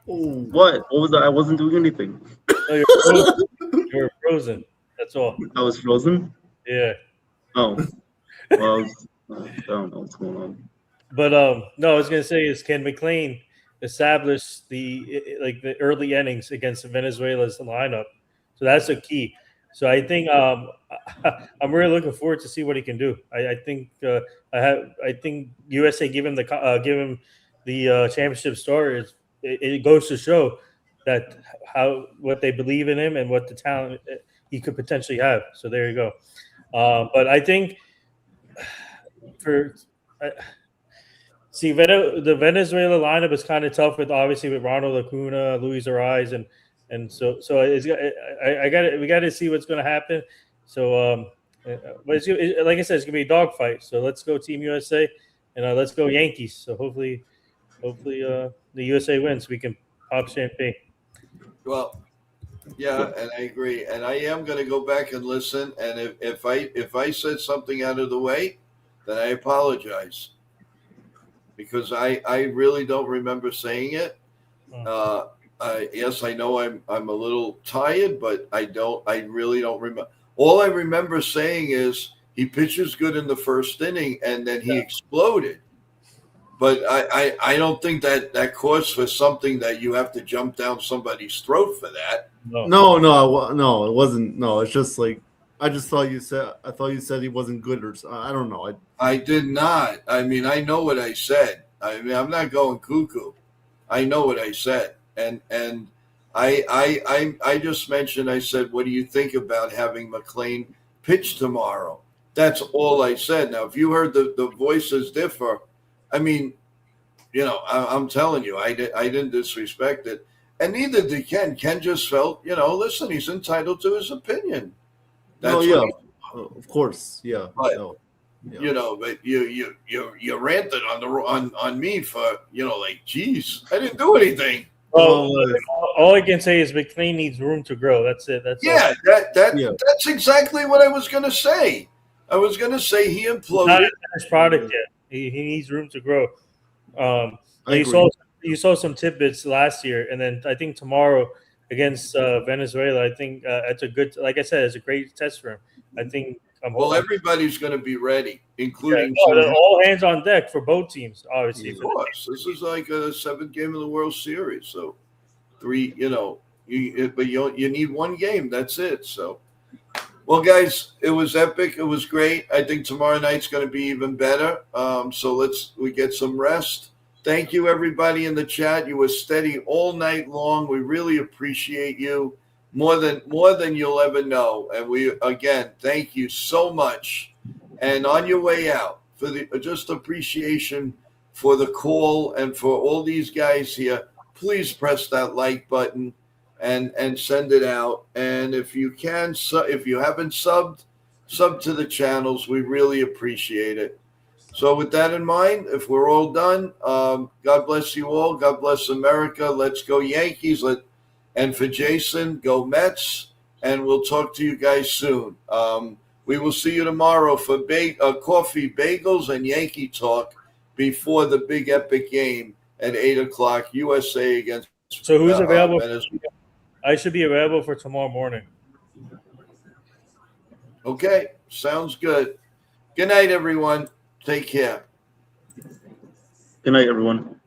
What? What was that? I wasn't doing anything. No, you're frozen. You're frozen. That's all. I was frozen? Yeah. Oh. Well, I don't know what's going on. But no, I was gonna say is, can McLean establish the early innings against Venezuela's lineup? So that's a key. So I think I'm really looking forward to see what he can do. I think USA give him the championship star. It goes to show that what they believe in him and what the talent he could potentially have. So there you go. But I think the Venezuela lineup is kind of tough with Ronald Acuna, Luis Ariz, and so we got to see what's going to happen. So, but like I said, it's going to be a dogfight. So let's go Team USA, and let's go Yankees. So hopefully the USA wins. We can pop champagne. Well, yeah, and I agree. And I am going to go back and listen. And if I said something out of the way, then I apologize, because I really don't remember saying it. Yes, I know I'm a little tired, but I really don't remember. All I remember saying is he pitches good in the first inning and then he exploded. But I don't think that calls for something that you have to jump down somebody's throat for that. No, it wasn't. No, it's just like I thought you said he wasn't good, or I don't know. I did not. I mean, I know what I said. I mean, I'm not going cuckoo. I know what I said, and I just mentioned. I said, what do you think about having McLean pitch tomorrow? That's all I said. Now, if you heard the voices differ, I mean, I'm telling you, I didn't disrespect it, and neither did Ken. Ken just felt, listen, he's entitled to his opinion. That's of course, yeah. But, but you ranted on me for, geez, I didn't do anything. Well, all I can say is McLean needs room to grow. That's it. That's all. That's exactly what I was going to say. I was going to say he imploded. He's not a finished product yet. He needs room to grow. You saw some tidbits last year, and then I think tomorrow against Venezuela, I think it's a good. Like I said, it's a great test for him. I think. Everybody's going to be ready, including all hands on deck for both teams. Obviously, of course, this is like a 7th game of the World Series. So 3, but you need one game. That's it. So Well, guys, it was epic. It was great. I think tomorrow night's going to be even better. So we get some rest. Thank you, everybody in the chat. You were steady all night long. We really appreciate you more than you'll ever know. And we, again, thank you so much. And on your way out, for the just appreciation for the call and for all these guys here, please press that like button and send it out. And if you can, if you haven't sub to the channels, we really appreciate it. So with that in mind, if we're all done, God bless you all. God bless America. Let's go Yankees. And for Jason, go Mets. And we'll talk to you guys soon. We will see you tomorrow for coffee, bagels, and Yankee talk before the big epic game at 8 o'clock, USA against So who's available? Venezuela. I should be available for tomorrow morning. Okay, sounds good. Good night, everyone. Take care. Good night, everyone.